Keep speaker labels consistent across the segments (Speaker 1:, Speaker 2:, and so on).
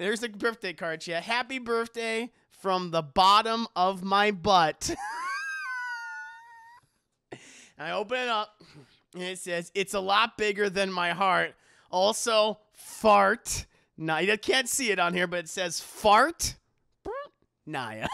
Speaker 1: There's the birthday card, chat. Happy birthday from the bottom of my butt. I open it up, and it says, it's a lot bigger than my heart. Also, fart. Nah, you can't see it on here, but it says fart. Naya.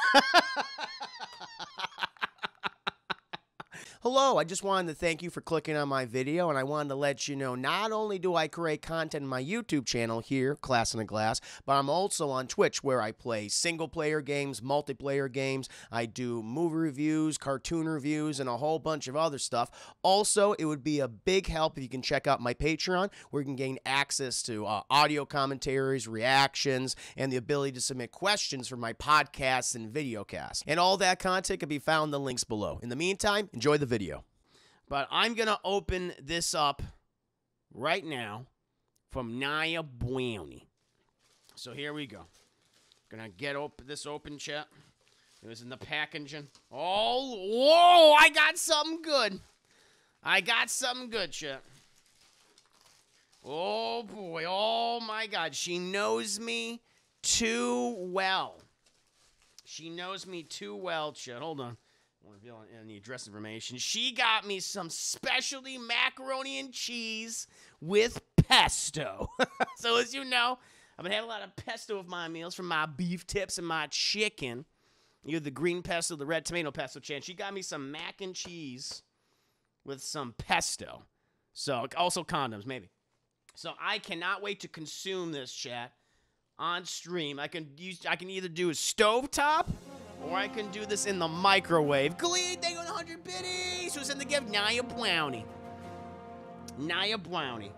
Speaker 1: Hello, I just wanted to thank you for clicking on my video, and I wanted to let you know not only do I create content on my YouTube channel here, Class in a Glass, but I'm also on Twitch where I play single-player games, multiplayer games, I do movie reviews, cartoon reviews, and a whole bunch of other stuff. Also, it would be a big help if you can check out my Patreon where you can gain access to audio commentaries, reactions, and the ability to submit questions for my podcasts and videocasts. And all that content can be found in the links below. In the meantime, enjoy the video. But I'm going to open this up right now from Naya Brownie. So here we go. Going to get this open, chat. It was in the packaging. Oh, whoa, I got something good. I got something good, chat. Oh, boy. Oh, my God. She knows me too well. She knows me too well, chat. Hold on. In the address information. She got me some specialty macaroni and cheese with pesto. So as you know, I've been having a lot of pesto with my meals from my beef tips and my chicken. Either the green pesto, the red tomato pesto, chat. She got me some mac and cheese with some pesto. So also condoms, maybe. So I cannot wait to consume this, chat, on stream. I can either do a stovetop, or I can do this in the microwave. Glee, thank you 100 biddies. Who's in the gift? Naya Brownie. Naya Brownie.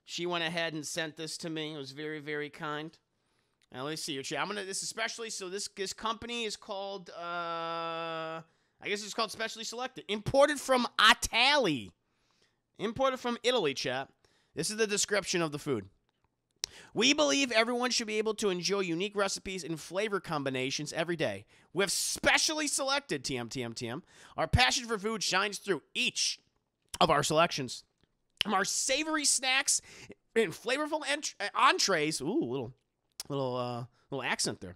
Speaker 1: She went ahead and sent this to me. It was very, very kind. Now, let me see here. I'm gonna this especially. So this company is called. I guess it's called Specially Selected. Imported from Italy. Imported from Italy, chat. This is the description of the food. We believe everyone should be able to enjoy unique recipes and flavor combinations every day. With specially selected TM. Our passion for food shines through each of our selections. From our savory snacks and flavorful entrees. Ooh, little accent there.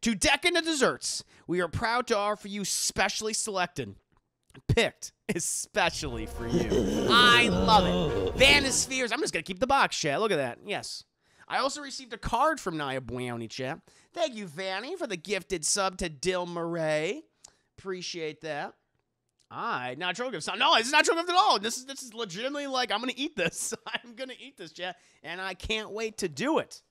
Speaker 1: To decadent desserts, we are proud to offer you specially selected. Picked especially for you. I love it. Vanispheres. I'm just going to keep the box, chat. Look at that. Yes. I also received a card from Naya Brownie, chat. Thank you, Vanny, for the gifted sub to Dill Murray. Appreciate that. Not troll gift. No, it's not troll gift at all. This is legitimately like, I'm going to eat this. I'm going to eat this, chat. And I can't wait to do it.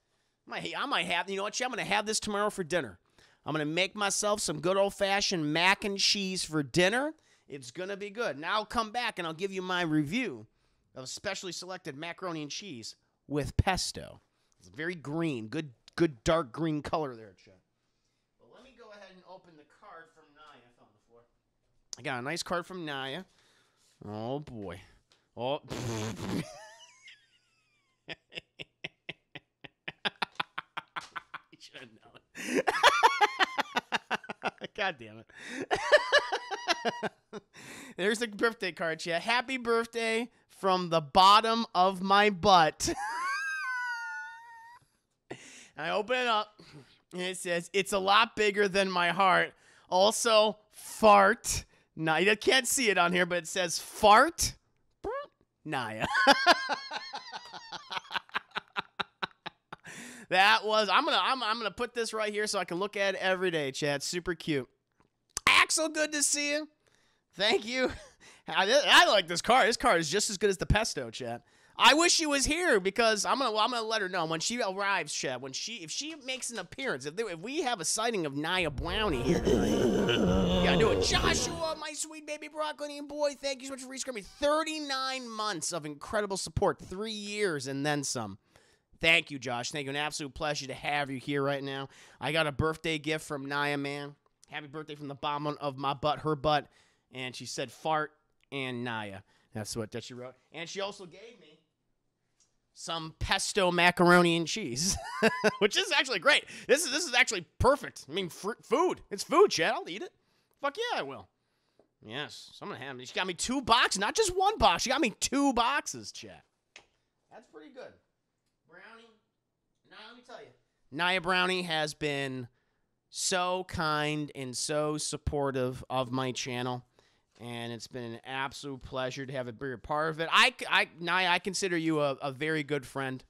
Speaker 1: I might have, you know what, chat? I'm going to have this tomorrow for dinner. I'm going to make myself some good old-fashioned mac and cheese for dinner. It's going to be good. Now I'll come back and I'll give you my review of specially selected macaroni and cheese with pesto. It's very green. Good dark green color there, chat. Well, let me go ahead and open the card from Naya. I found the floor. I got a nice card from Naya. Oh, boy. Oh. You should have known. God damn it. There's the birthday card, chat. Happy birthday from the bottom of my butt. I open it up, and it says, it's a lot bigger than my heart. Also, fart. Nah, you can't see it on here, but it says fart. Naya. That was, I'm gonna put this right here so I can look at it every day, chat. Super cute. Axel, good to see you. Thank you. I like this card. This card is just as good as the pesto, chat. I wish she was here because I'm gonna let her know when she arrives, chat. If she makes an appearance, if we have a sighting of Naya Brownie here tonight, yeah, do it. Joshua, my sweet baby broccoli boy, thank you so much for rescribing 39 months of incredible support, 3 years and then some. Thank you, Josh. Thank you. An absolute pleasure to have you here right now. I got a birthday gift from Naya, man. Happy birthday from the bottom of my butt, her butt, and she said fart and Naya. That's what she wrote, and she also gave me some pesto macaroni and cheese, which is actually great. This is actually perfect. I mean, food. It's food, chat. I'll eat it. Fuck yeah, I will. Yes, so I'm gonna have it. She got me 2 boxes, not just 1 box. She got me 2 boxes, chat. That's pretty good. Brownie. Now let me tell you, Naya Brownie has been so kind and so supportive of my channel, and it's been an absolute pleasure to have it be a part of it. Naya, I consider you a very good friend,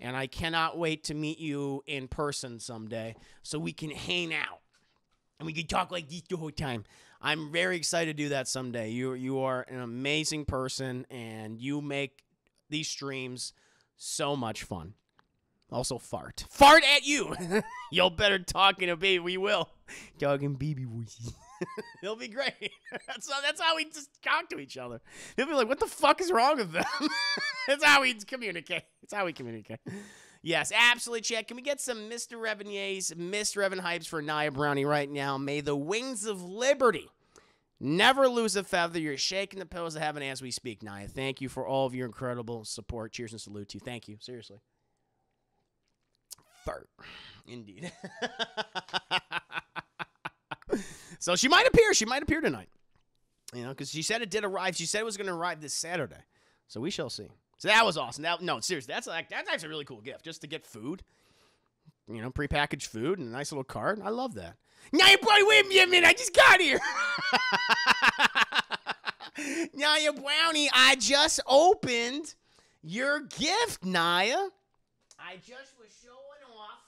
Speaker 1: and I cannot wait to meet you in person someday so we can hang out and we can talk like this the whole time. I'm very excited to do that someday. You are an amazing person, and you make these streams so much fun. Also, fart at you. You'll better talking to baby. We will talking baby voices. It'll be great. That's how we just talk to each other. They'll be like, "What the fuck is wrong with them?" That's how we communicate. It's how we communicate. Yes, absolutely, chat. Can we get some Mr. Revenues, Mr. Reven hypes for Naya Brownie right now? May the wings of liberty never lose a feather. You're shaking the pillows of heaven as we speak, Naya. Thank you for all of your incredible support. Cheers and salute to you. Thank you. Seriously. Fart. Indeed. So she might appear. She might appear tonight. You know, because she said it did arrive. She said it was going to arrive this Saturday. So we shall see. So that was awesome. No, seriously, that's actually a really cool gift. Just to get food, you know, prepackaged food and a nice little card. I love that. Naya Brownie, wait a minute, I just got here. Naya Brownie, I just opened your gift, Naya. I just was showing off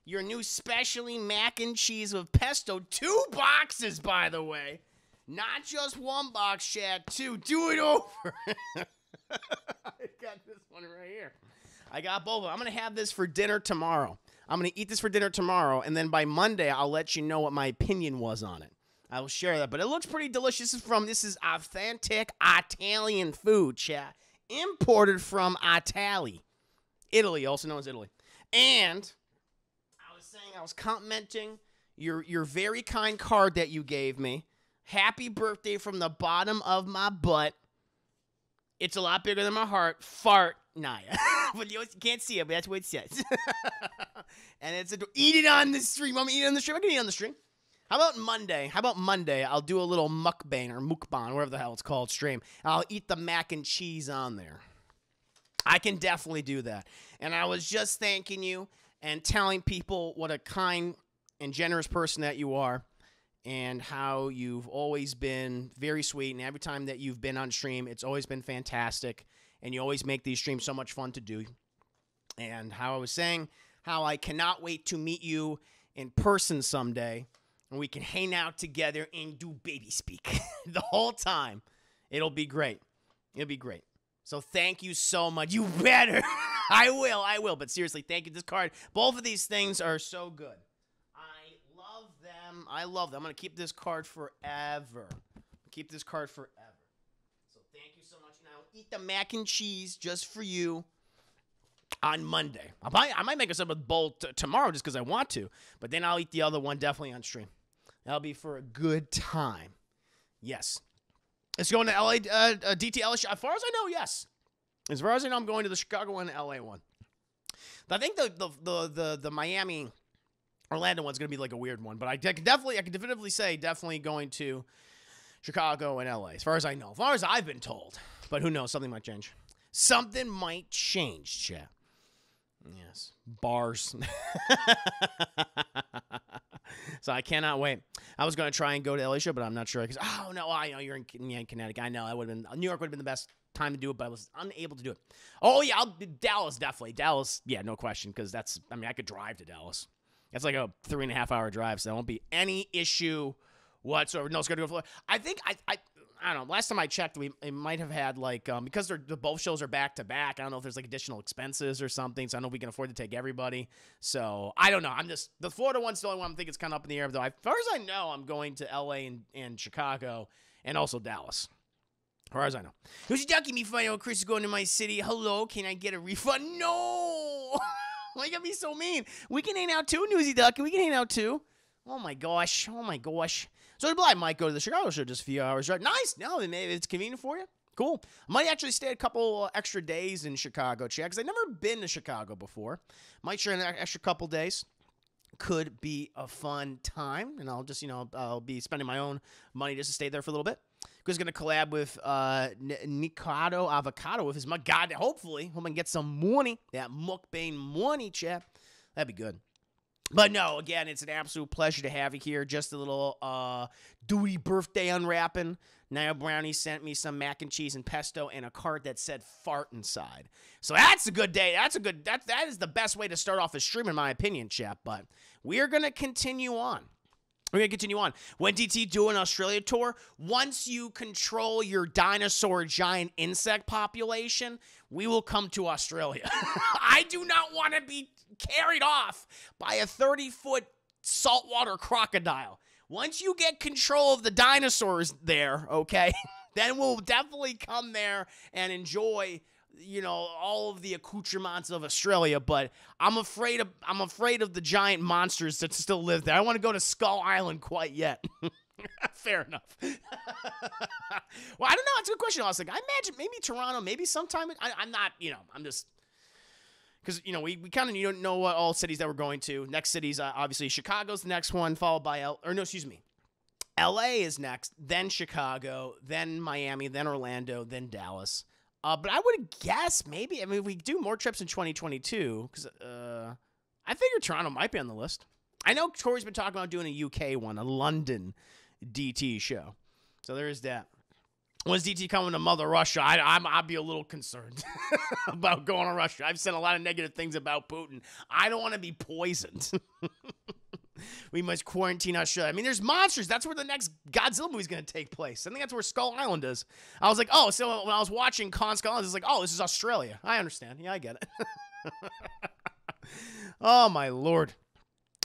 Speaker 1: your new specially mac and cheese with pesto. 2 boxes, by the way. Not just 1 box, chat. 2. Do it over. I got this one right here. I got both of them. I'm going to have this for dinner tomorrow. I'm going to eat this for dinner tomorrow, and then by Monday, I'll let you know what my opinion was on it. I will share that, but it looks pretty delicious. This is authentic Italian food, chat. Imported from Italy, also known as Italy. And I was commenting your very kind card that you gave me. Happy birthday from the bottom of my butt. It's a lot bigger than my heart. Fart, Naya. But you can't see it, but that's what it says. And it's eat it on the stream. I'm eating it on the stream. I can eat it on the stream. How about Monday? I'll do a little mukbang or mukbang, whatever the hell it's called, stream. I'll eat the mac and cheese on there. I can definitely do that. And I was just thanking you and telling people what a kind and generous person that you are, and how you've always been very sweet. And every time that you've been on stream, it's always been fantastic. And you always make these streams so much fun to do. And how I was saying, how I cannot wait to meet you in person someday. And we can hang out together and do baby speak the whole time. It'll be great. It'll be great. So thank you so much. You better. I will. But seriously, thank you. This card, both of these things are so good. I love them. I'm going to keep this card forever. So thank you so much. Now, eat the mac and cheese just for you on Monday. I might make us up a bowl tomorrow just because I want to. But then I'll eat the other one definitely on stream. That'll be for a good time. Yes. It's going to LA, DTL. As far as I know, yes. As far as I know, I'm going to the Chicago and LA one. I think the Miami Orlando one's going to be like a weird one, but I can definitively say definitely going to Chicago and LA, as far as I know. As far as I've been told. But who knows? Something might change. Something might change, chat. Yes. Bars. So I cannot wait. I was going to try and go to LA show, but I'm not sure. Because, oh, no, I know you're in Connecticut. I know. New York would have been the best time to do it, but I was unable to do it. Oh, yeah, Dallas, definitely. Dallas, yeah, no question, because I could drive to Dallas. That's like a 3.5-hour drive, so there won't be any issue whatsoever. No, it's going to go Florida. I think, I don't know. Last time I checked, it might have had, like, because both shows are back-to-back, I don't know if there's, like, additional expenses or something, so I don't know if we can afford to take everybody. So, I don't know. The Florida one's the only one I think it's kind of up in the air, though. As far as I know, I'm going to L.A. and Chicago and also Dallas. As far as I know. Who's Ducky me finding out Chris is going to my city? Hello, can I get a refund? No! Why you gotta be so mean? We can hang out too, Newsy Ducky. We can hang out too. Oh my gosh. So I might go to the Chicago show just a few hours, right? Nice. No, maybe it's convenient for you. Cool. I might actually stay a couple extra days in Chicago, chat, because I've never been to Chicago before. Might share an extra couple days. Could be a fun time, and I'll just, I'll be spending my own money just to stay there for a little bit. Because going to collab with Nikado Avocado with his mug. God, hopefully, I can get some money. That mukbang money, chat. That'd be good. But no, again, it's an absolute pleasure to have you here. Just a little duty birthday unwrapping. Niall Brownie sent me some mac and cheese and pesto and a card that said fart inside. So that's a good day. That is the best way to start off a stream, in my opinion, chap. But we are going to continue on. We're going to continue on. When DT do an Australia tour, once you control your dinosaur giant insect population, we will come to Australia. I do not want to be carried off by a 30-foot saltwater crocodile. Once you get control of the dinosaurs there, okay, then we'll definitely come there and enjoy, you know, all of the accoutrements of Australia. But I'm afraid of the giant monsters that still live there. I don't want to go to Skull Island quite yet. Fair enough. Well, I don't know. It's a good question. I was like, I imagine maybe Toronto, maybe sometime. I'm not, you know, I'm just. Because, you know, we kind of know what all cities that we're going to. Next cities, obviously, Chicago's the next one, followed by LA is next, then Chicago, then Miami, then Orlando, then Dallas. But I would guess maybe, I mean, if we do more trips in 2022, because I figure Toronto might be on the list. I know Corey's been talking about doing a UK one, a London DT show. So there is that. When's DT coming to Mother Russia? I'd be a little concerned about going to Russia. I've said a lot of negative things about Putin. I don't want to be poisoned. We must quarantine Australia. I mean, there's monsters. That's where the next Godzilla movie is going to take place. I think that's where Skull Island is. I was like, oh, so when I was watching Con Skull Island, it's like, oh, this is Australia. I understand. Yeah, I get it. Oh, my Lord.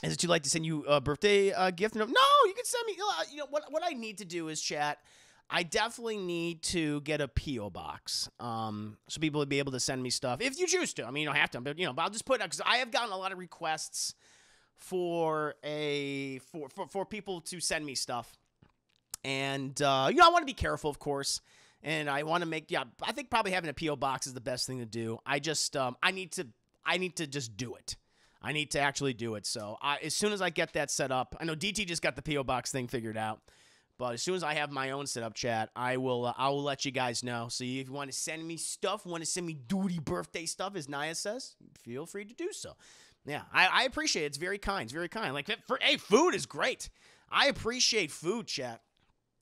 Speaker 1: Is it too late to send you a birthday gift? No, you can send me. You know what I need to do is chat. I definitely need to get a P.O. box, so people would be able to send me stuff if you choose to. I mean, you don't have to, but you know, but I'll just put it because I have gotten a lot of requests for people to send me stuff, and you know, I want to be careful, of course, and I want to make I think probably having a P.O. box is the best thing to do. I just I need to just do it. I need to actually do it. So as soon as I get that set up, I know DT just got the P.O. box thing figured out. But as soon as I have my own setup, chat, I will let you guys know. So if you want to send me stuff, want to send me duty birthday stuff, as Naya says, feel free to do so. Yeah, I appreciate it. It's very kind. It's very kind. Like, hey, food is great. I appreciate food, chat.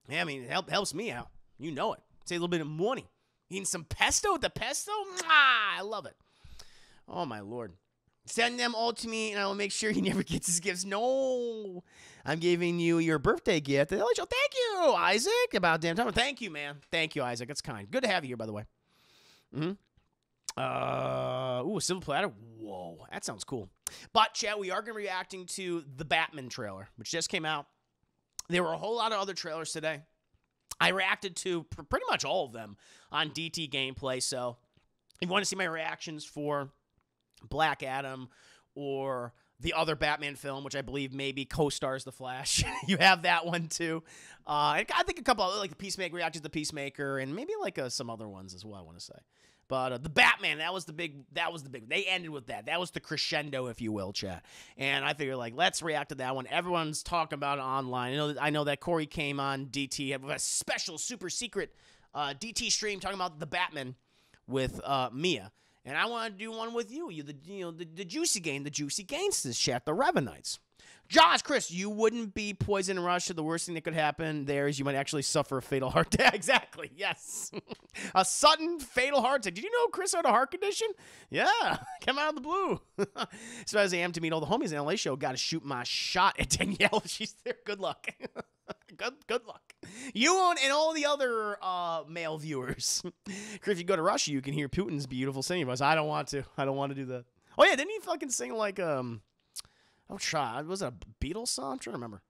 Speaker 1: Yeah, I mean, it helps me out. You know it. Save a little bit of money. Eating some pesto with the pesto? I love it. Oh, my Lord. Send them all to me, and I will make sure he never gets his gifts. No, I'm giving you your birthday gift. Thank you, Isaac. About damn time. Thank you, man. Thank you, Isaac. That's kind. Good to have you here, by the way. A silver platter. Whoa, that sounds cool. But, chat, we are going to be reacting to the Batman trailer, which just came out. There were a whole lot of other trailers today. I reacted to pretty much all of them on DT Gameplay, so if you want to see my reactions for Black Adam or the other Batman film, which I believe maybe co-stars The Flash, you have that one too. I think a couple of, like the Peacemaker, reactions to Peacemaker, and maybe like some other ones as well, I want to say. But the Batman, that was the big. They ended with that. That was the crescendo, if you will, chat. And I figured, like, let's react to that one. Everyone's talking about it online. I know that Corey came on DT, have a special, super secret DT stream talking about the Batman with Mia. And I want to do one with you. The Juicy Gangsters, chat, the Revenites. Josh, Chris, you wouldn't be poisoned in Russia. The worst thing that could happen there is you might actually suffer a fatal heart attack. Exactly, yes. A sudden fatal heart attack. Did you know Chris had a heart condition? Yeah, come out of the blue. So as I am to meet all the homies in LA show, got to shoot my shot at Danielle. She's there. Good luck. Good luck. You and all the other male viewers. Chris, if you go to Russia, you can hear Putin's beautiful singing voice. I don't want to. I don't want to do that. Oh, yeah, didn't he fucking sing like, oh, try. Was it a Beatles song? I'm trying to remember.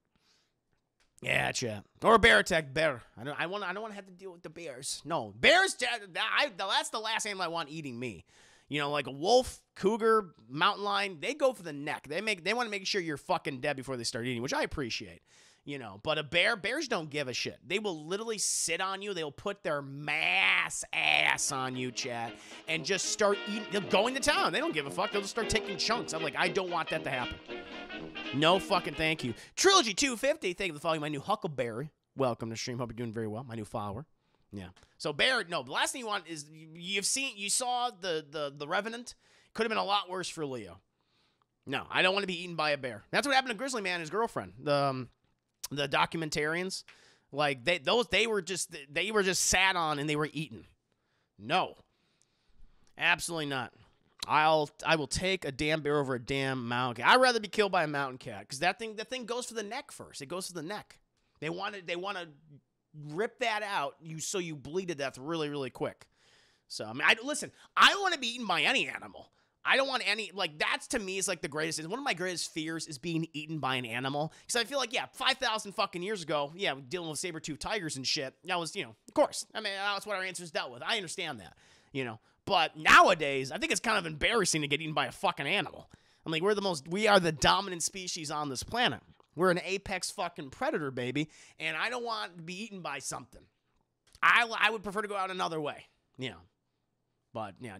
Speaker 1: Yeah, chat. Or a bear attack. Bear. I don't want to have to deal with the bears. No, bears. That's the last animal I want eating me. You know, like a wolf, cougar, mountain lion. They go for the neck. They want to make sure you're fucking dead before they start eating, which I appreciate. You know, but bears don't give a shit. They will literally sit on you. They'll put their ass on you, chat, and just start eating. They'll go into town. They don't give a fuck. They'll just start taking chunks. I'm like, I don't want that to happen. No fucking thank you. Trilogy 250, thank you for following my new Huckleberry. Welcome to stream. Hope you're doing very well. My new follower. Yeah. So Bear, no, the last thing you want is you saw the Revenant. Could have been a lot worse for Leo. No, I don't want to be eaten by a bear. That's what happened to Grizzly Man and his girlfriend. The documentarians, like they were just sat on and they were eaten. No, absolutely not. I will take a damn bear over a damn mountain cat. I'd rather be killed by a mountain cat because that thing goes for the neck first. It goes for the neck. They want to rip that out so you bleed to death really, really quick. So I mean, listen. I don't want to be eaten by any animal. I don't want any, like, that's to me is like the greatest. One of my greatest fears is being eaten by an animal. Because I feel like, 5,000 fucking years ago, dealing with saber-toothed tigers and shit, that was, of course. I mean, that's what our ancestors dealt with. I understand that, But nowadays, I think it's kind of embarrassing to get eaten by a fucking animal. I mean, we are the dominant species on this planet. We're an apex fucking predator, baby. And I don't want to be eaten by something. I would prefer to go out another way, But, no.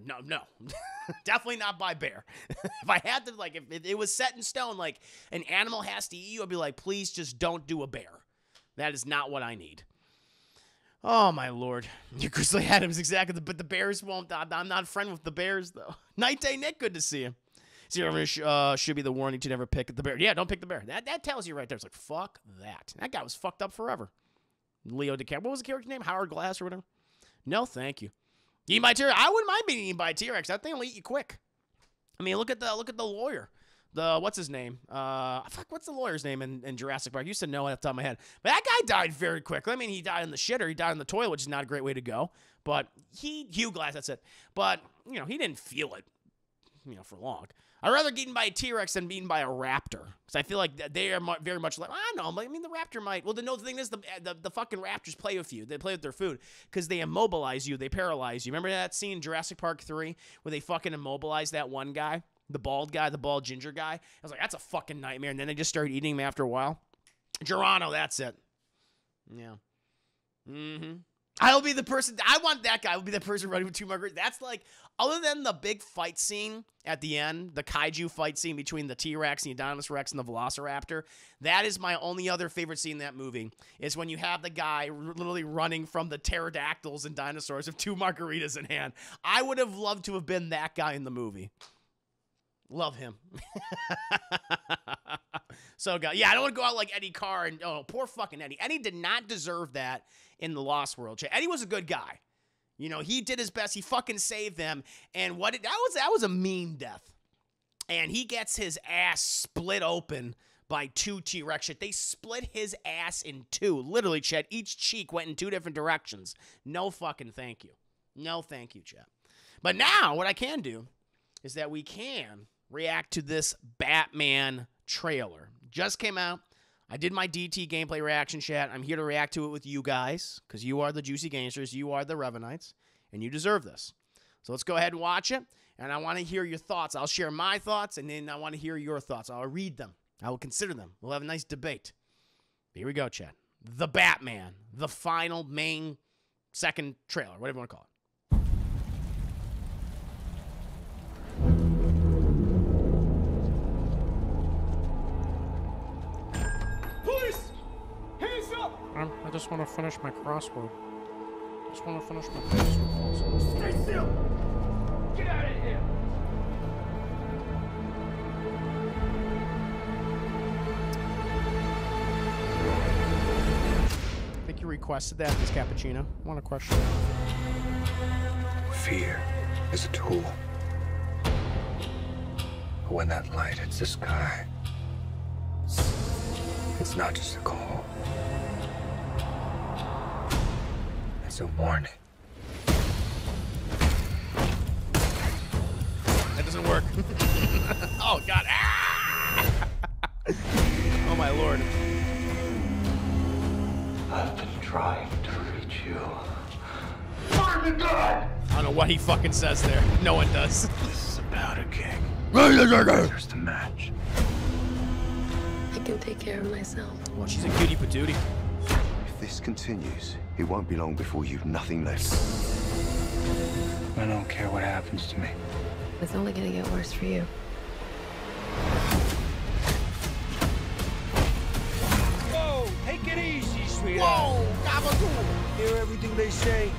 Speaker 1: Definitely not by bear. If I had to, like, if it was set in stone, like, an animal has to eat you, I'd be like, please just don't do a bear. That is not what I need. Oh, my Lord. Your Grizzly Adams, exactly. But the bears won't. I'm not a friend with the bears, though. Night Day Nick, good to see you. Zero should be the warning to never pick the bear. Yeah, don't pick the bear. That tells you right there. It's like, fuck that. That guy was fucked up forever. Leo DeCap. What was the character's name? Howard Glass or whatever? No, thank you. Eaten by T-Rex. I wouldn't mind being eaten by a T-Rex. That thing will eat you quick. I mean, look at the lawyer. What's his name? What's the lawyer's name in Jurassic Park? I used to know it off the top of my head. But that guy died very quickly. I mean, he died in the shitter. He died in the toilet, which is not a great way to go. But Hugh Glass, that's it. But, he didn't feel it, for long. I'd rather get eaten by a T-Rex than be eaten by a raptor. Because I feel like they are very much like, I don't know. I mean, the raptor might. Well, the thing is, the fucking raptors play with you. They play with their food because they immobilize you. They paralyze you. Remember that scene in Jurassic Park 3 where they fucking immobilized that one guy? The bald ginger guy? I was like, that's a fucking nightmare. And then they just started eating him after a while. Geronimo, that's it. Yeah. Mm-hmm. I'll be the person. I want that guy. I'll be the person running with 2 margaritas. That's like, other than the big fight scene at the end, the kaiju fight scene between the T-Rex, the Indominus Rex, and the Velociraptor, that is my only other favorite scene in that movie, is when you have the guy literally running from the pterodactyls and dinosaurs with 2 margaritas in hand. I would have loved to have been that guy in the movie. Love him. So, I don't want to go out like Eddie Carr and, poor fucking Eddie. Eddie did not deserve that in the Lost World. Eddie was a good guy. He did his best. He fucking saved them. And that was a mean death. And he gets his ass split open by 2 T-Rex shit. They split his ass in 2. Literally, Chet. Each cheek went in 2 different directions. No fucking thank you. No thank you, Chet. But now, what I can do is that we can react to this Batman trailer. Just came out. I did my DT gameplay reaction chat. I'm here to react to it with you guys because you are the Juicy Gangsters. You are the Revenites, and you deserve this. So let's go ahead and watch it, and I want to hear your thoughts. I'll share my thoughts, and then I want to hear your thoughts. I'll read them. I will consider them. We'll have a nice debate. Here we go, chat. The Batman, the final main second trailer, whatever you want to call it.
Speaker 2: I just want to finish my crossword. I just want to finish my crossword.
Speaker 3: Stay still! Get out of here!
Speaker 2: I think you requested that, Miss Cappuccino. I want a question.
Speaker 4: Fear is a tool. But when that light hits the sky, it's not just a call. It's a warning.
Speaker 1: That doesn't work. Oh, God. Ah! Oh, my Lord.
Speaker 4: I've been trying to reach you.
Speaker 3: Burn the gun!
Speaker 1: I don't know what he fucking says there. No one does.
Speaker 4: This is about a king. There's the match.
Speaker 5: I can take care of myself.
Speaker 1: Well, she's a cutie patootie.
Speaker 6: If this continues, it won't be long before you've nothing left.
Speaker 4: I don't care what happens to me.
Speaker 5: It's only gonna get worse for you.
Speaker 7: Whoa, take it easy, sweetheart.
Speaker 1: Whoa, gabagool.
Speaker 7: Hear everything they say,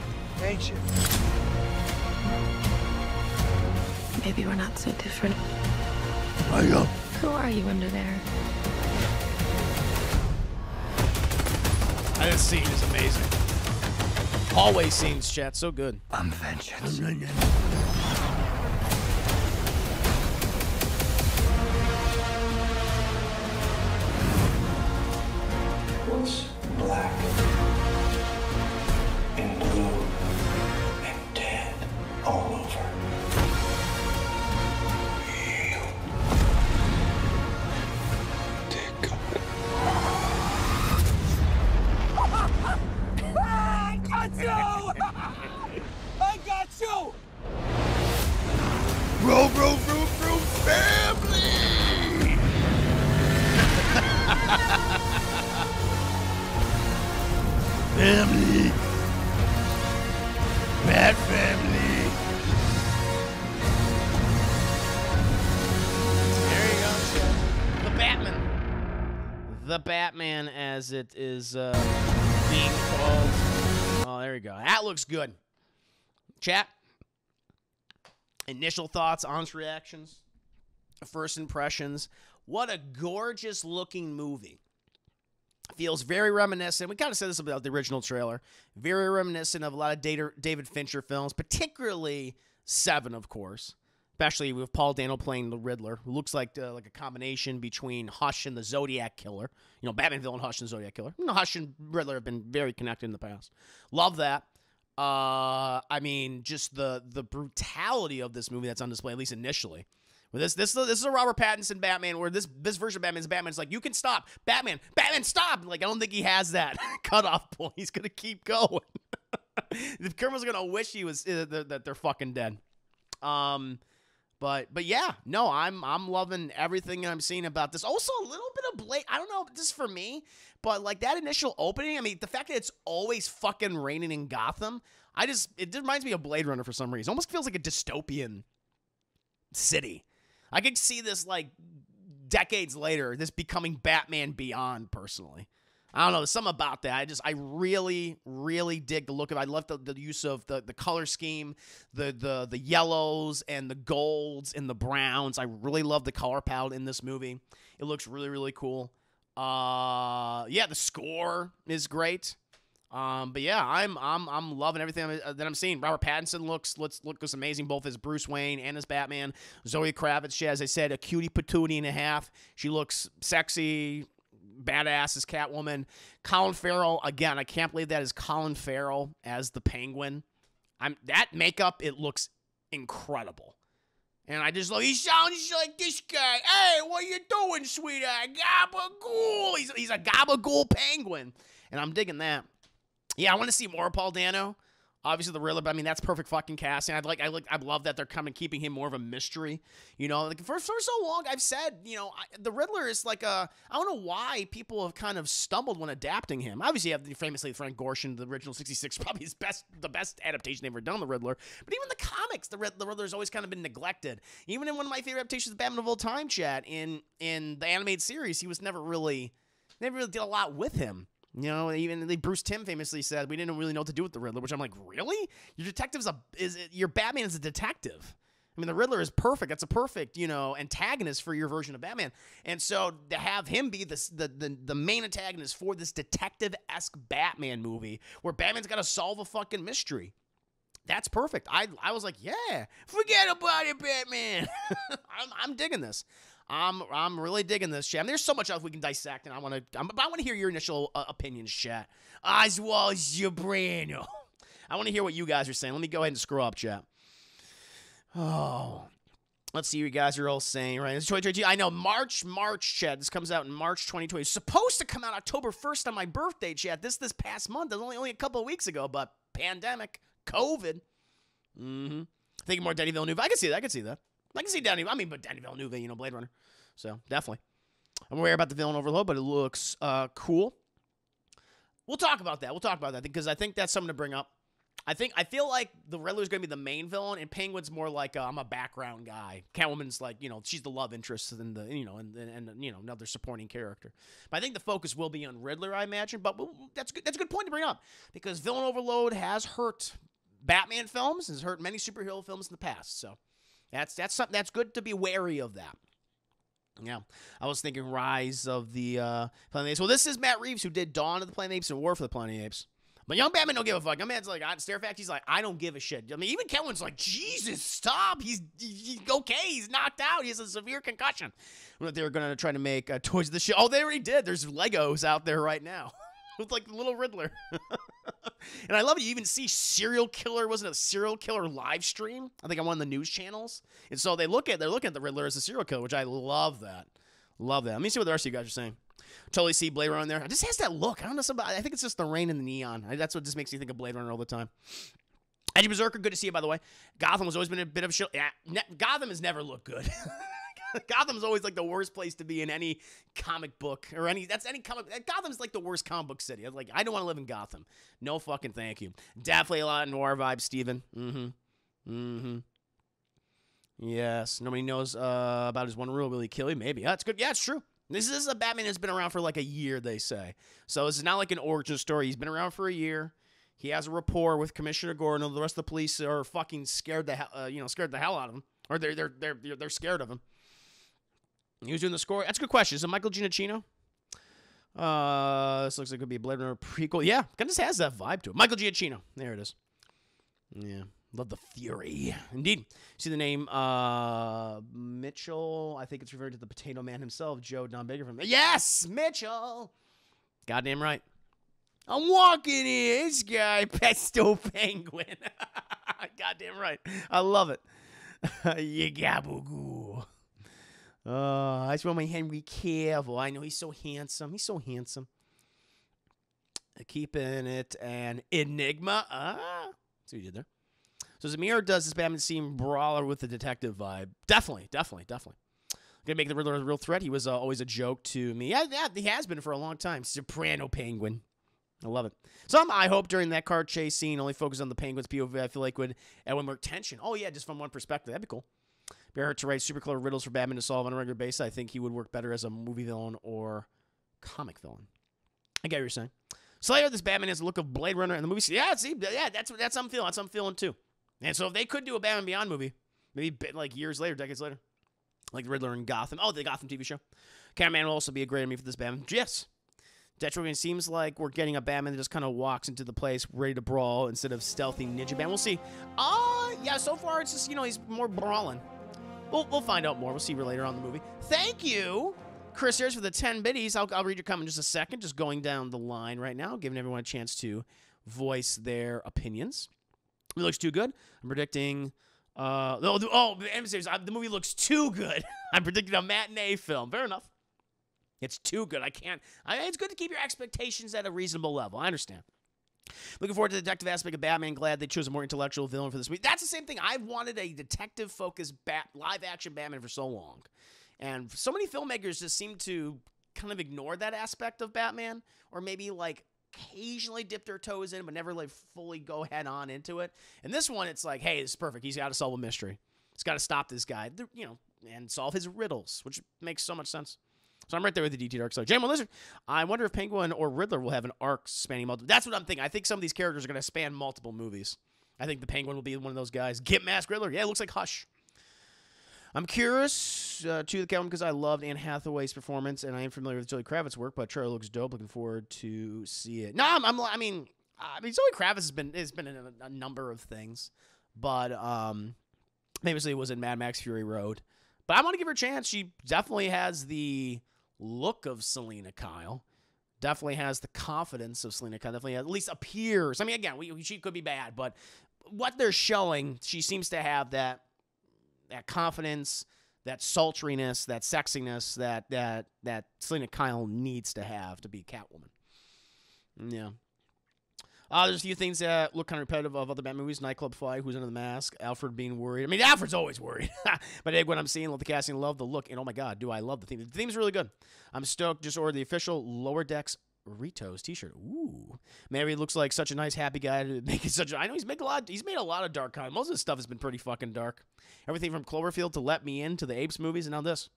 Speaker 7: ain't you?
Speaker 5: Maybe we're not so different.
Speaker 6: I know.
Speaker 5: Who are you under there?
Speaker 1: This scene is amazing. Hallway scenes, chat, so good.
Speaker 6: I'm vengeance.
Speaker 4: What's black and blue and dead all over? You. Dear God.
Speaker 7: I got you! I got you!
Speaker 1: Bro, family! Family. Bad family. There you go, Chad. The Batman. The Batman, as it is being called. Oh, there you go. That looks good. Chat. Initial thoughts, honest reactions, first impressions. What a gorgeous looking movie. Feels very reminiscent. We kind of said this about the original trailer. Very reminiscent of a lot of David Fincher films, particularly Seven, of course. Especially with Paul Dano playing the Riddler, who looks like a combination between Hush and the Zodiac Killer. You know, Batman villain Hush and the Zodiac Killer. You know, Hush and Riddler have been very connected in the past. Love that. I mean, just the brutality of this movie that's on display, at least initially. Well, this is a Robert Pattinson Batman where this version of Batman's like, you can stop. Batman, stop. Like, I don't think he has that cutoff point. He's going to keep going. The criminals are going to wish he was, that they're fucking dead. But yeah, no, I'm loving everything I'm seeing about this. Also, a little bit of Blade. I don't know if this is for me, but like that initial opening, I mean, the fact that it's always fucking raining in Gotham, it reminds me of Blade Runner for some reason. It almost feels like a dystopian city. I could see this like decades later, this becoming Batman Beyond, personally. I don't know, there's something about that. I really, really dig the look of it. I love the use of the color scheme, the yellows and the golds and the browns. I really love the color palette in this movie. It looks really, really cool. Yeah, the score is great. But yeah, I'm loving everything that I'm seeing. Robert Pattinson looks amazing, both as Bruce Wayne and as Batman. Zoe Kravitz, as I said, a cutie patootie and a half. She looks sexy, badass as Catwoman. Colin Farrell, again, I can't believe that is Colin Farrell as the Penguin. That makeup, it looks incredible. And I just love, he sounds like this guy. Hey, what you doing, sweetheart? Gabagool. He's a gabagool penguin. And I'm digging that. Yeah, I want to see more Paul Dano. Obviously, the Riddler, but I mean, that's perfect fucking casting. I love that they're keeping him more of a mystery. You know, like for so long, I've said, you know, the Riddler is like I don't know why people have kind of stumbled when adapting him. Obviously, you have famously Frank Gorshin, the original 66, probably the best adaptation they've ever done, the Riddler. But even the comics, the Riddler's always kind of been neglected. Even in one of my favorite adaptations of Batman of all time, chat, in the animated series, he was never really did a lot with him. You know, even Bruce Timm famously said we didn't really know what to do with the Riddler, which I'm like, really? Your Batman is a detective. I mean, the Riddler is perfect. That's a perfect, you know, antagonist for your version of Batman. And so to have him be the main antagonist for this detective-esque Batman movie where Batman's got to solve a fucking mystery. That's perfect. I was like, yeah, forget about it, Batman. I'm digging this. I'm really digging this, chat. I mean, there's so much else we can dissect, and I want to hear your initial opinions, chat. Oswald Sobrano. I want to hear what you guys are saying. Let me go ahead and scroll up, chat. Oh, let's see what you guys are all saying, right? It's 2022. I know, March, chat. This comes out in March 2020. It's supposed to come out October 1st on my birthday, chat. This past month. It was only a couple of weeks ago, but pandemic, COVID. Thinking more Denis Villeneuve. I can see that. I can see Denis. I mean, but Denis Villeneuve, you know, Blade Runner. So, definitely. I'm aware about the villain overload, but it looks cool. We'll talk about that because I think that's something to bring up. I feel like the Riddler's going to be the main villain, and Penguin's more like I'm a background guy. Catwoman's like, you know, she's the love interest and another supporting character. But I think the focus will be on Riddler, I imagine. But that's good. That's a good point to bring up because villain overload has hurt Batman films, has hurt many superhero films in the past. So that's something that's good to be wary of that. Yeah, I was thinking Rise of the Planet of the Apes. Well, this is Matt Reeves who did Dawn of the Planet of the Apes and War for the Planet of the Apes. But young Batman don't give a fuck. Young Batman's like, stare fact, he's like, I don't give a shit. I mean, even Kelvin's like, Jesus, stop. He's okay. He's knocked out. He has a severe concussion. They were going to try to make Toys of the Show. Oh, they already did. There's Legos out there right now with like the little Riddler. And I love it. You even see serial killer. Wasn't it a serial killer live stream? I think on one of the news channels. And so they're looking at the Riddler as a serial killer, which I love that. Love that. Let me see what the rest of you guys are saying. Totally see Blade Runner in there. It just has that look. I don't know somebody. I think it's just the rain and the neon. That's what just makes me think of Blade Runner all the time. Eddie Berserker, good to see you, by the way. Gotham has always been a bit of a shit. Yeah, Gotham has never looked good. Gotham's always like the worst place to be in any comic book or that's any comic. Gotham's like the worst comic book city. I'm like, I don't want to live in Gotham. No fucking thank you. Definitely a lot of noir vibes, Steven. Yes. Nobody knows about his one rule. Will he kill you? Maybe. Yeah, it's good. Yeah, it's true. This is a Batman that's been around for like a year, they say. So this is not like an origin story. He's been around for a year. He has a rapport with Commissioner Gordon. The rest of the police are fucking scared the hell out of him, or they're scared of him. He was doing the score. That's a good question. Is it Michael Giacchino? This looks like it could be a Blade Runner prequel. Yeah, kind of has that vibe to it. Michael Giacchino. There it is. Yeah. Love the fury. Indeed. See the name Mitchell. I think it's referred to the Potato Man himself, Joe Don Baker from. Yes, Mitchell. Goddamn right. I'm walking in. This guy, Pesto Penguin. Goddamn right. I love it. You gabagoo. I just want my Henry Cavill. I know he's so handsome. He's so handsome. Keeping it an enigma. See what you did there. So Zamir does this Batman seem brawler with the detective vibe. Definitely. Gonna make the Riddler a real threat. He was always a joke to me. Yeah, he has been for a long time. Soprano Penguin. I love it. Some, I hope, during that car chase scene only focus on the Penguin's POV. I feel like would add one more tension. Oh, yeah, just from one perspective. That'd be cool. Be hard to write super clever riddles for Batman to solve on a regular basis. I think he would work better as a movie villain or comic villain. I get what you're saying. Slayer, this Batman has the look of Blade Runner in the movie. Yeah, see, yeah, that's what I'm feeling. That's what I'm feeling too. And so if they could do a Batman Beyond movie, maybe like years later, decades later, like the Riddler in Gotham. Oh, the Gotham TV show. Catman will also be a great enemy for this Batman. Yes. Detroit seems like we're getting a Batman that just kind of walks into the place ready to brawl instead of stealthy ninja Batman. We'll see. Yeah, so far it's just, he's more brawling. We'll find out more. We'll see later on in the movie. Thank you, Chris Ayers, for the 10 biddies. I'll read your comment in just a second. Just going down the line right now, giving everyone a chance to voice their opinions. It looks too good. I'm predicting... the movie looks too good. I'm predicting a matinee film. Fair enough. It's too good. It's good to keep your expectations at a reasonable level. I understand. Looking forward to the detective aspect of Batman. Glad they chose a more intellectual villain for this movie. That's the same thing. I've wanted a detective-focused live-action Batman for so long. And so many filmmakers just seem to kind of ignore that aspect of Batman. Or maybe, occasionally dip their toes in, but never, fully go head-on into it. And this one, it's like, hey, this is perfect. He's got to solve a mystery. He's got to stop this guy, and solve his riddles, which makes so much sense. So I'm right there with the DT Dark Side. J1 Lizard, I wonder if Penguin or Riddler will have an arc spanning multiple. That's what I'm thinking. I think some of these characters are going to span multiple movies. I think the Penguin will be one of those guys. Get Mask Riddler. Yeah, it looks like Hush. I'm curious to the Calvin because I loved Anne Hathaway's performance, and I am familiar with Zoe Kravitz's work, but trailer looks dope. Looking forward to see it. No, I mean, Zoe Kravitz has been in a number of things, but famously it was in Mad Max Fury Road. But I want to give her a chance. She definitely has the look of Selena Kyle. Definitely has the confidence of Selena Kyle. Definitely at least appears. I mean, again, she could be bad, but what they're showing, she seems to have that confidence, that sultriness, that sexiness that Selena Kyle needs to have to be Catwoman. Yeah. There's a few things that look kind of repetitive of other Batman movies. Nightclub Fight, Who's Under the Mask, Alfred being worried. I mean, Alfred's always worried. But when I'm seeing, love the casting, love the look, and oh my God, do I love the theme. The theme's really good. I'm stoked. Just ordered the official Lower Decks Ritos t-shirt. Ooh. Mary looks like such a nice, happy guy to make it such a... I know he's made a lot of dark content. Most of his stuff has been pretty fucking dark. Everything from Cloverfield to Let Me In to the Apes movies, and now this.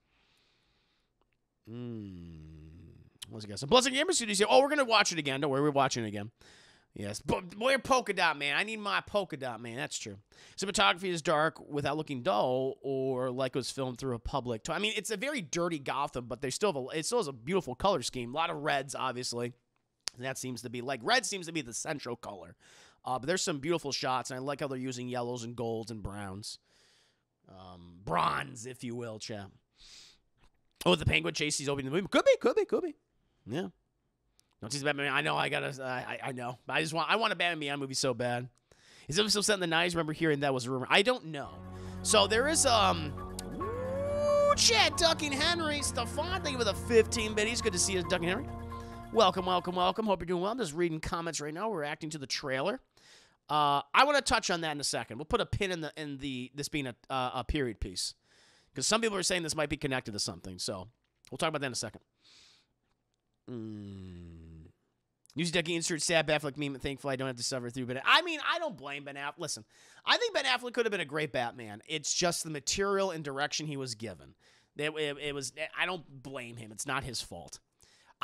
Speaker 1: What's it got? Some Blessing Gamer Studios here. Oh, we're going to watch it again. Don't worry, we're watching it again. Yes, but wear polka dot man. I need my polka dot man. That's true. Cinematography is dark without looking dull, or like it was filmed through a public. I mean, it's a very dirty Gotham, but it still has a beautiful color scheme. A lot of reds, obviously. That seems to be red seems to be the central color. But there's some beautiful shots, and I like how they're using yellows and golds and browns, bronze, if you will, chap. Oh, the Penguin chase he's opening the movie. Could be. Yeah. Don't tease Batman. I know. I know. But I want a Batman Beyond movie so bad. Is it still set in the 90s? Remember hearing that was a rumor. I don't know. So there is Chad Ducking Henry. Stefan, thank you for the 15 biddies. Good to see you, Ducking Henry. Welcome. Hope you're doing well. I'm just reading comments right now. We're reacting to the trailer. I want to touch on that in a second. We'll put a pin in this being a period piece, because some people are saying this might be connected to something. So we'll talk about that in a second. Music Ducky insert sad Affleck meme. Thankfully, I don't have to suffer through. But I mean, I don't blame Ben Affleck. Listen, I think Ben Affleck could have been a great Batman. It's just the material and direction he was given. It was. I don't blame him. It's not his fault.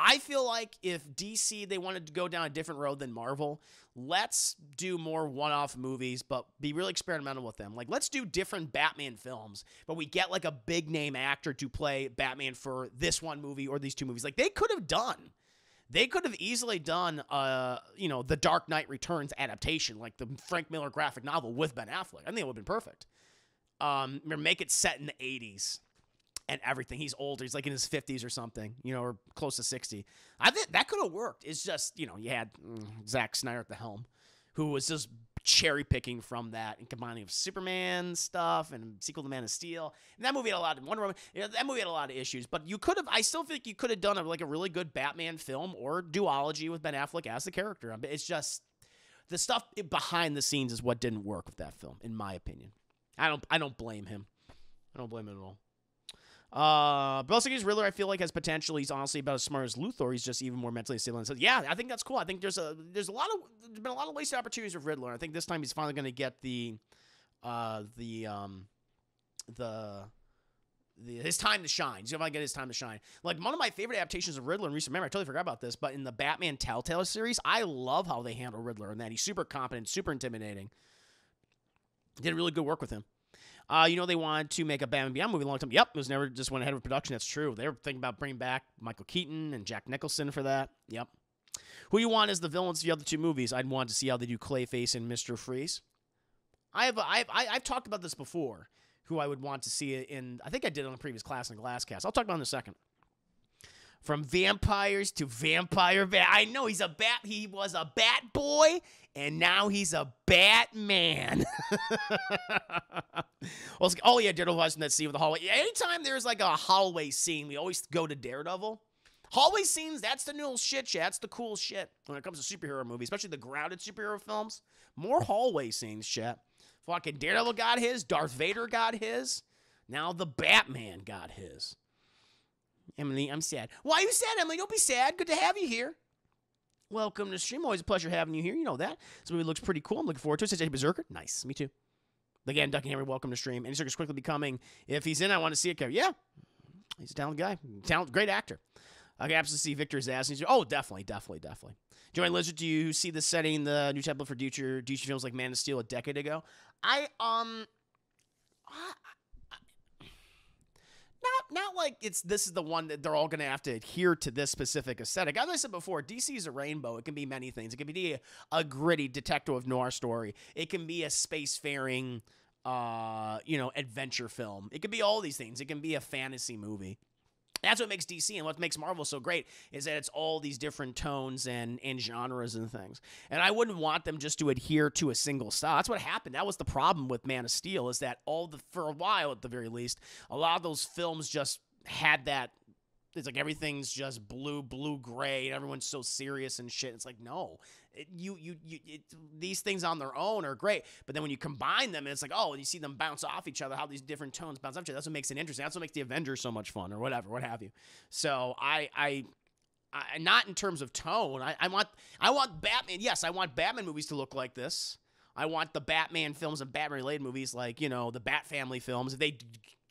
Speaker 1: I feel like if DC, they wanted to go down a different road than Marvel, let's do more one-off movies, but be really experimental with them. Like, let's do different Batman films, but we get like a big-name actor to play Batman for this one movie or these two movies. Like, they could have easily done, the Dark Knight Returns adaptation, like the Frank Miller graphic novel with Ben Affleck. I think it would have been perfect. Make it set in the 80s. And everything. He's older. He's like in his 50s or something, or close to 60. I think that could have worked. It's just, you had Zack Snyder at the helm, who was just cherry picking from that and combining of Superman stuff and sequel to Man of Steel. And that movie had a lot of Wonder Woman. That movie had a lot of issues. But I still think you could have done a really good Batman film or duology with Ben Affleck as the character. It's just the stuff behind the scenes is what didn't work with that film, in my opinion. I don't blame him. I don't blame him at all. Belski's Riddler, I feel like, has potential. He's honestly about as smart as Luthor. He's just even more mentally stable. So yeah, I think that's cool. I think there's been a lot of wasted opportunities with Riddler. I think this time he's finally going to get his time to shine. He's going to get his time to shine. Like, one of my favorite adaptations of Riddler in recent memory, I totally forgot about this, but in the Batman Telltale series, I love how they handle Riddler and that he's super competent, super intimidating. Did really good work with him. They wanted to make a Batman Beyond movie a long time. Yep, it was never just went ahead of production. That's true. They were thinking about bringing back Michael Keaton and Jack Nicholson for that. Yep. Who you want as the villains of the other two movies? I'd want to see how they do Clayface and Mr. Freeze. I've talked about this before. Who I would want to see in? I think I did it on a previous class in the Glasscast. I'll talk about it in a second. From vampires to vampire bat. I know he's a bat. He was a bat boy, and now he's a Batman. Well, all he had Daredevil was in that scene with the hallway. Anytime there's like a hallway scene, we always go to Daredevil. Hallway scenes, that's the new shit. That's the cool shit when it comes to superhero movies, especially the grounded superhero films. More hallway scenes, shit. Fucking Daredevil got his. Darth Vader got his. Now the Batman got his. Emily, I'm sad. Why are you sad, Emily? Don't be sad. Good to have you here. Welcome to the stream. Always a pleasure having you here. You know that. This movie looks pretty cool. I'm looking forward to it. Says Berserker. Nice. Me too. Again, Ducky Henry, welcome to stream. And Berserker's quickly becoming, if he's in, I want to see it. Yeah. He's a talented guy. Great actor. I can absolutely see Victor's ass. Oh, definitely. Joanne Lizard, do you see this setting the new template for future DC films like Man of Steel a decade ago? Not like this is the one that they're all going to have to adhere to this specific aesthetic. As I said before, DC is a rainbow. It can be many things. It can be a gritty detective noir story. It can be a spacefaring, adventure film. It can be all these things. It can be a fantasy movie. That's what makes DC and what makes Marvel so great is that it's all these different tones and genres and things. And I wouldn't want them just to adhere to a single style. That's what happened. That was the problem with Man of Steel is that for a while at the very least, a lot of those films just had that. It's like everything's just blue-gray, and everyone's so serious and shit. It's like, no, these things on their own are great, but then when you combine them, it's like, oh, you see them bounce off each other, how these different tones bounce off each other. That's what makes it interesting. That's what makes the Avengers so much fun, or whatever, what have you. So I not in terms of tone. I want Batman. Yes, I want Batman movies to look like this. I want the Batman films and Batman-related movies, like the Bat Family films. If they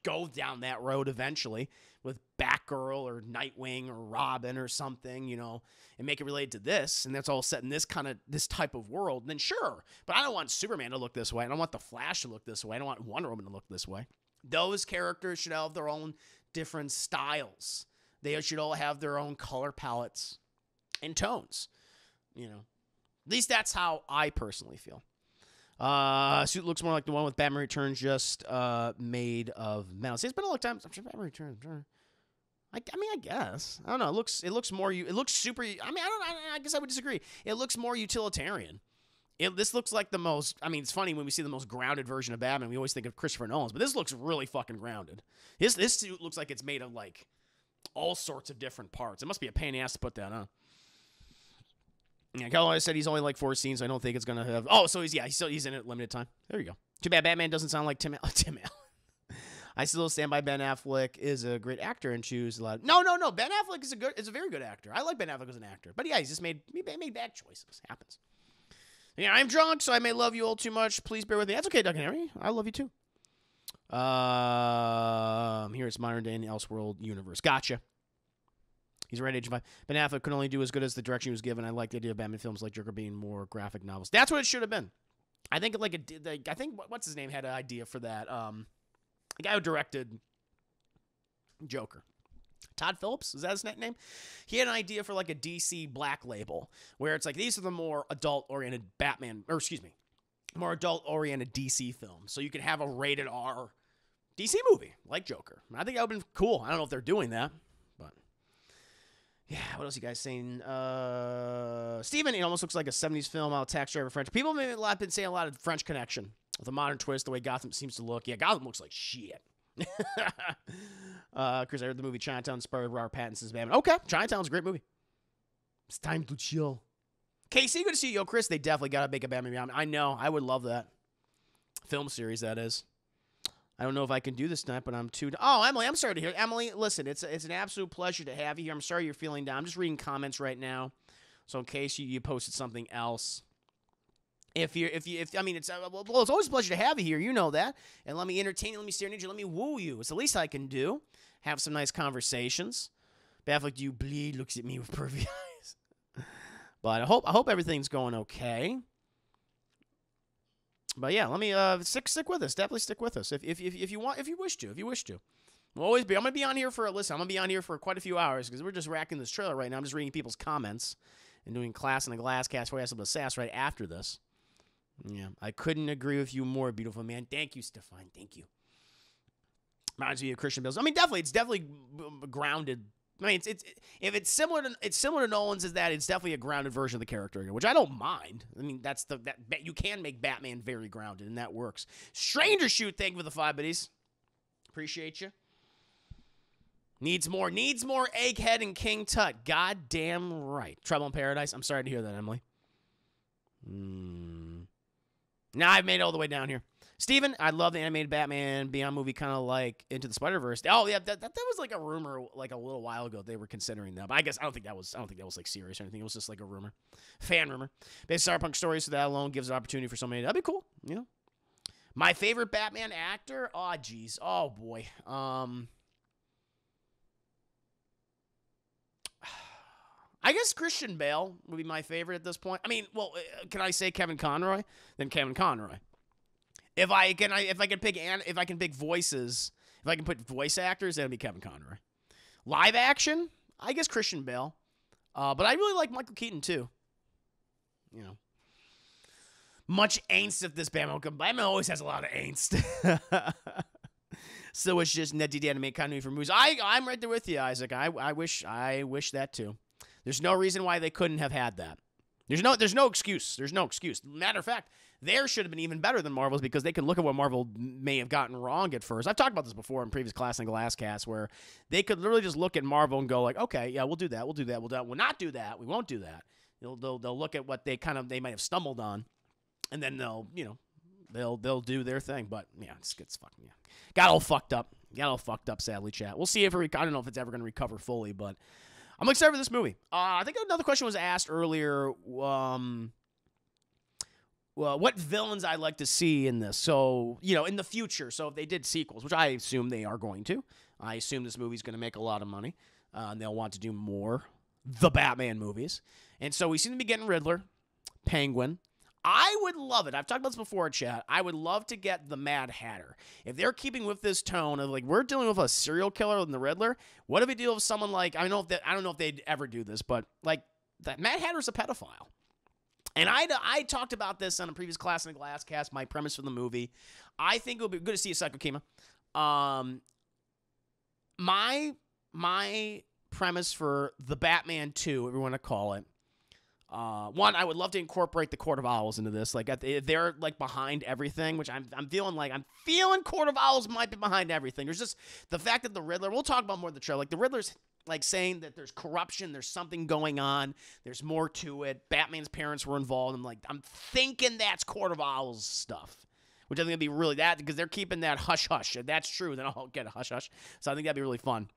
Speaker 1: go down that road eventually with Batgirl or Nightwing or Robin or something, you know, and make it related to this, and that's all set in this type of world, then sure. But I don't want Superman to look this way. I don't want the Flash to look this way. I don't want Wonder Woman to look this way. Those characters should have their own different styles. They should all have their own color palettes and tones, you know. At least that's how I personally feel. Suit looks more like the one with Batman Returns, just made of metal. See, it's been a long time. I'm sure Batman Returns. I mean, I guess. I don't know. It looks more. It looks super. I mean, I guess I would disagree. It looks more utilitarian. This looks like the most. I mean, it's funny when we see the most grounded version of Batman. We always think of Christopher Nolan's, but this looks really fucking grounded. This suit looks like it's made of like all sorts of different parts. It must be a pain in the ass to put that on. Yeah, Callaway said he's only like 4 scenes, so I don't think it's gonna have. Oh, so he's in it limited time. There you go. Too bad Batman doesn't sound like Tim Allen. I still stand by Ben Affleck is a great actor and choose a lot. No. Ben Affleck is a very good actor. I like Ben Affleck as an actor, but yeah, he's just made bad choices. Happens. Yeah, I'm drunk, so I may love you all too much. Please bear with me. That's okay, Doug and Harry. I love you too. Here it's modern day in the Elseworld universe. Gotcha. He's right age 5. Ben Affleck could only do as good as the direction he was given. I like the idea of Batman films like Joker being more graphic novels. That's what it should have been. I think what's his name had an idea for that. The guy who directed Joker. Todd Phillips, is that his name? He had an idea for like a DC Black Label, where it's like these are the more adult-oriented more adult-oriented DC films. So you could have a rated R DC movie like Joker. I think that would have been cool. I don't know if they're doing that, but yeah. What else you guys saying? Steven, it almost looks like a 70s film out of Taxi Driver French. People have been saying a lot of French Connection with a modern twist, the way Gotham seems to look. Yeah, Gotham looks like shit. Chris, I heard the movie Chinatown inspired Robert Pattinson's Batman. Okay, Chinatown's a great movie. It's time to chill. Casey, good to see you. Yo, Chris, they definitely got to make a Batman Beyond. I know. I would love that. Film series, that is. I don't know if I can do this tonight, but I'm too... Oh, Emily, I'm sorry to hear. Emily, listen, it's an absolute pleasure to have you here. I'm sorry you're feeling down. I'm just reading comments right now. So in case you posted something else. I mean, it's always a pleasure to have you here. You know that. And let me entertain you. Let me serenade you. Let me woo you. It's the least I can do. Have some nice conversations. Baffleck, do you bleed? Looks at me with pervy eyes. But I hope everything's going okay. But yeah, let me stick with us. Definitely stick with us if you wish to. We'll always be. I'm gonna be on here for quite a few hours because we're just racking this trailer right now. I'm just reading people's comments and doing class in the glass cast where I have some sass right after this. Yeah, I couldn't agree with you more, beautiful man. Thank you, Stefan. Thank you. Reminds me of Christian Bale's. I mean, it's definitely grounded. I mean, if it's similar to Nolan's, is that it's definitely a grounded version of the character, which I don't mind. I mean, that you can make Batman very grounded, and that works. Stranger Shoot, thank you for the 5 biddies. Appreciate you. Needs more Egghead and King Tut. Goddamn right. Trouble in Paradise. I'm sorry to hear that, Emily. Now I've made it all the way down here. Steven, I love the animated Batman Beyond movie, kind of like Into the Spider-Verse. Oh yeah, that was like a rumor like a little while ago. They were considering that, but I guess I don't think that was like serious or anything. It was just like a rumor, fan rumor. Based on cyberpunk stories, so that alone gives an opportunity for somebody. That'd be cool, you know. My favorite Batman actor? Oh geez, oh boy. I guess Christian Bale would be my favorite at this point. I mean, well, can I say Kevin Conroy? Then Kevin Conroy. If I can pick voices, if I can put voice actors, that'd be Kevin Conroy. Live action, I guess Christian Bale. But I really like Michael Keaton too. You know, much angst if this Batman. Batman always has a lot of angst. So it's just net to animate continuity for movies. I'm right there with you, Isaac. I wish that too. There's no reason why they couldn't have had that. There's no excuse. There's no excuse. Matter of fact, theirs should have been even better than Marvel's because they can look at what Marvel may have gotten wrong at first. I've talked about this before in previous Class and Glass casts where they could literally just look at Marvel and go like, okay, yeah, we'll do that. We'll not do that. We won't do that. They'll look at what they might have stumbled on, and then they'll do their thing. But yeah, it's fucking got all fucked up. Sadly, chat. We'll see if I don't know if it's ever going to recover fully, but I'm excited for this movie. I think another question was asked earlier. What villains I'd like to see in this? So, in the future. So if they did sequels, which I assume they are going to, I assume this movie's going to make a lot of money. And they'll want to do more The Batman movies. And so we seem to be getting Riddler, Penguin. I would love it. I've talked about this before, chat. I would love to get the Mad Hatter. If they're keeping with this tone of, like, we're dealing with a serial killer and the Riddler, what if we deal with someone like, I don't know if they'd ever do this, but, like, that Mad Hatter's a pedophile. And I talked about this on a previous Class in the Glass cast, my premise for the movie. I think it would be good to see a Psycho Kima. My premise for the Batman 2, whatever you want to call it, one, I would love to incorporate the Court of Owls into this. Like, they're like behind everything, which I'm feeling Court of Owls might be behind everything. There's just the fact that the Riddler, we'll talk about more of the trailer, like the Riddler's like saying that there's corruption, there's something going on, there's more to it. Batman's parents were involved. I'm thinking that's Court of Owls stuff, which I think would be really that, because they're keeping that hush hush. If that's true, then I'll get a hush hush. So I think that'd be really fun.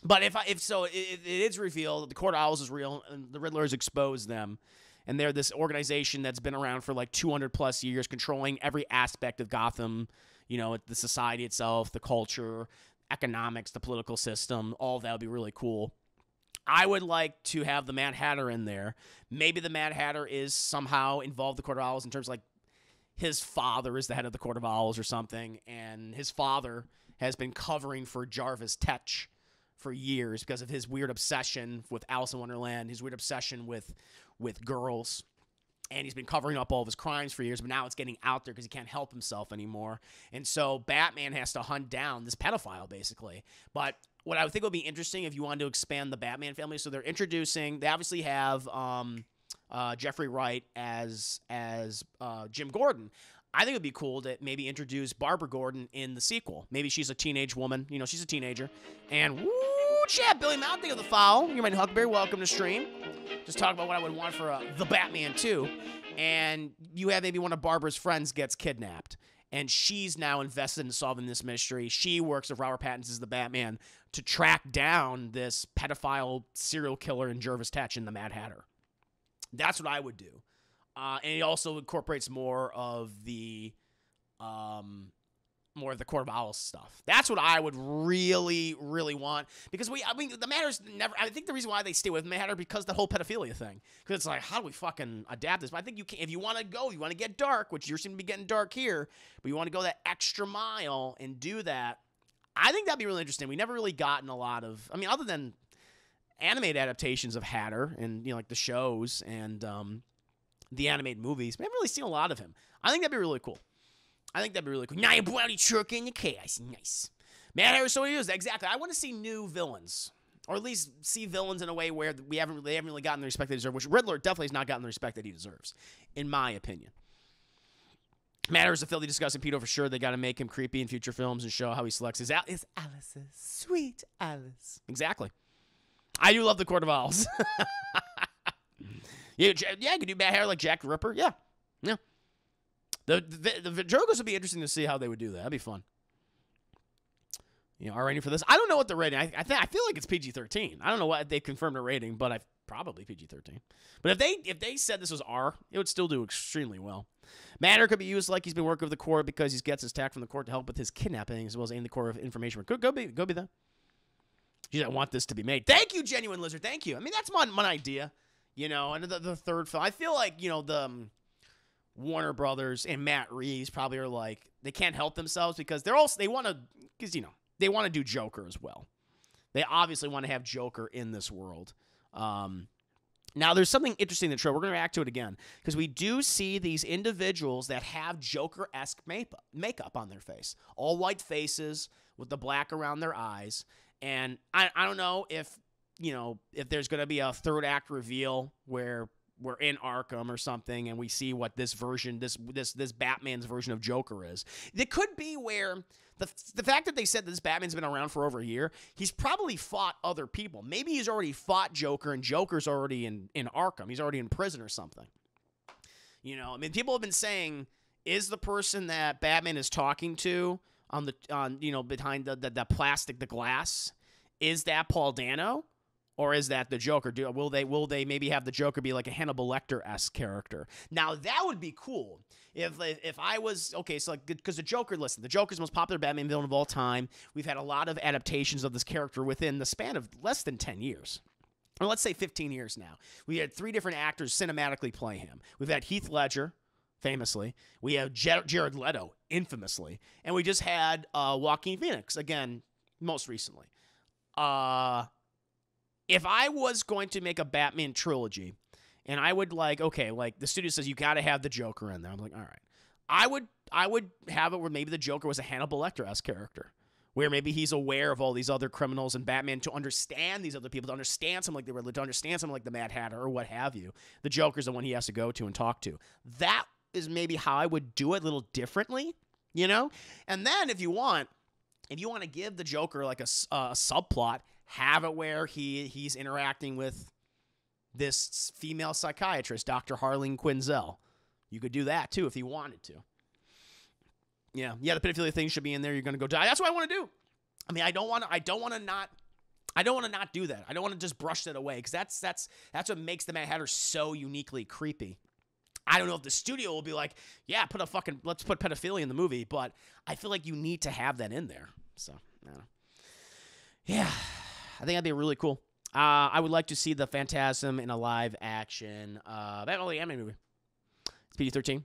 Speaker 1: But if it is revealed that the Court of Owls is real and the Riddler has exposed them, and they're this organization that's been around for like 200 plus years, controlling every aspect of Gotham, you know, the society itself, the culture, economics, the political system, all that would be really cool. I would like to have the Mad Hatter in there. Maybe the Mad Hatter is somehow involved with the Court of Owls in terms of, like, his father is the head of the Court of Owls or something, and his father has been covering for Jarvis Tetch for years because of his weird obsession with Alice in Wonderland, his weird obsession with girls, and he's been covering up all of his crimes for years, but now it's getting out there because he can't help himself anymore. And so Batman has to hunt down this pedophile, basically. But what I would think would be interesting if you wanted to expand the Batman family, so they obviously have Jeffrey Wright as Jim Gordon. I think it would be cool to maybe introduce Barbara Gordon in the sequel. Maybe she's a teenage woman. You know, she's a teenager. And woo, chat, Billy Mounting of the Foul. You're my Huckberry. Welcome to stream. Just talk about what I would want for The Batman 2. And you have maybe one of Barbara's friends gets kidnapped. And she's now invested in solving this mystery. She works with Robert Pattinson as the Batman to track down this pedophile serial killer in Jarvis Tetch in the Mad Hatter. That's what I would do. And it also incorporates more of the Court of Owls stuff. That's what I would really, really want. Because the Matter's never, I think the reason why they stay with Matter because the whole pedophilia thing. Because it's like, how do we fucking adapt this? But I think you can, if you want to get dark, which you seem to be getting dark here, but you want to go that extra mile and do that, I think that'd be really interesting. We never really gotten a lot of, other than animated adaptations of Hatter and, like the shows and, the animated movies. We haven't really seen a lot of him. I think that'd be really cool. Now your brownie truck in your chaos. Nice. Man, Harris, so he is. Exactly. I want to see new villains. Or at least see villains in a way where they haven't really gotten the respect they deserve, which Riddler definitely has not gotten the respect that he deserves, in my opinion. Matter is a filthy, disgusting pedo for sure. They got to make him creepy in future films and show how he selects his Alice's. Sweet Alice. Exactly. I do love the Court of Owls. Yeah, you could do bad hair like Jack the Ripper. Yeah. The Jogos would be interesting to see how they would do that. That'd be fun. You know, our rating for this. I don't know what the rating. I feel like it's PG-13. I don't know what they confirmed a rating, but probably PG-13. But if they said this was R, it would still do extremely well. Matter could be used like he's been working with the court because he gets his tack from the court to help with his kidnapping as well as aim the core of information. Go be that. Geez, I want this to be made. Thank you, Genuine Lizard. Thank you. That's my idea. You know, and the third film, I feel like, the Warner Brothers and Matt Reeves probably are like, they can't help themselves because they want to do Joker as well. They obviously want to have Joker in this world. Now, there's something interesting in the trailer. We're going to react to it again because we do see these individuals that have Joker-esque makeup on their face. All white faces with the black around their eyes. And I don't know if there's going to be a third act reveal where we're in Arkham or something and we see what this version, this Batman's version of Joker is. It could be where the fact that they said this Batman's been around for over a year, he's probably fought other people. Maybe he's already fought Joker and Joker's already in Arkham. He's already in prison or something. People have been saying, is the person that Batman is talking to behind the plastic, the glass, is that Paul Dano? Or is that the Joker? Will they maybe have the Joker be like a Hannibal Lecter-esque character? Now that would be cool. If I was okay, so like because the Joker, listen, the Joker's the most popular Batman villain of all time. We've had a lot of adaptations of this character within the span of less than 10 years. Or let's say 15 years now. We had 3 different actors cinematically play him. We've had Heath Ledger, famously. We have Jared Leto, infamously. And we just had Joaquin Phoenix, again, most recently. If I was going to make a Batman trilogy, and I would like the studio says you got to have the Joker in there. I'm like, all right. I would have it where maybe the Joker was a Hannibal Lecter-esque character, where maybe he's aware of all these other criminals and Batman to understand these other people, to understand someone like the Riddler, to understand someone like the Mad Hatter or what have you. The Joker's the one he has to go to and talk to. That is maybe how I would do it a little differently, you know? And then if you want to give the Joker like a subplot, have it where he's interacting with this female psychiatrist, Dr. Harleen Quinzel. You could do that too if you wanted to. Yeah, the pedophilia thing should be in there. You're gonna go die. That's what I want to do. I mean, I don't want to not do that. I don't want to just brush that away because that's what makes the Mad Hatter so uniquely creepy. I don't know if the studio will be like, yeah, let's put pedophilia in the movie, but I feel like you need to have that in there. So, I don't know. Yeah, I think that'd be really cool. I would like to see the Phantasm in a live action Batman anime movie. It's PG-13.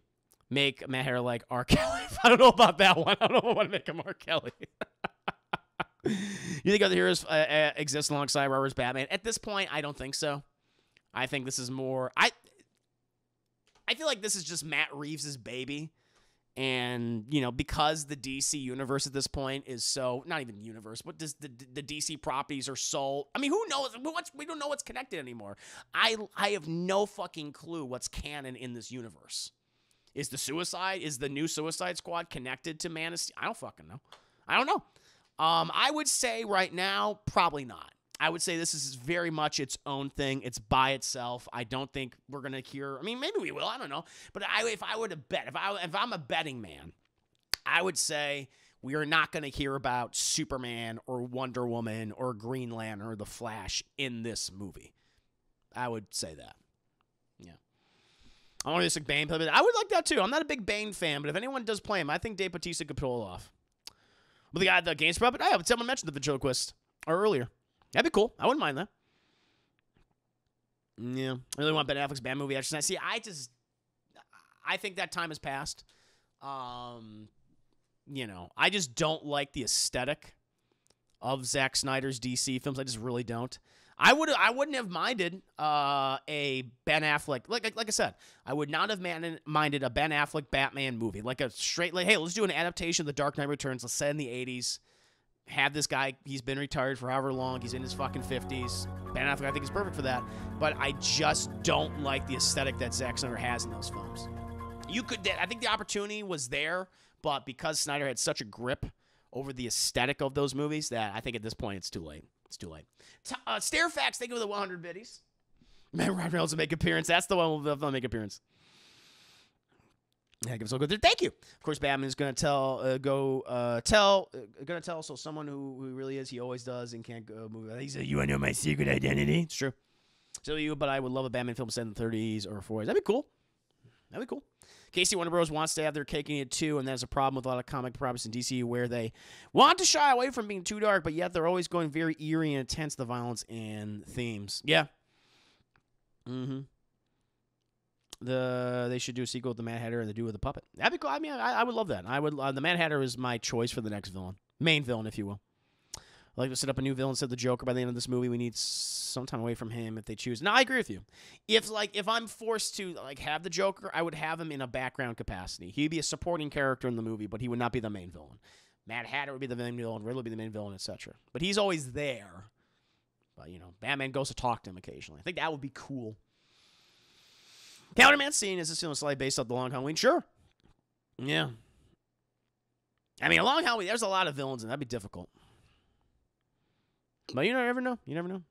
Speaker 1: Make Mad Hatter like R. Kelly. I don't know about that one. I don't know if I want to make him R. Kelly. You think other heroes exist alongside Robert's Batman? At this point, I don't think so. I think this is more... I feel like this is just Matt Reeves' baby. And, you know, because the DC universe at this point is so... Not even universe, but the DC properties are so... I mean, who knows? We don't know what's connected anymore. I have no fucking clue what's canon in this universe. Is the new Suicide Squad connected to Man of Steel? I don't fucking know. I don't know. I would say right now, probably not. I would say this is very much its own thing. It's by itself. I don't think we're going to hear... I mean, maybe we will. I don't know. But if I were to bet, if I'm a betting man, I would say we are not going to hear about Superman or Wonder Woman or Green Lantern or The Flash in this movie. I would say that. Yeah. I want to see Bane play, but I would like that too. I'm not a big Bane fan, but if anyone does play him, I think Dave Bautista could pull it off. But the guy, the Games Puppet, someone mentioned the ventriloquist earlier. That'd be cool. I wouldn't mind that. Yeah. I really want Ben Affleck's Batman movie. See, I think that time has passed. You know, I just don't like the aesthetic of Zack Snyder's DC films. I just really don't. I wouldn't have minded a Ben Affleck, like I said, I would not have minded a Ben Affleck Batman movie, like a straight, like, hey, let's do an adaptation of The Dark Knight Returns. Let's set in the 80s. Have this guy, he's been retired for however long, he's in his fucking 50s. Ben Affleck, I think, is perfect for that. But I just don't like the aesthetic that Zack Snyder has in those films. I think the opportunity was there, but because Snyder had such a grip over the aesthetic of those movies, that I think at this point it's too late. It's too late. Starefax, thank you for the 100 biddies. Man, Ryan Reynolds will make appearance. That's the one will make appearance. Yeah, give us a good. Thank you. Of course, Batman is gonna tell so someone who he really is, he always does and can't go move. He said, "You wanna know my secret identity?" It's true. So but I would love a Batman film set in the 30s or 40s. That'd be cool. That'd be cool. Casey Warner Bros. Wants to have their cake and eat it too, and there's a problem with a lot of comic properties in DC where they want to shy away from being too dark, but yet they're always going very eerie and intense, the violence and themes. Yeah. Mm-hmm. They should do a sequel with the Mad Hatter and the dude with the puppet. That'd be cool. I mean, I would love that. I would. The Mad Hatter is my choice for the next villain, main villain, if you will. I'd like to set up a new villain instead of the Joker by the end of this movie. We need some time away from him if they choose. No, I agree with you. If I'm forced to have the Joker, I would have him in a background capacity. He'd be a supporting character in the movie, but he would not be the main villain. Mad Hatter would be the main villain, Riddler would be the main villain, etc. But he's always there. But Batman goes to talk to him occasionally. I think that would be cool. Counterman scene, is this film slightly based off the Long Halloween? Sure. Yeah. I mean, a Long Halloween, there's a lot of villains, and that'd be difficult. But you never know. You never know.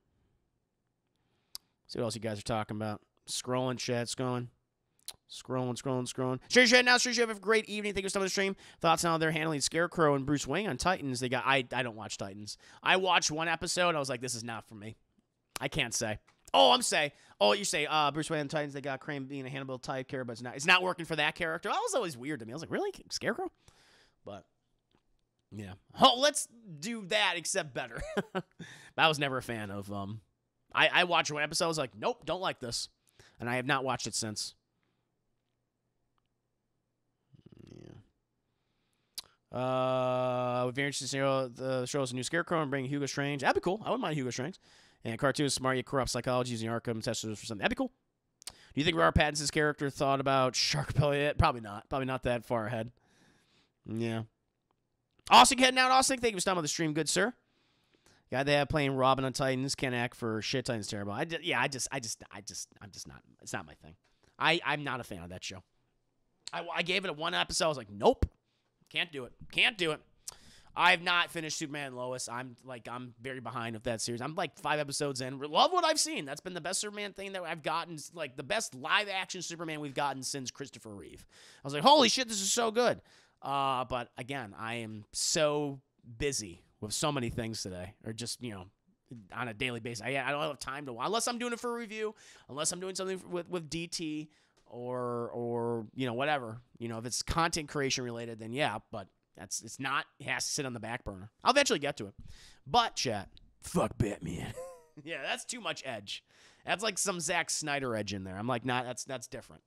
Speaker 1: See what else you guys are talking about. Scrolling, chat, scrolling. Street Chat now. Street Chat, have a great evening. Thank you for the stream. Thoughts on how they're handling Scarecrow and Bruce Wayne on Titans. I don't watch Titans. I watched one episode. I was like, this is not for me. I can't say. Oh, you say Bruce Wayne and the Titans, they got Crane being a Hannibal type character, but it's not working for that character. That was always weird to me. I was like, really? Scarecrow? But, yeah. Oh, let's do that, except better. I was never a fan of, I watched one episode, I was like, nope, don't like this. And I have not watched it since. Yeah. Would be interesting to show us a new Scarecrow and bring Hugo Strange. That'd be cool. I wouldn't mind Hugo Strange. And cartoon is smart yet corrupt psychology using Arkham testers for something. That'd be cool. Do you think Robert Pattinson's character thought about Shark Belly yet? Probably not. Probably not that far ahead. Yeah. Austin heading out. Austin, thank you for stopping on the stream, good sir. Guy they have playing Robin on Titans can't act for shit. Titans terrible. I'm just not. It's not my thing. I'm not a fan of that show. I gave it one episode. I was like, nope, can't do it. Can't do it. I have not finished Superman and Lois. I'm very behind with that series. I'm like 5 episodes in. Love what I've seen. That's been the best Superman thing that I've gotten. Like the best live action Superman we've gotten since Christopher Reeve. I was like, holy shit, this is so good. But again, I am so busy with so many things today, or just, on a daily basis. I don't have time to, unless I'm doing it for a review, unless I'm doing something with DT or whatever. If it's content creation related, then yeah, but it has to sit on the back burner. I'll eventually get to it. But chat, fuck Batman. Yeah, that's too much edge. That's like some Zack Snyder edge in there. I'm like, nah, that's different.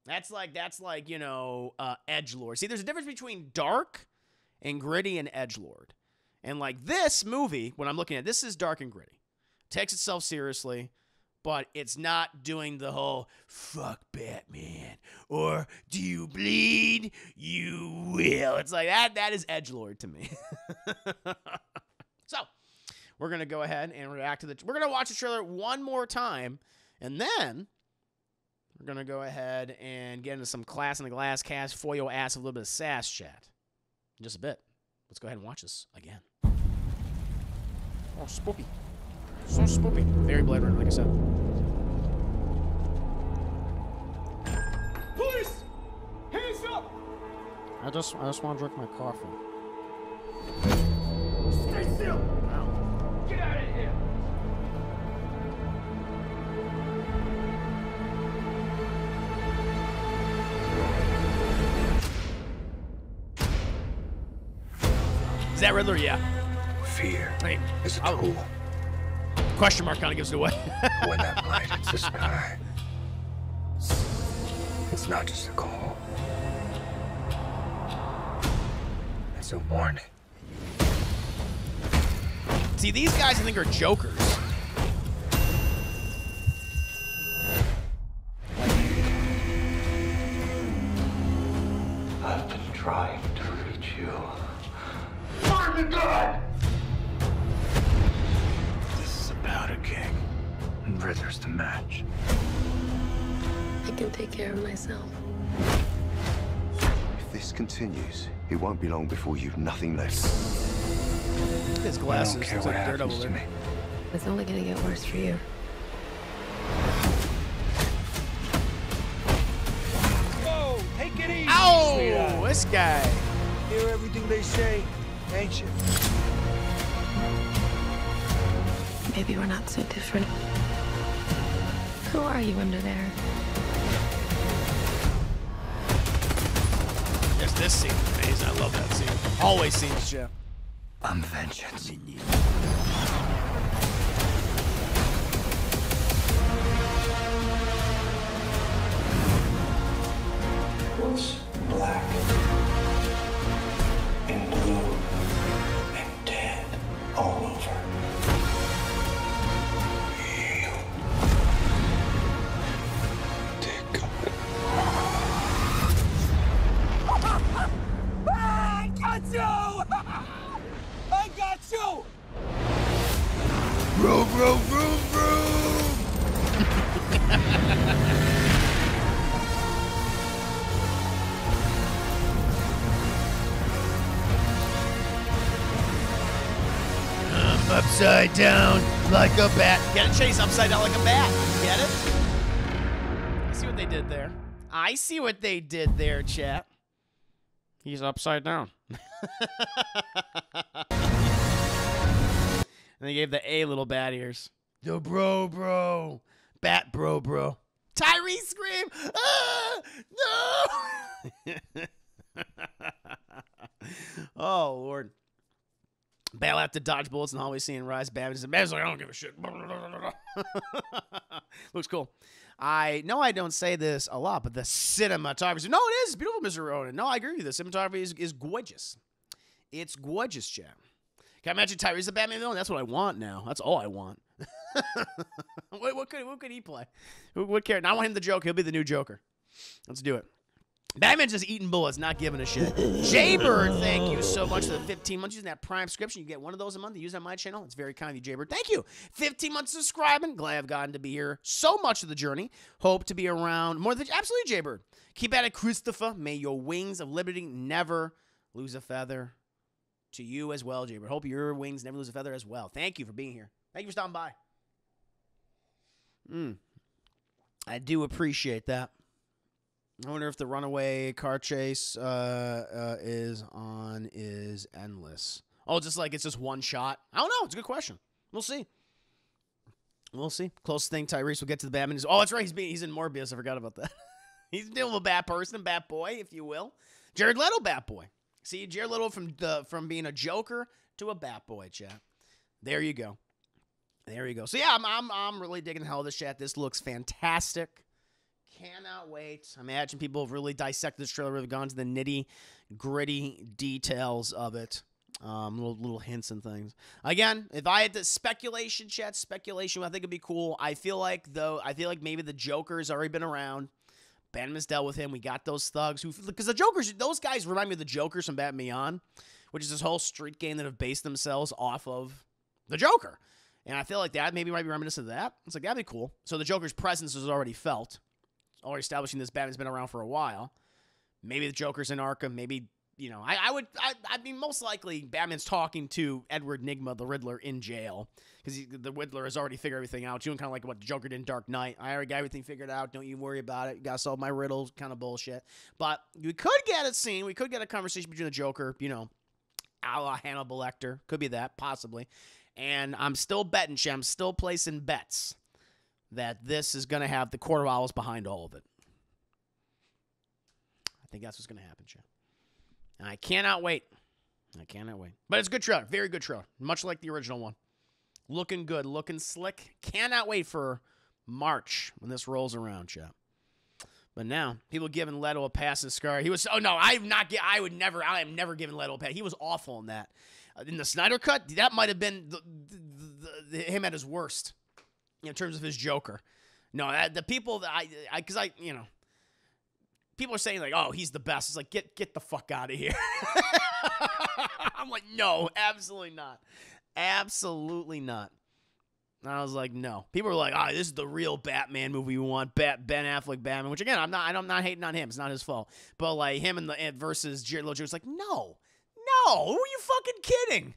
Speaker 1: That's like edgelord. See, there's a difference between dark and gritty and edgelord. And like this movie, when I'm looking at this, is dark and gritty. Takes itself seriously, but it's not doing the whole fuck Batman or do you bleed? You will. It's like that is edgelord to me. So, we're going to go ahead and react to we're going to watch the trailer one more time, and then we're going to go ahead and get into some Class in the Glass cast, for your ass, a little bit of sass chat. In just a bit. Let's go ahead and watch this again.
Speaker 2: Oh, spooky. So spooky.
Speaker 1: Very Blade Runner, like I said.
Speaker 3: Police! Hands up!
Speaker 2: I just want to drink my coffee.
Speaker 3: Stay still! Get out of here!
Speaker 1: Is that Riddler? Yeah.
Speaker 4: Fear
Speaker 1: Hey,
Speaker 4: is a tool.
Speaker 1: Question mark kind of gives it away.
Speaker 4: When that light hits the sky, it's not just a call. It's a warning.
Speaker 1: See, these guys I think are jokers.
Speaker 6: I've been trying to reach you.
Speaker 3: Find the gun!
Speaker 4: This is about a king, and Riddler's the match.
Speaker 5: I can take care of myself.
Speaker 6: If this continues, it won't be long before you've nothing left.
Speaker 1: His
Speaker 4: I
Speaker 1: glasses.
Speaker 4: don't care
Speaker 1: Looks
Speaker 4: what
Speaker 1: like Daredevil
Speaker 4: happens to
Speaker 1: there.
Speaker 4: me.
Speaker 5: It's only gonna get worse for you.
Speaker 7: Whoa, take it easy,
Speaker 1: Ow!
Speaker 7: sweetheart.
Speaker 1: This guy.
Speaker 7: Hear everything they say, ain't you?
Speaker 5: Maybe we're not so different. Who are you under there?
Speaker 1: There's this scene. Amazing. I love that scene. Always scenes, Jeff.
Speaker 4: I'm vengeance.
Speaker 8: What's black and blue and dead all over? You. Take it.
Speaker 7: I got you! I got you!
Speaker 1: Vroom, vroom, vroom, vroom. I'm upside down like a bat. Get it, Chase? Upside down like a bat. Get it? I see what they did there. I see what they did there, chat.
Speaker 2: He's upside down.
Speaker 1: And they gave the A little bat ears. The bro. Bat bro. Tyrese scream. Ah, no. Oh, Lord. Bail out to dodge bullets and always seeing rise. Batman's like, I don't give a shit. Looks cool. I know I don't say this a lot, but the cinematography. No, it is beautiful, Mr. Ronan. No, I agree with you. The cinematography is gorgeous. It's gorgeous, champ. Can I imagine Tyrese the Batman villain? That's what I want now. That's all I want. What could he play? What character? I want him the Joker. He'll be the new Joker. Let's do it. Batman's just eating bullets, not giving a shit. Jaybird, thank you so much for the 15 months using that Prime subscription. You get one of those a month to use on my channel. It's very kind of you, Jaybird. Thank you. 15 months subscribing. Glad I've gotten to be here so much of the journey. Hope to be around more than absolutely, Jaybird. Keep at it, Christopher. May your wings of liberty never lose a feather. To you as well, Jaybird. Hope your wings never lose a feather as well. Thank you for being here. Thank you for stopping by. I do appreciate that. I wonder if the runaway car chase is endless. Oh, it's just one shot? I don't know. It's a good question. We'll see. Closest thing Tyrese will get to the Batman is... Oh, that's right. He's in Morbius. I forgot about that. He's dealing with a bat person, bat boy, if you will. Jared Leto, bat boy. See, Jared Leto from being a Joker to a bat boy, chat. There you go. So yeah, I'm really digging the hell of this chat. This looks fantastic. Cannot wait. I imagine people have really dissected this trailer, really gone to the nitty-gritty details of it. Little hints and things. Again, if I had to speculation, I think it'd be cool. I feel like maybe the Joker's already been around. Batman's dealt with him. We got those thugs because the Jokers, those guys remind me of the Jokers from Batman Beyond, which is this whole street game that have based themselves off of the Joker. And I feel like that maybe might be reminiscent of that. It's like, that'd be cool. So the Joker's presence is already felt. Already establishing this Batman's been around for a while. Maybe the Joker's in Arkham. Maybe, I mean, most likely Batman's talking to Edward Nygma, the Riddler, in jail. Because the Riddler has already figured everything out. Doing kind of like what the Joker did in Dark Knight. I already got everything figured out. Don't you worry about it. You got to solve my riddles. Kind of bullshit. But we could get a scene. We could get a conversation between the Joker, a la Hannibal Lecter. Could be that, possibly. And I'm still betting, I'm still placing bets that this is going to have the Court of Owls behind all of it. I think that's what's going to happen, Chad. And I cannot wait. But it's a good trailer. Very good trailer. Much like the original one. Looking good. Looking slick. Cannot wait for March when this rolls around, Chad. But now, people giving Leto a pass and Scar. He was... Oh, no. I am never giving Leto a pass. He was awful in that. In the Snyder Cut, that might have been him at his worst. In terms of his Joker. No, the people that people are saying like, oh, he's the best. It's like, get the fuck out of here. I'm like, no, absolutely not. Absolutely not. And I was like, no. People were like, oh, this is the real Batman movie we want. Ben Affleck Batman, which again, I'm not hating on him. It's not his fault. But like him and versus Jared Leto, it's like, no. Who are you fucking kidding?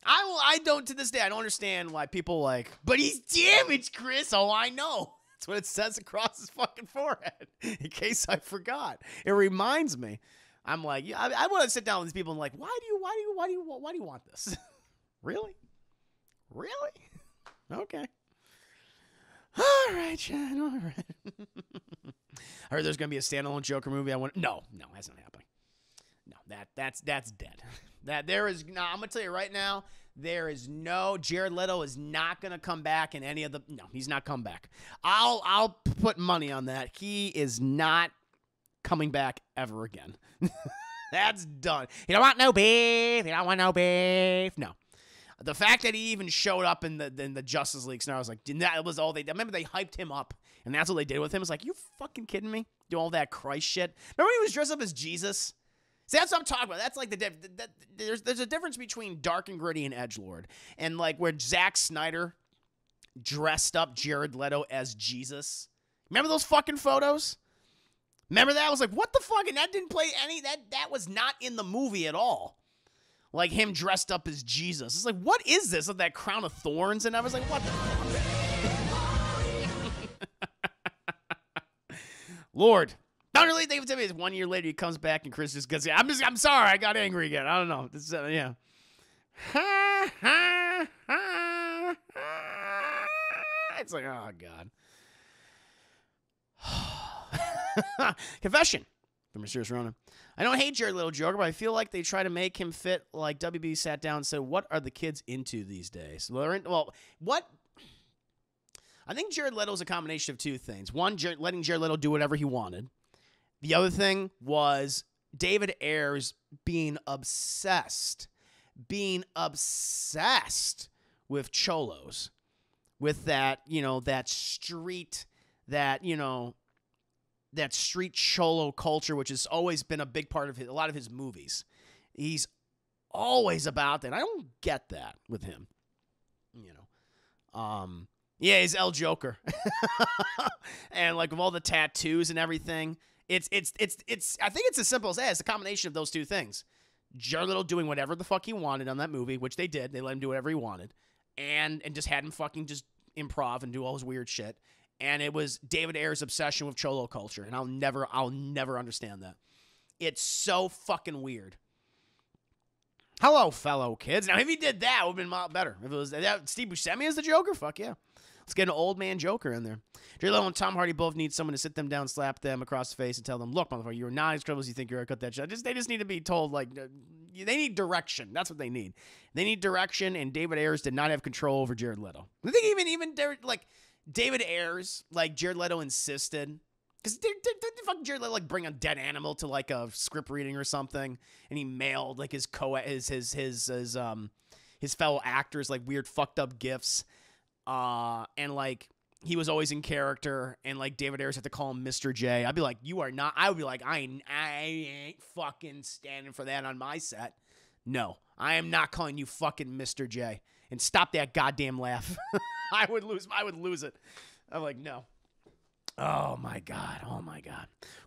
Speaker 1: I don't, to this day, I don't understand why people like, but he's damaged, Chris. Oh, I know. That's what it says across his fucking forehead. In case I forgot. It reminds me. I'm like, yeah, I want to sit down with these people and like, why do you want this? Really? Okay. All right, Chad. All right. I heard there's gonna be a standalone Joker movie. No, that's not happening. No, that's dead. I'm gonna tell you right now, Jared Leto is not gonna come back in any of the. No, he's not come back. I'll put money on that. He is not coming back ever again. That's done. You don't want no beef. No. The fact that he even showed up in the Justice League scenario, I was like, that was all they did. I remember they hyped him up, and that's what they did with him. It's like, you fucking kidding me? Do all that Christ shit. Remember he was dressed up as Jesus? See, that's what I'm talking about. That's like there's a difference between dark and gritty and edgelord. And like where Zack Snyder dressed up Jared Leto as Jesus. Remember those fucking photos? Remember that? I was like, what the fuck? And that didn't play that was not in the movie at all. Like him dressed up as Jesus. It's like, what is this? With that crown of thorns? And I was like, what the fuck? Lord. Don't really think of it. 1 year later, he comes back and Chris just goes, I'm sorry, I got angry again. I don't know. This is, yeah. It's like, oh, God. Confession from Mysterious Ronan. I don't hate Jared Leto Joker, but I feel like they try to make him fit like WB sat down and said, what are the kids into these days? Well, what? I think Jared Leto is a combination of two things. One, letting Jared Leto do whatever he wanted. The other thing was David Ayers being obsessed with cholos, with that, that street cholo culture, which has always been a big part of a lot of his movies. He's always about that. I don't get that with him, Yeah, he's El Joker, and like with all the tattoos and everything. It's I think it's as simple as that. It's a combination of those two things. Jared Leto doing whatever the fuck he wanted on that movie, which they did. They let him do whatever he wanted. And just had him fucking just improv and do all his weird shit. And it was David Ayers' obsession with cholo culture. And I'll never understand that. It's so fucking weird. Hello, fellow kids. Now, if he did that, it would have been a lot better. If it was Steve Buscemi as the Joker, fuck yeah. Let's get an old man Joker in there. Jared Leto and Tom Hardy both need someone to sit them down, slap them across the face, and tell them, look, motherfucker, you're not as credible as you think you are. Cut that shit. They just need to be told, like, they need direction. That's what they need. They need direction, and David Ayers did not have control over Jared Leto. I think even David Ayers, like, Jared Leto insisted. Because did fucking Jared Leto, like, bring a dead animal to, like, a script reading or something, and he mailed, like, his fellow actors, like, weird fucked up gifts. And like he was always in character, and like David Ayers had to call him Mr. J. I'd be like, you are not. I would be like, I ain't fucking standing for that on my set. No, I am not calling you fucking Mr. J. And stop that goddamn laugh. I would lose it. I'm like, no. Oh my god.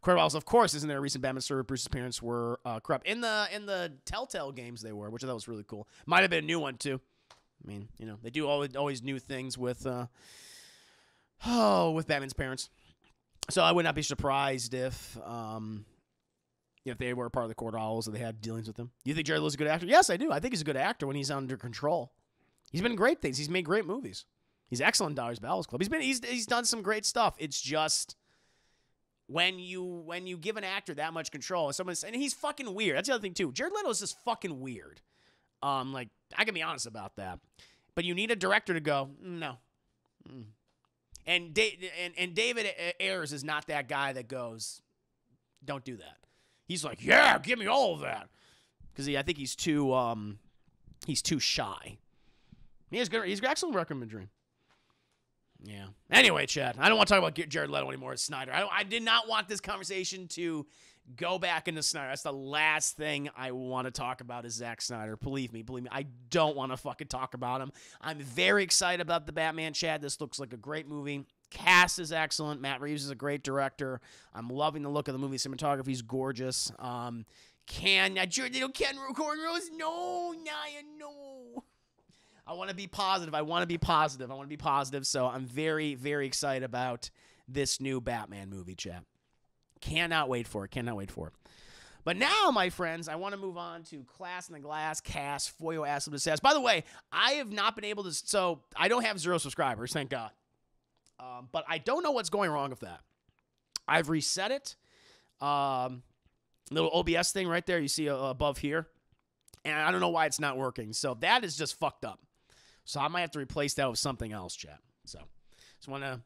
Speaker 1: Corvallis, of course, isn't there a recent Batman story where Bruce's parents were corrupt? In the Telltale games they were, which I thought was really cool. Might have been a new one too. I mean, they do always new things with Batman's parents. So I would not be surprised if they were part of the Court Owls or they had dealings with them. You think Jared Leto's a good actor? Yes, I do. I think he's a good actor when he's under control. He's been in great things. He's made great movies. He's excellent in Dollars Battles Club. He's done some great stuff. It's just when you give an actor that much control, and he's fucking weird. That's the other thing too. Jared Leto is just fucking weird. Like, I can be honest about that. But you need a director to go, no. And David Ayers is not that guy that goes, don't do that. He's like, yeah, give me all of that. Because I think he's too shy. He's got excellent record in Dream. Yeah. Anyway, Chad, I don't want to talk about Jared Leto anymore. It's Snyder. I did not want this conversation to go back into Snyder. That's the last thing I want to talk about is Zack Snyder. Believe me. I don't want to fucking talk about him. I'm very excited about the Batman, Chad. This looks like a great movie. Cast is excellent. Matt Reeves is a great director. I'm loving the look of the movie. Cinematography's gorgeous. Ken record Rose? No, Naya, no. I want to be positive. So I'm very, very excited about this new Batman movie, Chad. Cannot wait for it. But now, my friends, I want to move on to Class in the Glass, Cast, Foyo Acid Says. By the way, I have not been able to, so I don't have 0 subscribers, thank God. But I don't know what's going wrong with that. I've reset it. Little OBS thing right there you see above here. And I don't know why it's not working. So that is just fucked up. So I might have to replace that with something else, chat. So just want to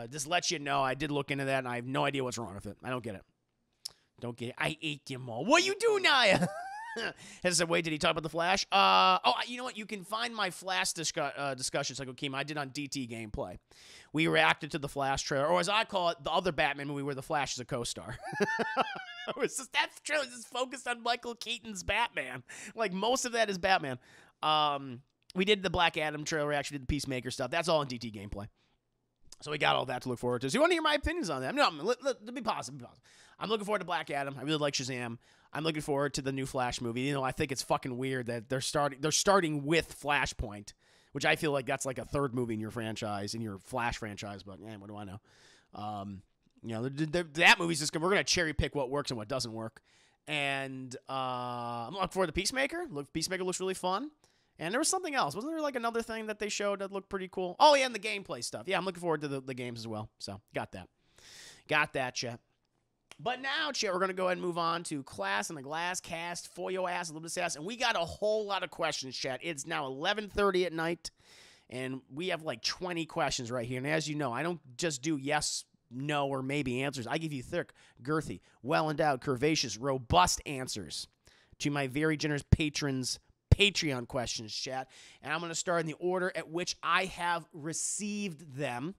Speaker 1: just let you know I did look into that, and I have no idea what's wrong with it. I don't get it. I ate them all. What you do, Naya? Has said, wait, did he talk about the Flash? You know what? You can find my Flash discussion, Psycho Kima, I did on DT Gameplay. We reacted to the Flash trailer, or as I call it, the other Batman movie where the Flash is a co-star. That trailer is just focused on Michael Keaton's Batman. Like, most of that is Batman. We did the Black Adam trailer. We actually did the Peacemaker stuff. That's all in DT Gameplay. So we got all that to look forward to. So you want to hear my opinions on that? No, let be positive. I'm looking forward to Black Adam. I really like Shazam. I'm looking forward to the new Flash movie. You know, I think it's fucking weird that they're starting with Flashpoint, which I feel like that's like a third movie in your franchise, in your Flash franchise. But what do I know? You know, that movie's just we're gonna cherry pick what works and what doesn't work. And I'm looking forward to Peacemaker. Peacemaker looks really fun. And there was something else. Wasn't there like another thing that they showed that looked pretty cool? Oh, yeah, and the gameplay stuff. Yeah, I'm looking forward to the games as well. So, got that. Got that, chat. But now, chat, we're going to go ahead and move on to Class and the Glass Cast, For Yo Ass, a little bit ass. And we got a whole lot of questions, chat. It's now 11:30 at night, and we have like 20 questions right here. And as you know, I don't just do yes, no, or maybe answers. I give you thick, girthy, well-endowed, curvaceous, robust answers to my very generous patrons' Patreon questions, chat. And I'm going to start in the order at which I have received them.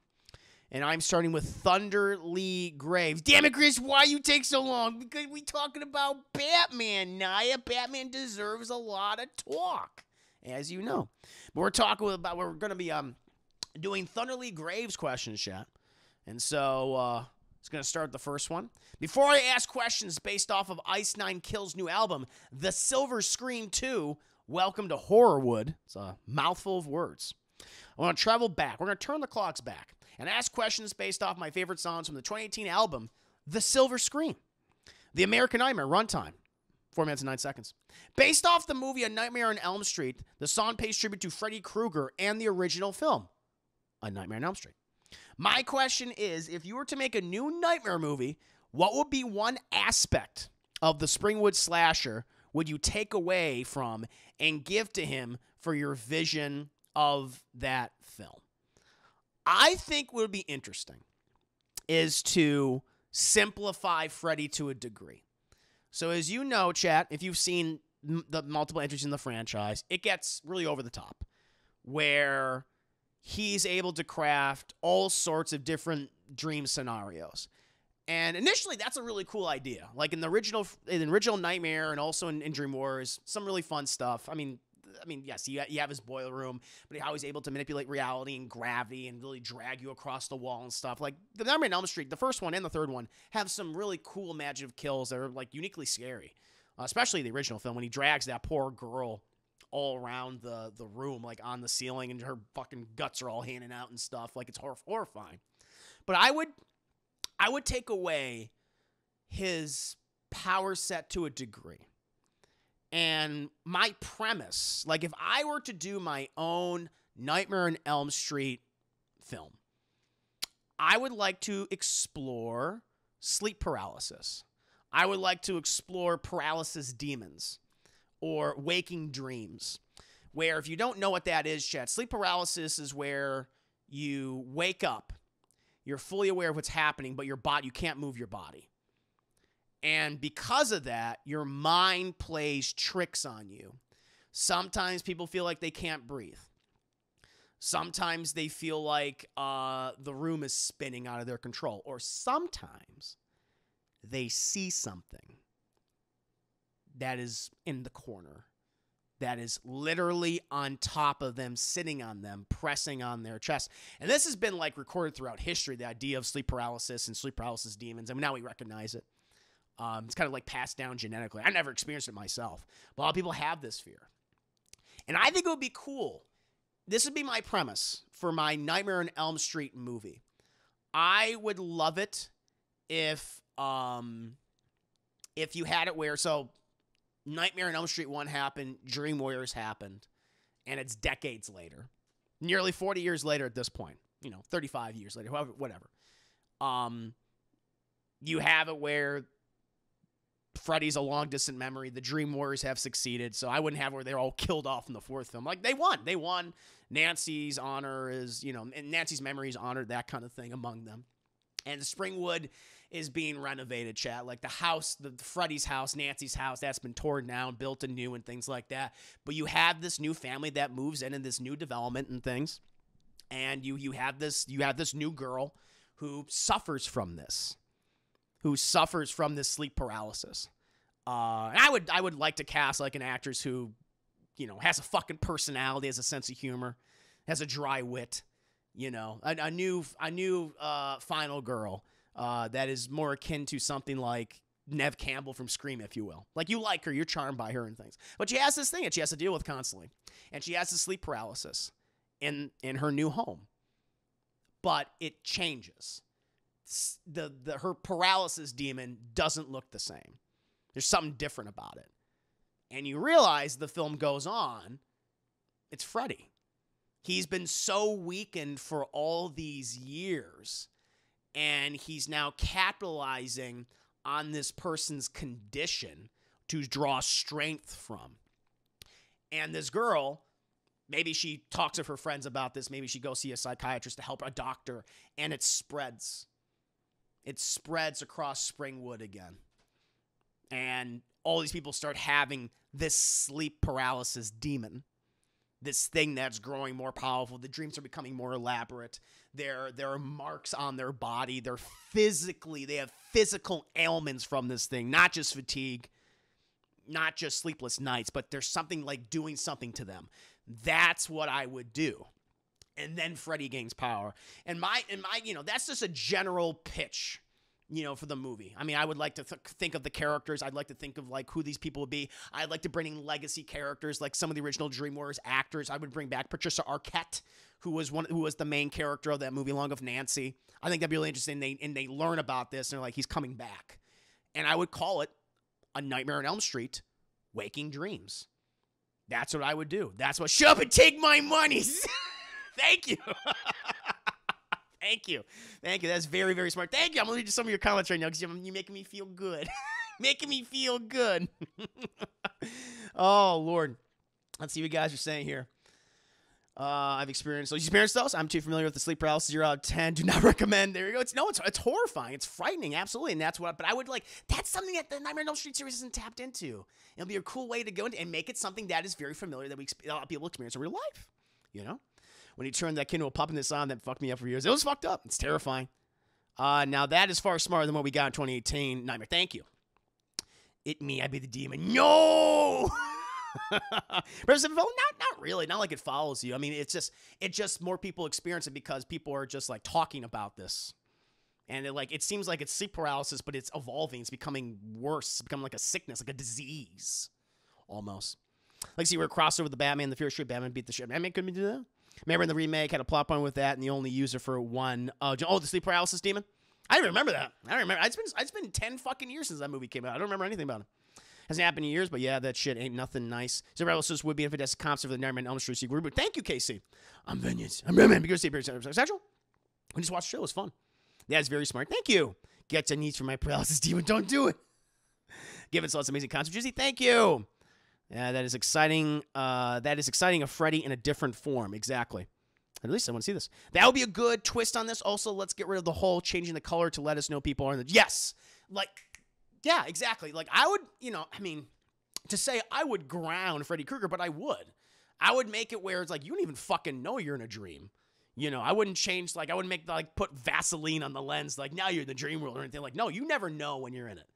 Speaker 1: And I'm starting with Thunder Lee Graves. Damn it, Chris, why you take so long? Because we talking about Batman, Naya. Batman deserves a lot of talk, as you know. But we're going to be doing Thunder Lee Graves questions, chat. And so it's going to start the first one. Before I ask questions based off of Ice Nine Kill's new album, The Silver Scream 2, welcome to Horrorwood. It's a mouthful of words. I want to travel back. We're going to turn the clocks back and ask questions based off my favorite songs from the 2018 album, The Silver Scream. The American Nightmare, runtime, 4 minutes and 9 seconds. Based off the movie A Nightmare on Elm Street, the song pays tribute to Freddy Krueger and the original film, A Nightmare on Elm Street. My question is, if you were to make a new Nightmare movie, what would be one aspect of the Springwood slasher would you take away from and give to him for your vision of that film? I think what would be interesting is to simplify Freddy to a degree. So as you know, chat, if you've seen the multiple entries in the franchise, it gets really over the top, where he's able to craft all sorts of different dream scenarios. And initially, that's a really cool idea. Like in the original Nightmare and also in Dream Wars, some really fun stuff. I mean, yes, you have his boiler room, but how he's able to manipulate reality and gravity and really drag you across the wall and stuff. Like the Nightmare on Elm Street, the first one and the third one have some really cool imaginative kills that are like uniquely scary, especially the original film when he drags that poor girl all around the room, like on the ceiling, and her fucking guts are all hanging out and stuff. Like it's horrifying. But I would take away his power set to a degree. And my premise, like if I were to do my own Nightmare on Elm Street film, I would like to explore sleep paralysis. I would like to explore paralysis demons or waking dreams, where if you don't know what that is, chat, sleep paralysis is where you wake up, you're fully aware of what's happening, but you can't move your body. And because of that, your mind plays tricks on you. Sometimes people feel like they can't breathe. Sometimes they feel like the room is spinning out of their control. Or sometimes they see something that is in the corner, that is literally on top of them, sitting on them, pressing on their chest. And this has been like recorded throughout history, the idea of sleep paralysis and sleep paralysis demons. I mean, now we recognize it. It's kind of like passed down genetically. I never experienced it myself, but a lot of people have this fear. And I think it would be cool. This would be my premise for my Nightmare on Elm Street movie. I would love it if you had it where, so Nightmare on Elm Street 1 happened, Dream Warriors happened, and it's decades later. Nearly 40 years later at this point. 35 years later, whatever. You have it where Freddy's a long-distant memory. The Dream Warriors have succeeded, so I wouldn't have where they're all killed off in the fourth film. Like, they won. They won. Nancy's honor is, and Nancy's memory is honored, that kind of thing among them. And the Springwood is being renovated, chat. Like the house, the Freddy's house, Nancy's house, that's been torn down, built anew and things like that. But you have this new family that moves in and this new development and things. And you have this new girl who suffers from this. Sleep paralysis. And I would like to cast like an actress who, has a fucking personality, has a sense of humor, has a dry wit, a new final girl that is more akin to something like Neve Campbell from Scream, if you will. Like, you like her, you're charmed by her and things. But she has this thing that she has to deal with constantly. And she has the sleep paralysis in her new home. But it changes. Her paralysis demon doesn't look the same. There's something different about it. And you realize the film goes on It's Freddy. He's been so weakened for all these years, and he's now capitalizing on this person's condition to draw strength from. And this girl, maybe she talks to her friends about this. Maybe she goes see a psychiatrist to help a doctor, and it spreads. It spreads across Springwood again. And all these people start having this sleep paralysis demon. This thing that's growing more powerful. The dreams are becoming more elaborate. There are marks on their body. They have physical ailments from this thing. Not just fatigue, not just sleepless nights, but there's something like doing something to them. That's what I would do. And then Freddy gains power. And my, that's just a general pitch, for the movie. I mean, I would like to think of the characters. I'd like to think of like who these people would be. I'd like to bring in legacy characters, like some of the original Dream Warriors actors. I would bring back Patricia Arquette, who was the main character of that movie, along with Nancy. I think that'd be really interesting. They learn about this and they're like, he's coming back. And I would call it A Nightmare on Elm Street, Waking Dreams. That's what I would do. That's what. Shut up and take my money. Thank you. Thank you. That's very, very smart. Thank you. I'm going to read some of your comments right now because you're making me feel good. Making me feel good. Oh, Lord. Let's see what you guys are saying here. I've experienced those. I'm too familiar with the sleep paralysis. 0 out of 10. Do not recommend. There you go. It's horrifying. It's frightening. Absolutely. And but I would that's something that the Nightmare on Elm Street series isn't tapped into. It'll be a cool way to go into and make it something that is very familiar that a lot of people experience in real life. When he turned that kid into a puppet in this on, that fucked me up for years. It was fucked up. It's terrifying. Now that is far smarter than what we got in 2018. Nightmare. Thank you. I'd be the demon. No! Not really. Not like it follows you. I mean, it's just more people experience it because people are just talking about this. And it seems like it's sleep paralysis, but it's evolving. It's becoming worse. It's becoming like a sickness, like a disease. Almost. See, we're a crossover with the Batman, the Fear Street. Batman beat the shit. Batman couldn't do that. Remember in the remake, had a plot point with that, and they only used it for one. The sleep paralysis demon? I didn't remember that. I don't remember. It's been 10 fucking years since that movie came out. I don't remember anything about it. Hasn't happened in years, but yeah, that shit ain't nothing nice. Zero would be a fantastic concept for the Nightmare on Elm Street sequel reboot. Thank you, Casey. I'm vengeance. I'm Batman because sexual. We just watched the show. It was fun. Yeah, it's very smart. Thank you. Get your needs for my paralysis demon. Don't do it. Give us lots of amazing concepts. Juicy, thank you. Yeah, that is exciting. A Freddy in a different form. Exactly. At least I want to see this. That would be a good twist on this. Also, let's get rid of the whole changing the color to let us know people are in the... Yes! Yeah, exactly. I would, to say I would ground Freddy Krueger, but I would. I would make it where it's you don't even fucking know you're in a dream. I wouldn't change, I wouldn't make, put Vaseline on the lens, now you're in the dream world or anything. No, you never know when you're in it.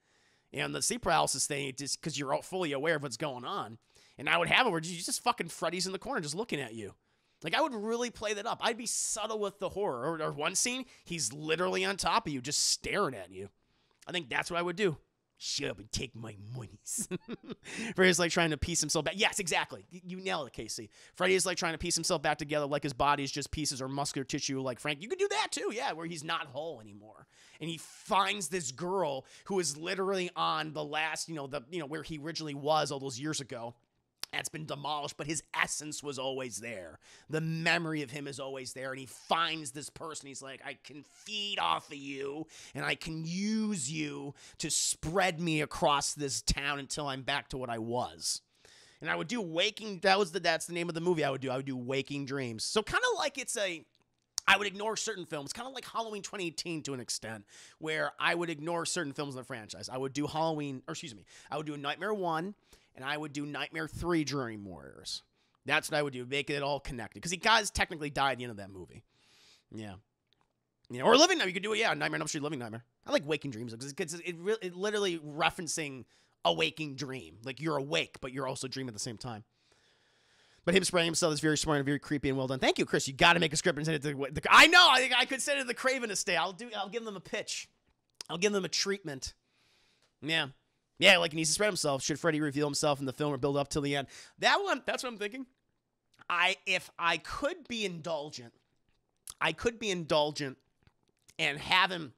Speaker 1: And the sleep paralysis thing, just because you're all fully aware of what's going on. And I would have it where you just fucking Freddy's in the corner just looking at you. I would really play that up. I'd be subtle with the horror. Or one scene, he's literally on top of you, just staring at you. I think that's what I would do. Shut up and take my monies. Freddy's trying to piece himself back. Yes, exactly. You nailed it, Casey. Freddy is trying to piece himself back together like his body is just pieces or muscular tissue like Frank. You could do that too, yeah, where he's not whole anymore. And he finds this girl who is literally on the last, where he originally was all those years ago. That's been demolished, but his essence was always there. The memory of him is always there, and he finds this person. He's like, I can feed off of you, and I can use you to spread me across this town until I'm back to what I was. And I would do Waking, that's the name of the movie I would do. I would do Waking Dreams. So kind of like I would ignore certain films, kind of like Halloween 2018 to an extent, where I would ignore certain films in the franchise. I would do I would do Nightmare 1, and I would do Nightmare 3 Dream Warriors. That's what I would do, make it all connected. Because he guys technically died at the end of that movie. Yeah. Or Living Nightmare. You could do it, Nightmare on Elm Street, Living Nightmare. I like Waking Dreams because it literally referencing a waking dream. You're awake, but you're also dreaming at the same time. But him spraying himself is very smart and very creepy and well done. Thank you, Chris. You got to make a script and send it to I know. I think I could send it to the Craven estate. I'll give them a pitch. I'll give them a treatment. Yeah. Yeah, he needs to spread himself. Should Freddy reveal himself in the film or build up till the end? That's what I'm thinking. If I could be indulgent, and have him,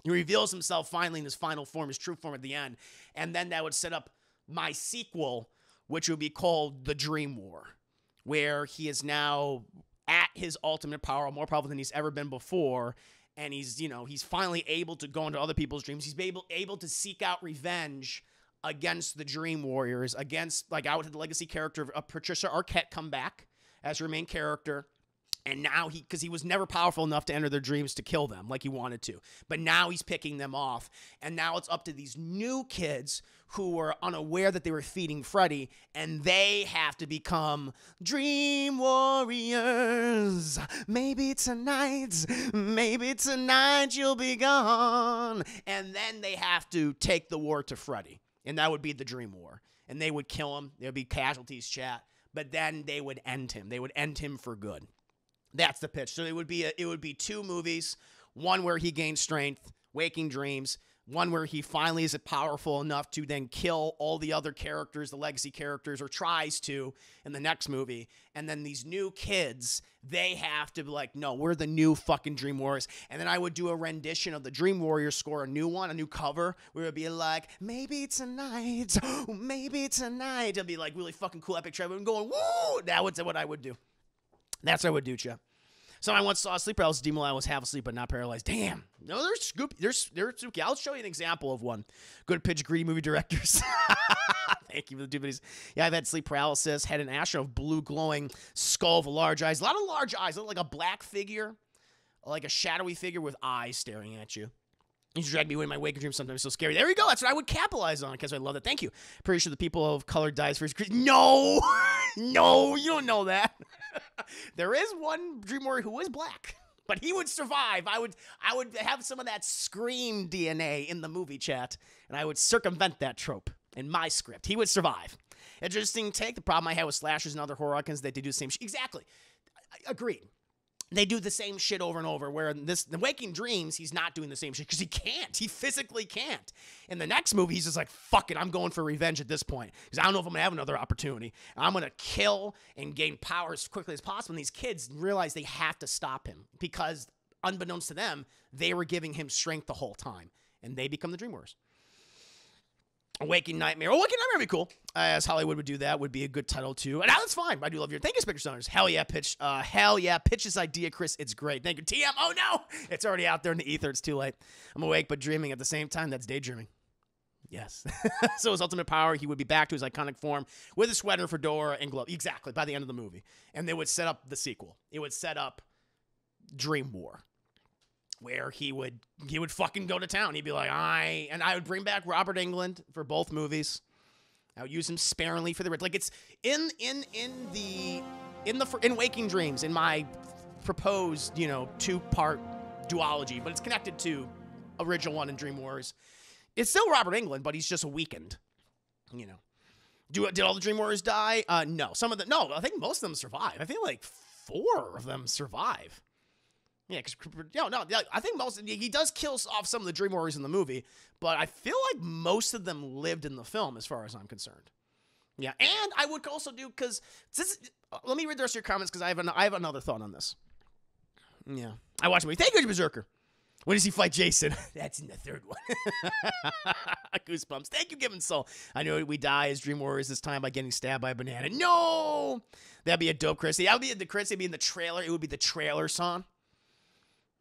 Speaker 1: he reveals himself finally in his final form, his true form at the end, and then that would set up my sequel, which would be called The Dream War, where he is now at his ultimate power, more powerful than he's ever been before. And he's, you know, he's finally able to go into other people's dreams. He's able to seek out revenge against the Dream Warriors, against, like, I would have the legacy character of Patricia Arquette come back as her main character. And now because he was never powerful enough to enter their dreams to kill them like he wanted to. But now he's picking them off. And now it's up to these new kids who were unaware that they were feeding Freddy. And they have to become Dream Warriors. Maybe tonight you'll be gone. And then they have to take the war to Freddy. And that would be the Dream War. And they would kill him. There would be casualties, chat. But then they would end him. They would end him for good. That's the pitch. So it would be 2 movies, one where he gains strength, Waking Dreams, one where he finally is powerful enough to then kill all the other characters, the legacy characters, or tries to in the next movie. And then these new kids, they have to be like, no, we're the new fucking Dream Warriors. And then I would do a rendition of the Dream Warriors score, a new one, a new cover, where it would be like, maybe tonight. It'll be like really fucking cool, epic trailer. And going, woo! That's what I would do. That's what I would do, Chip. So I once saw a sleep paralysis demon. I was half asleep but not paralyzed. Damn. No, they're spooky. I'll show you an example of one. Good pitch, greedy movie directors. Thank you for the 2 videos. Yeah, I've had sleep paralysis. Had an astro of blue glowing skull with large eyes. A lot of large eyes. Look like a black figure. Like a shadowy figure with eyes staring at you. You should drag me away in my waking dreams sometimes so scary. There we go. That's what I would capitalize on because I love that. Thank you. Pretty sure the people of color dies first. No. No, you don't know that. There is one Dream Warrior who is black, but he would survive. I would have some of that Scream DNA in the movie, chat, and I would circumvent that trope in my script. He would survive. Interesting take. The problem I had with slashers and other horror icons, they do the same shit. Exactly. Agreed. They do the same shit over and over, where in the Waking Dreams, he's not doing the same shit because he can't. He physically can't. In the next movie, he's just like, fuck it, I'm going for revenge at this point because I don't know if I'm going to have another opportunity. I'm going to kill and gain power as quickly as possible. And these kids realize they have to stop him because, unbeknownst to them, they were giving him strength the whole time. And they become the Dream Warriors. Waking Nightmare. Oh, Waking Nightmare would be cool. As Hollywood would do that, would be a good title too. And that's fine. I do love your. Thank you, Spectre Stoners. Hell yeah, pitch. Hell yeah, pitch this idea, Chris. It's great. Thank you, TM. Oh no, it's already out there in the ether. It's too late. I'm awake but dreaming at the same time. That's daydreaming. Yes. So his ultimate power, he would be back to his iconic form with a sweater, fedora, and glove. Exactly. By the end of the movie, and they would set up the sequel. It would set up Dream War, where he would fucking go to town. He'd be like, I would bring back Robert Englund for both movies. I would use him sparingly for the like it's in Waking Dreams, in my proposed 2-part duology, but it's connected to original one in Dream Wars. It's still Robert Englund, but he's just weakened. Did all the Dream Warriors die? No. No. I think most of them survive. I feel like 4 of them survive. Yeah, because I think he does kill off some of the Dream Warriors in the movie, but I feel like most of them lived in the film, as far as I'm concerned. Yeah, and I would also do because let me read the rest of your comments because I have another thought on this. Yeah, I watched the movie. Thank you, Berserker. When does he fight Jason? That's in the 3rd one. Goosebumps. Thank you, Given Soul. I know we die as Dream Warriors this time by getting stabbed by a banana. No, that'd be a dope, Chris. That would be the Chris. It'd be in the trailer. It would be the trailer song.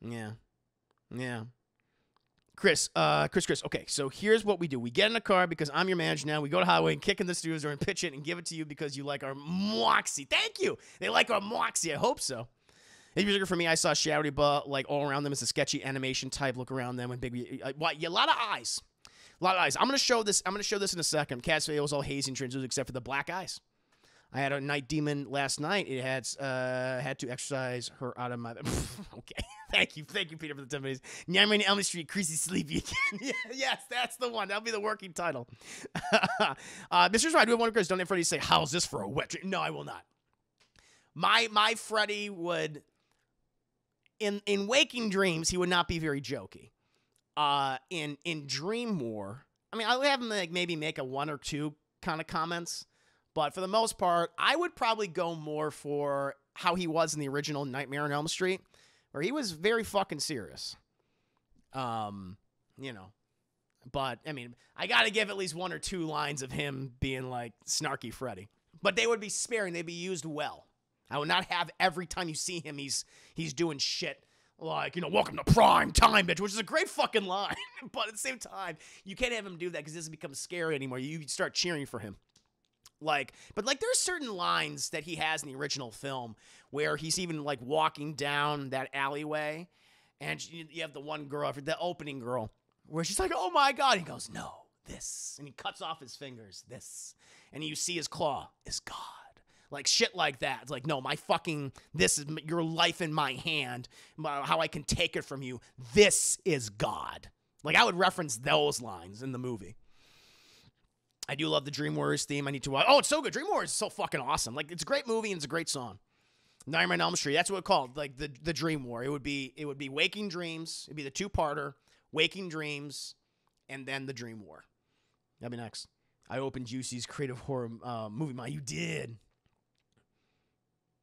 Speaker 1: Yeah. Chris. Okay, so here's what we do. We get in a car because I'm your manager now. We go to highway and kick in the studios and pitch it and give it to you because you like our moxie. Thank you. They like our moxie. I hope so. If for me, I saw shadowy, but like all around them is a sketchy animation type look around them and big. A lot of eyes. I'm gonna show this. in a second. Cat's face was all hazy and translucent except for the black eyes. I had a night demon last night. It had to exercise her out of my. Okay, thank you, Peter, for the 10 minutes. Nightmare on Elm Street, Creasy Sleepy again. Yes, that's the one. That'll be the working title. Mr. Right, I do have one of Chris. Don't let Freddy say, "How's this for a wet dream?" No, I will not. My Freddy would, in Waking Dreams, he would not be very jokey. In Dream War, I mean, I'll have him maybe make a 1 or 2 kind of comments. But for the most part, I would probably go more for how he was in the original Nightmare on Elm Street, where he was very fucking serious. But, I mean, I got to give at least 1 or 2 lines of him being, like, snarky Freddy. But they would be sparing. They'd be used well. I would not have every time you see him, he's doing shit like, welcome to prime time, bitch, which is a great fucking line. But at the same time, you can't have him do that because it doesn't become scary anymore. You start cheering for him. But there's certain lines that he has in the original film where he's even like walking down that alleyway, and you have the one girl, the opening girl, where she's like, "Oh my God!" He goes, "No, this," and he cuts off his fingers, this, and you see his claw is God, like shit like that. It's like, no, this is your life in my hand, how I can take it from you. This is God. Like I would reference those lines in the movie. I do love the Dream Warriors theme. I need to watch. Oh, it's so good. Dream Warriors is so fucking awesome. Like, it's a great movie and it's a great song. Nightmare on Elm Street. That's what it's called. Like the Dream War. It would be Waking Dreams. It'd be the two-parter, Waking Dreams, and then the Dream War. That'd be next. I opened Juicy's creative horror movie. You did.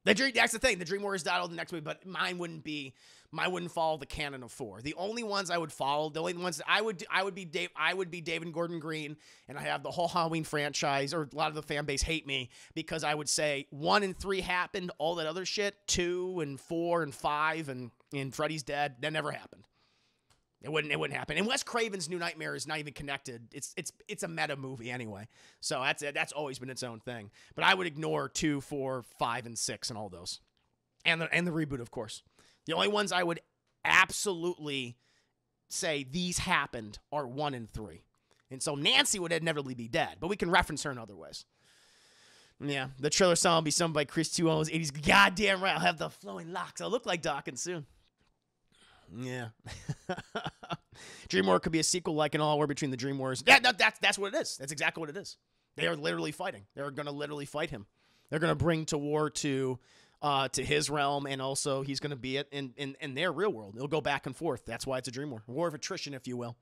Speaker 1: That's the thing. The Dream Warriors died the next movie, but mine wouldn't follow the canon of 4. The only ones I would follow, the only ones that I would be David Gordon Green, and I have the whole Halloween franchise, or a lot of the fan base hate me because I would say 1 and 3 happened, all that other shit, 2 and 4 and 5 and Freddy's dead, that never happened. It wouldn't happen. And Wes Craven's New Nightmare is not even connected. It's a meta movie anyway. So that's always been its own thing. But I would ignore 2, 4, 5, and 6 and all those. And the reboot, of course. The only ones I would absolutely say these happened are 1 and 3. And so Nancy would inevitably be dead, but we can reference her in other ways. Yeah, the trailer song will be sung by Chris 80s. Goddamn right, I'll have the flowing locks. I'll look like Dawkins soon. Yeah. Dream War could be a sequel like an all war between the Dream Wars. That's what it is. That's exactly what it is. They are literally fighting. They're going to literally fight him. They're going to bring to war to his realm, and also he's going to be in their real world. It'll go back and forth. That's why it's a Dream War. War of attrition, if you will.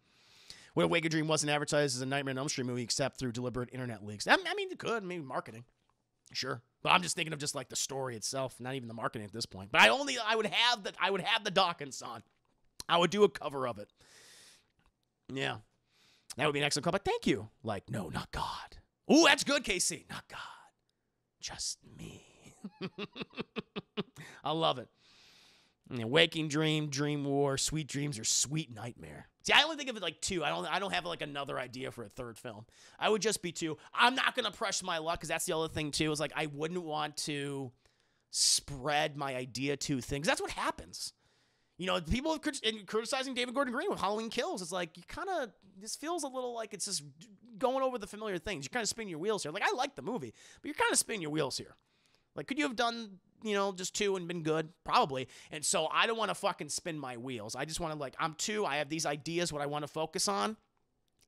Speaker 1: What if Wake a Dream wasn't advertised as a Nightmare on Elm Street movie except through deliberate internet leaks? I mean, it could. Maybe marketing. Sure. But I'm just thinking of just like the story itself, not even the marketing at this point. But I would have the Dawkins song. I would do a cover of it. Yeah. That would be an excellent call, but thank you. Like, no, not God. Ooh, that's good, KC. Not God. Just me. I love it. Yeah, Waking Dream, Dream War, Sweet Dreams, or Sweet Nightmare. See, I only think of it like 2. I don't have like another idea for a third film. I would just be 2. I'm not going to press my luck because that's the other thing too. Is like I wouldn't want to spread my idea too thin. That's what happens. People criticizing David Gordon Green with Halloween Kills. It's like, this feels a little like it's just going over the familiar things. You're kind of spinning your wheels here. Like, I like the movie, but you're kind of spinning your wheels here. Like, could you have done, just 2 and been good? Probably. And so I don't want to fucking spin my wheels. I just want to, I'm 2. I have these ideas, what I want to focus on.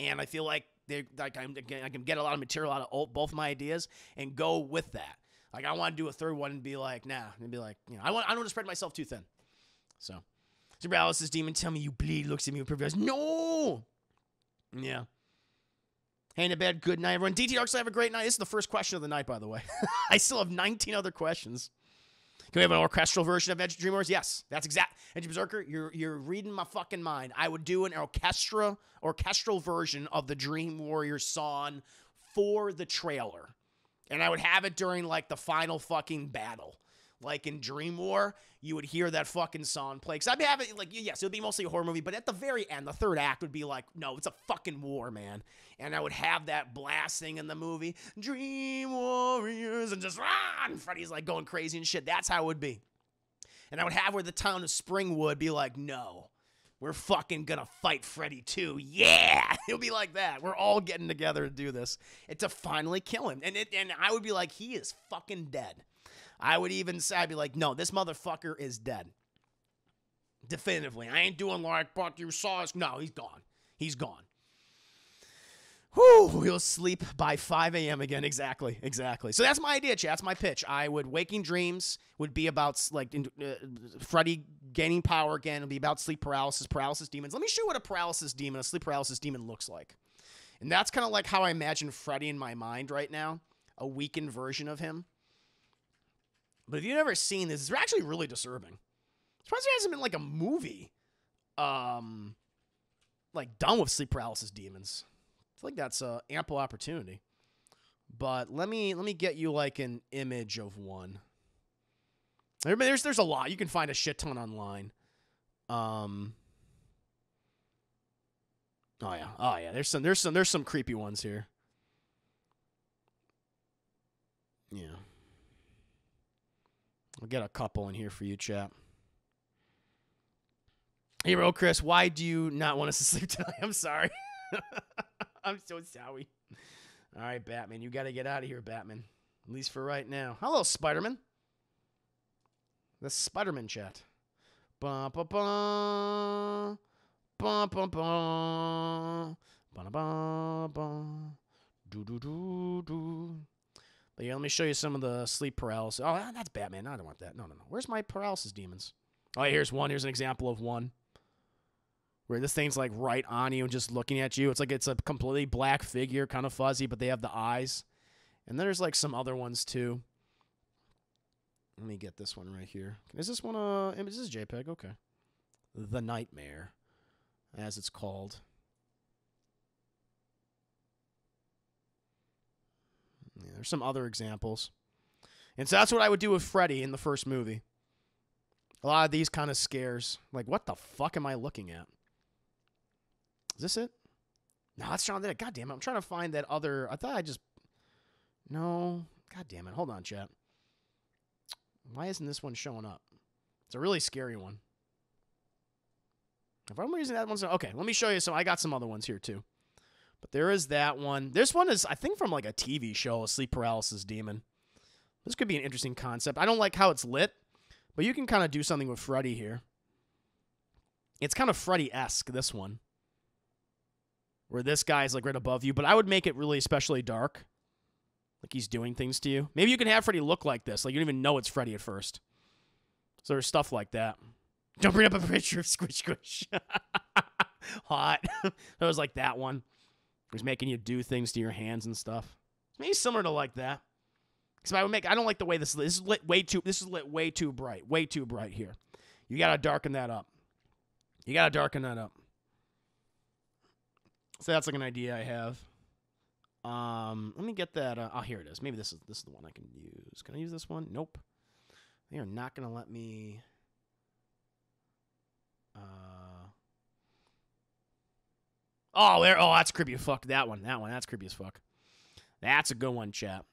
Speaker 1: And I feel like I can get a lot of material out of both my ideas and go with that. Like, I want to do a third one and be like, nah. And be like, I don't want to spread myself too thin. So. Alice's demon, tell me you bleed, looks at me with perverse. No! Yeah. Hey, in bed, good night, everyone. DT Arcs, have a great night. This is the first question of the night, by the way. I still have 19 other questions. Can we have an orchestral version of Edge of Dream Wars? Yes, that's exact. Edge of Berserker, you're reading my fucking mind. I would do an orchestral version of the Dream Warrior song for the trailer. And I would have it during, like, the final fucking battle. Like in Dream War, you would hear that fucking song play. Because I'd be having, like, yes, it would be mostly a horror movie, but at the very end, the third act would be like, no, it's a fucking war, man. And I would have that blasting in the movie, Dream Warriors, and just, and Freddy's like going crazy and shit. That's how it would be. And I would have where the town of Springwood be like, no, we're fucking gonna fight Freddy too. Yeah! It'll be like that. We're all getting together to do this. And to finally kill him. And I would be like, he is fucking dead. I would even say, I'd be like, no, this motherfucker is dead. Definitively. I ain't doing like, but you saw us. No, he's gone. He's gone. Whew, he'll sleep by 5 a.m. again. Exactly. So that's my idea, chat. That's my pitch. Waking Dreams would be about, like, Freddy gaining power again. It'll be about sleep paralysis demons. Let me show you what a sleep paralysis demon looks like. And that's kind of like how I imagine Freddy in my mind right now. A weakened version of him. But if you've never seen this, it's actually really disturbing. I'm surprised there hasn't been like a movie, like done with sleep paralysis demons. I feel like that's an ample opportunity. But let me get you like an image of one. There's a lot. You can find a shit ton online. Oh yeah. There's some creepy ones here. Yeah. I'll get a couple in here for you, chap. Hero Chris, why do you not want us to sleep tonight? I'm sorry. I'm so sorry. All right, Batman, you got to get out of here, Batman. At least for right now. Hello, Spider-Man. The Spider-Man chat. Bum, bum, bum. Bum, bum, bum. Bum, bum, bum. Do, do, do, do. But yeah, let me show you some of the sleep paralysis. Oh, that's Batman. I don't want that. No. Where's my paralysis demons? Oh, here's one. Here's an example of one. Where this thing's like right on you and just looking at you. It's like it's a completely black figure, kind of fuzzy, but they have the eyes. And then there's like some other ones too. Let me get this one right here. Is this one is this JPEG? Okay. The Nightmare, as it's called. Yeah, there's some other examples. And so that's what I would do with Freddy in the first movie. A lot of these kind of scares. Like, what the fuck am I looking at? Is this it? No, that's Shaun of the Dead. God damn it. I'm trying to find that other... I thought I just... No. God damn it. Hold on, chat. Why isn't this one showing up? It's a really scary one. If I'm using that one... Okay, let me show you some... I got some other ones here, too. But there is that one. This one is, I think, from like a TV show, a sleep paralysis demon. This could be an interesting concept. I don't like how it's lit, but you can kind of do something with Freddy here. It's kind of Freddy-esque, this one. Where this guy's like right above you, but I would make it really especially dark. Like he's doing things to you. Maybe you can have Freddy look like this. Like you don't even know it's Freddy at first. So there's stuff like that. Don't bring up a picture of Squish Squish. Hot. It was like that one. He's making you do things to your hands and stuff. Maybe similar to like that. Because I don't like the way this is lit way too. This is lit way too bright. Way too bright here. You gotta darken that up. You gotta darken that up. So that's like an idea I have. Let me get that. Oh, here it is. Maybe this is the one I can use. Can I use this one? Nope. They are not gonna let me. Oh, there. Oh, that's creepy as fuck. That one. That's creepy as fuck. That's a good one, chap.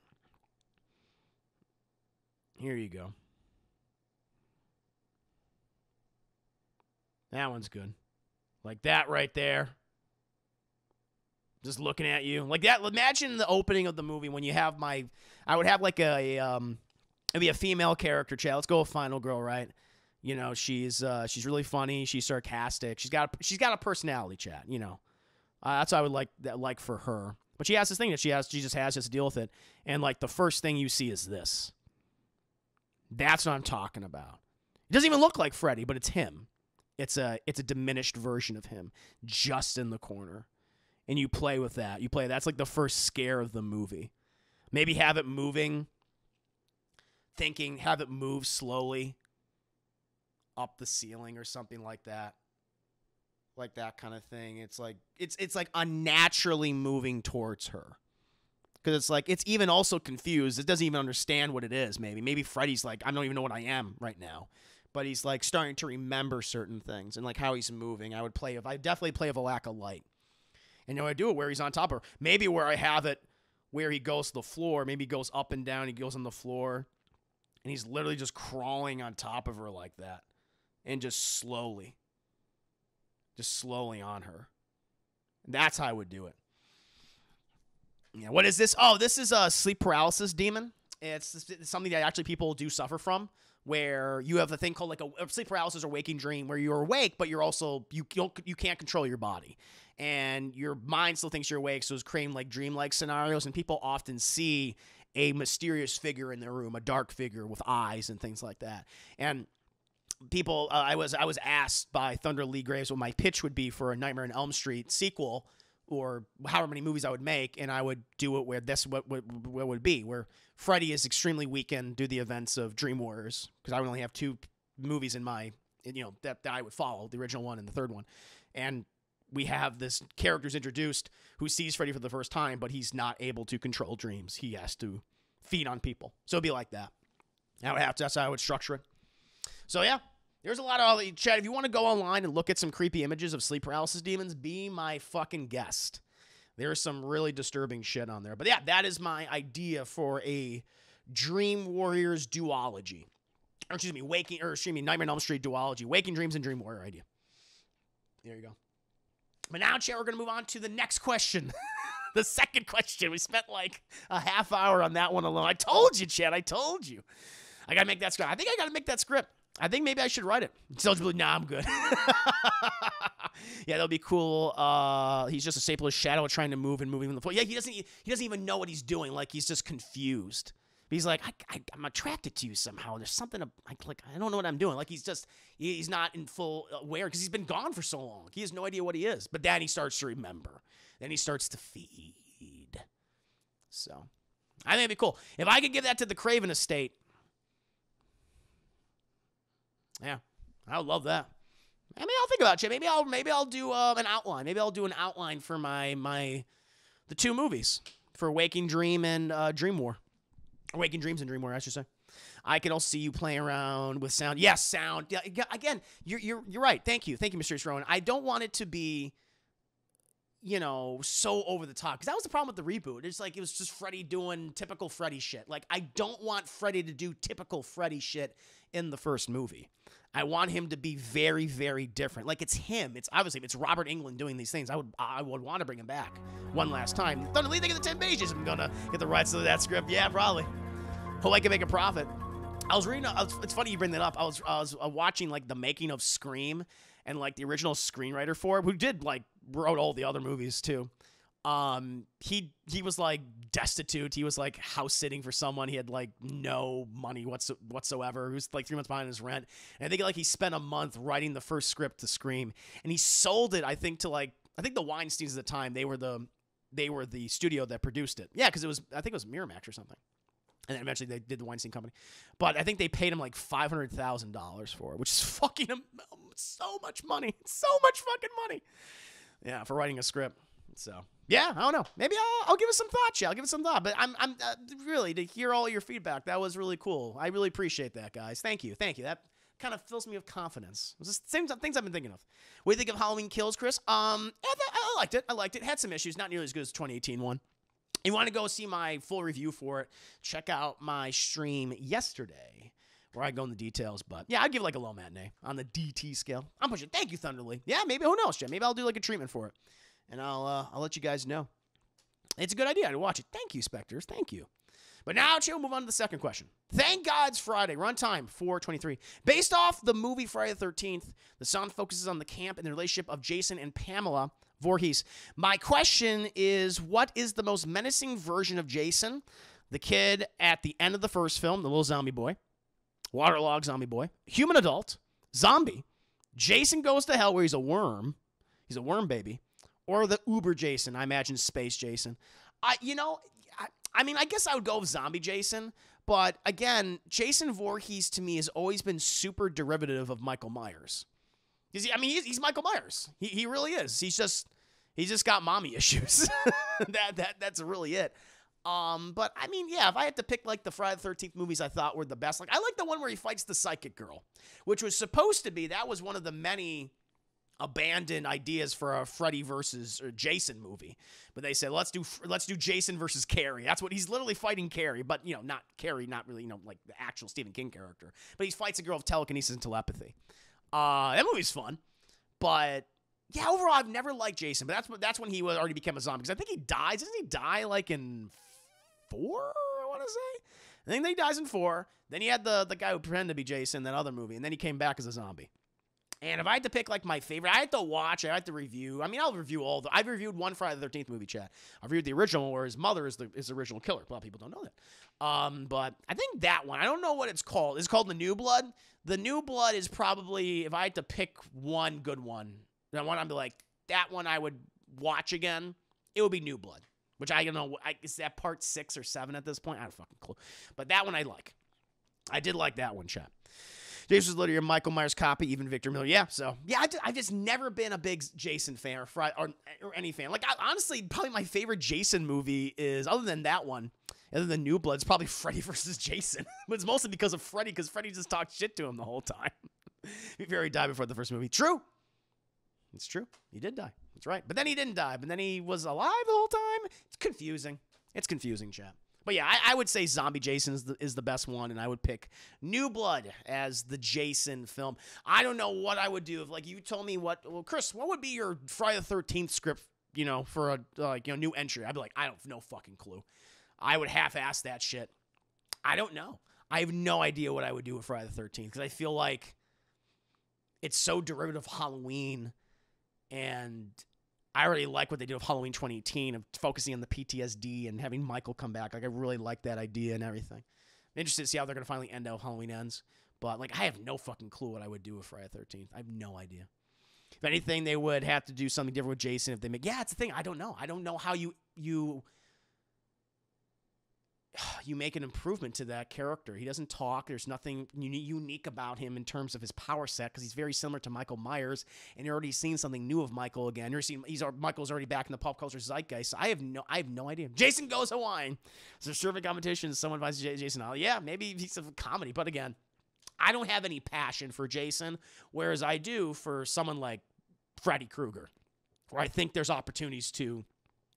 Speaker 1: Here you go. That one's good. Like that right there. Just looking at you. Like that. Imagine the opening of the movie when you have I would have like it'd be a female character, chat. Let's go with Final Girl, right? You know, she's really funny. She's sarcastic. She's got a personality, chat. You know. That's what I would like for her. But she has this thing that she just has to deal with it. And like the first thing you see is this. That's what I'm talking about. It doesn't even look like Freddy, but it's him. It's a diminished version of him just in the corner. And you play with that. That's like the first scare of the movie. Maybe have it moving. Have it move slowly up the ceiling or something like that. Like that kind of thing. It's like unnaturally moving towards her. Because it's like it's even also confused. It doesn't even understand what it is, maybe Freddy's like, I don't even know what I am right now. But he's like starting to remember certain things and like how he's moving. I definitely play with a lack of light. And I do it where he's on top of her. Maybe where I have it where he goes to the floor. Maybe he goes up and down, he goes on the floor. And he's literally just crawling on top of her like that. And just slowly on her. That's how I would do it. Yeah, what is this? Oh, this is a sleep paralysis demon. It's something that actually people do suffer from, where you have a thing called like a sleep paralysis or waking dream, where you're awake, but you're also you can't control your body, and your mind still thinks you're awake, so it's creating like dreamlike scenarios. And people often see a mysterious figure in their room, a dark figure with eyes and things like that, and people, I was asked by Thunder Lee Graves what my pitch would be for a Nightmare on Elm Street sequel, or however many movies I would make, and I would do it where this what would be, where Freddy is extremely weakened due to the events of Dream Warriors, because I would only have 2 movies in my, that I would follow, the original one and the third one, and we have this character's introduced who sees Freddy for the first time, but he's not able to control dreams. He has to feed on people, so it'd be like that. That's how I would structure it. So yeah, there's a lot of Chad. If you want to go online and look at some creepy images of sleep paralysis demons, be my fucking guest. There's some really disturbing shit on there. But yeah, that is my idea for a Dream Warriors duology. Or excuse me, Nightmare on Elm Street duology. Waking Dreams and Dream Warrior idea. There you go. But now, Chad, we're going to move on to the next question. The second question. We spent like a half hour on that one alone. I told you, Chad. I told you. I got to make that script. I think I got to make that script. I think maybe I should write it. Soldier, nah, I'm good. Yeah, that'll be cool. He's just a stapler shadow trying to move and moving on the floor. Yeah, he doesn't even know what he's doing. Like, he's just confused. But he's like, I'm attracted to you somehow. There's something like I don't know what I'm doing. Like, he's not in full aware because he's been gone for so long. He has no idea what he is. But then he starts to remember. Then he starts to feed. So, I think it'd be cool. If I could give that to the Craven estate, yeah, I would love that. Maybe I'll think about it. Maybe I'll do an outline. Maybe I'll do an outline for the two movies for Waking Dream and Dream War. Waking Dreams and Dream War, I should say. I can also see you playing around with sound. Yes, sound. Yeah, again, you're right. Thank you, Mysterious Rowan. I don't want it to be, so over the top, because that was the problem with the reboot. It's like it was just Freddy doing typical Freddy shit. Like, I don't want Freddy to do typical Freddy shit in the first movie. I want him to be very, very different. Like, it's him. It's Robert Englund doing these things. I would want to bring him back one last time. Thunder, think of the 10 pages. I'm gonna get the rights to that script. Yeah, probably. Hope I can make a profit. I was reading. It's funny you bring that up. I was watching like the making of Scream, and like the original screenwriter for it, who did like wrote all the other movies too. He was like destitute. He was like house sitting for someone. He had like no money whatsoever. He was like 3 months behind his rent. And I think like he spent a month writing the first script to Scream, and he sold it. I think the Weinsteins at the time, they were the studio that produced it. Yeah, because I think it was Miramax or something. And then eventually they did the Weinstein Company. But I think they paid him like $500,000 for it, which is fucking so much money. So much fucking money. Yeah, for writing a script. So, yeah, I don't know. Maybe I'll give it some thought, I'll give it some thought. But I'm really, to hear all your feedback, that was really cool. I really appreciate that, guys. Thank you. That kind of fills me with confidence. It was just things I've been thinking of. What do you think of Halloween Kills, Chris? I liked it. Had some issues. Not nearly as good as the 2018 one. You want to go see my full review for it, check out my stream yesterday where I go in the details. But yeah, I'd give like a low matinee on the DT scale. I'm pushing. Thank you, Thunderly. Yeah, maybe, who knows, Jim? Maybe I'll do like a treatment for it. And I'll let you guys know. It's a good idea to watch it. Thank you, Spectres. Thank you. But now, we'll move on to the second question. Thank God it's Friday. Runtime 4:23. Based off the movie Friday the 13th, the song focuses on the camp and the relationship of Jason and Pamela Voorhees. My question is, what is the most menacing version of Jason? The kid at the end of the first film, the little zombie boy, waterlogged zombie boy, human adult, zombie, Jason Goes to Hell where he's a worm baby, or the Uber Jason, I imagine Space Jason. I guess I would go with zombie Jason, but again, Jason Voorhees to me has always been super derivative of Michael Myers. He's Michael Myers. He really is. He's just got mommy issues. That's really it. But I mean, yeah, if I had to pick like the Friday the 13th movies I thought were the best, like I like the one where he fights the psychic girl, which was supposed to be, that was one of the many abandoned ideas for a Freddy versus Jason movie. But they said, let's do Jason versus Carrie. That's what he's literally fighting Carrie, but not Carrie, not really, like the actual Stephen King character. But he fights a girl with telekinesis and telepathy. That movie's fun, but yeah, overall, I've never liked Jason. But that's when he already became a zombie. Because I think he dies. Doesn't he die like in 4? I want to say. I think he dies in 4. Then he had the guy who pretended to be Jason in that other movie, and then he came back as a zombie. And if I had to pick like my favorite, I had to watch. I had to review. I'll review I've reviewed one Friday the 13th movie, chat. I've reviewed the original where his mother is the original killer. A lot of people don't know that. But I think that one. I don't know what it's called. It's called The New Blood. The New Blood is probably, if I had to pick one good one, then one I'd be like, that one I would watch again, it would be New Blood. Which I don't know, is that part 6 or 7 at this point? I don't fucking clue. But that one I like. I did like that one, chat. Jason's literally a Michael Myers copy, even Victor Miller. Yeah, so, yeah, I've just never been a big Jason fan or any fan. Like, honestly, probably my favorite Jason movie is, other than that one, And then the New Blood, it's probably Freddy versus Jason. But it's mostly because of Freddy, because Freddy just talked shit to him the whole time. Before he died before the first movie. True. It's true. He did die. That's right. But then he didn't die. But then he was alive the whole time. It's confusing. It's confusing, chat. But yeah, I would say Zombie Jason is the best one, and I would pick New Blood as the Jason film. I don't know what I would do if, like, you told me well, Chris, what would be your Friday the 13th script, for a new entry? I'd be like, I don't have no fucking clue. I would half-ass that shit. I don't know. I have no idea what I would do with Friday the 13th, because I feel like it's so derivative of Halloween, and I already like what they did with Halloween 2018 of focusing on the PTSD and having Michael come back. Like, I really like that idea and everything. I'm interested to see how they're going to finally end how Halloween ends. But, like, I have no fucking clue what I would do with Friday the 13th. I have no idea. If anything, they would have to do something different with Jason. If they make, it's the thing. I don't know. I don't know how you make an improvement to that character. He doesn't talk. There's nothing unique about him in terms of his power set, because he's very similar to Michael Myers, and you're already seen something new of Michael again. Michael's already back in the pop culture zeitgeist. So I have no idea. Jason Goes Hawaiian. So survey competition. Someone invites Jason out. Yeah, maybe he's a comedy, but again, I don't have any passion for Jason, whereas I do for someone like Freddy Krueger, where I think there's opportunities to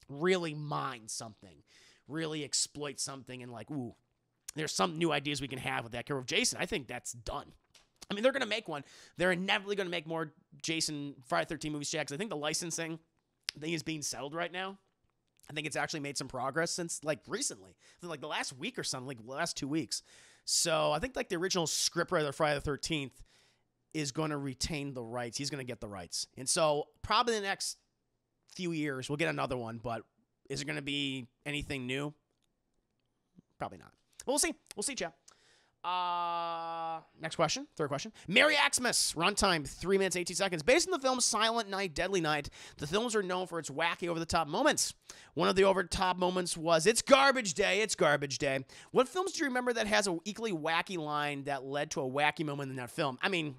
Speaker 1: really mine something, really exploit something, and like, ooh, there's some new ideas we can have with that character of Jason. I think that's done. I mean, they're going to make one. They're inevitably going to make more Jason Friday 13 movies, because I think the licensing thing is being settled right now. I think it's actually made some progress since, like, recently. Like, the last week or something, like, the last 2 weeks. So I think, like, the original scriptwriter of Friday the 13th is going to retain the rights. He's going to get the rights. And so probably the next few years, we'll get another one, but is it going to be anything new? Probably not. We'll see. We'll see, chat. Next question. Third question. Merry Xmas. Runtime 3 minutes, 18 seconds. Based on the film Silent Night, Deadly Night, the films are known for its wacky, over-the-top moments. One of the over-the-top moments was, "It's garbage day, it's garbage day." What films do you remember that has an equally wacky line that led to a wacky moment in that film? I mean,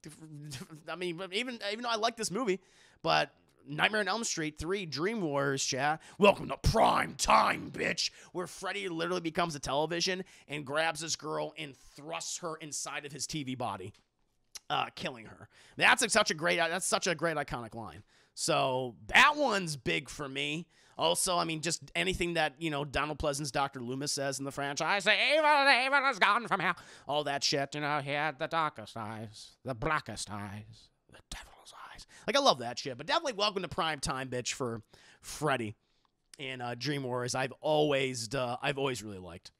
Speaker 1: even though I like this movie, but Nightmare on Elm Street 3, Dream Warriors, chat. Welcome to prime time, bitch. Where Freddy literally becomes a television and grabs this girl and thrusts her inside of his TV body, killing her. That's such a great iconic line. So that one's big for me. Also, I mean, just anything that, Donald Pleasant's Dr. Loomis says in the franchise, evil has gone from hell. All that shit, he had the darkest eyes, the blackest eyes, the devil's eyes. Like, I love that shit, but definitely welcome to prime time, bitch, for Freddy and Dream Warriors. I've always really liked.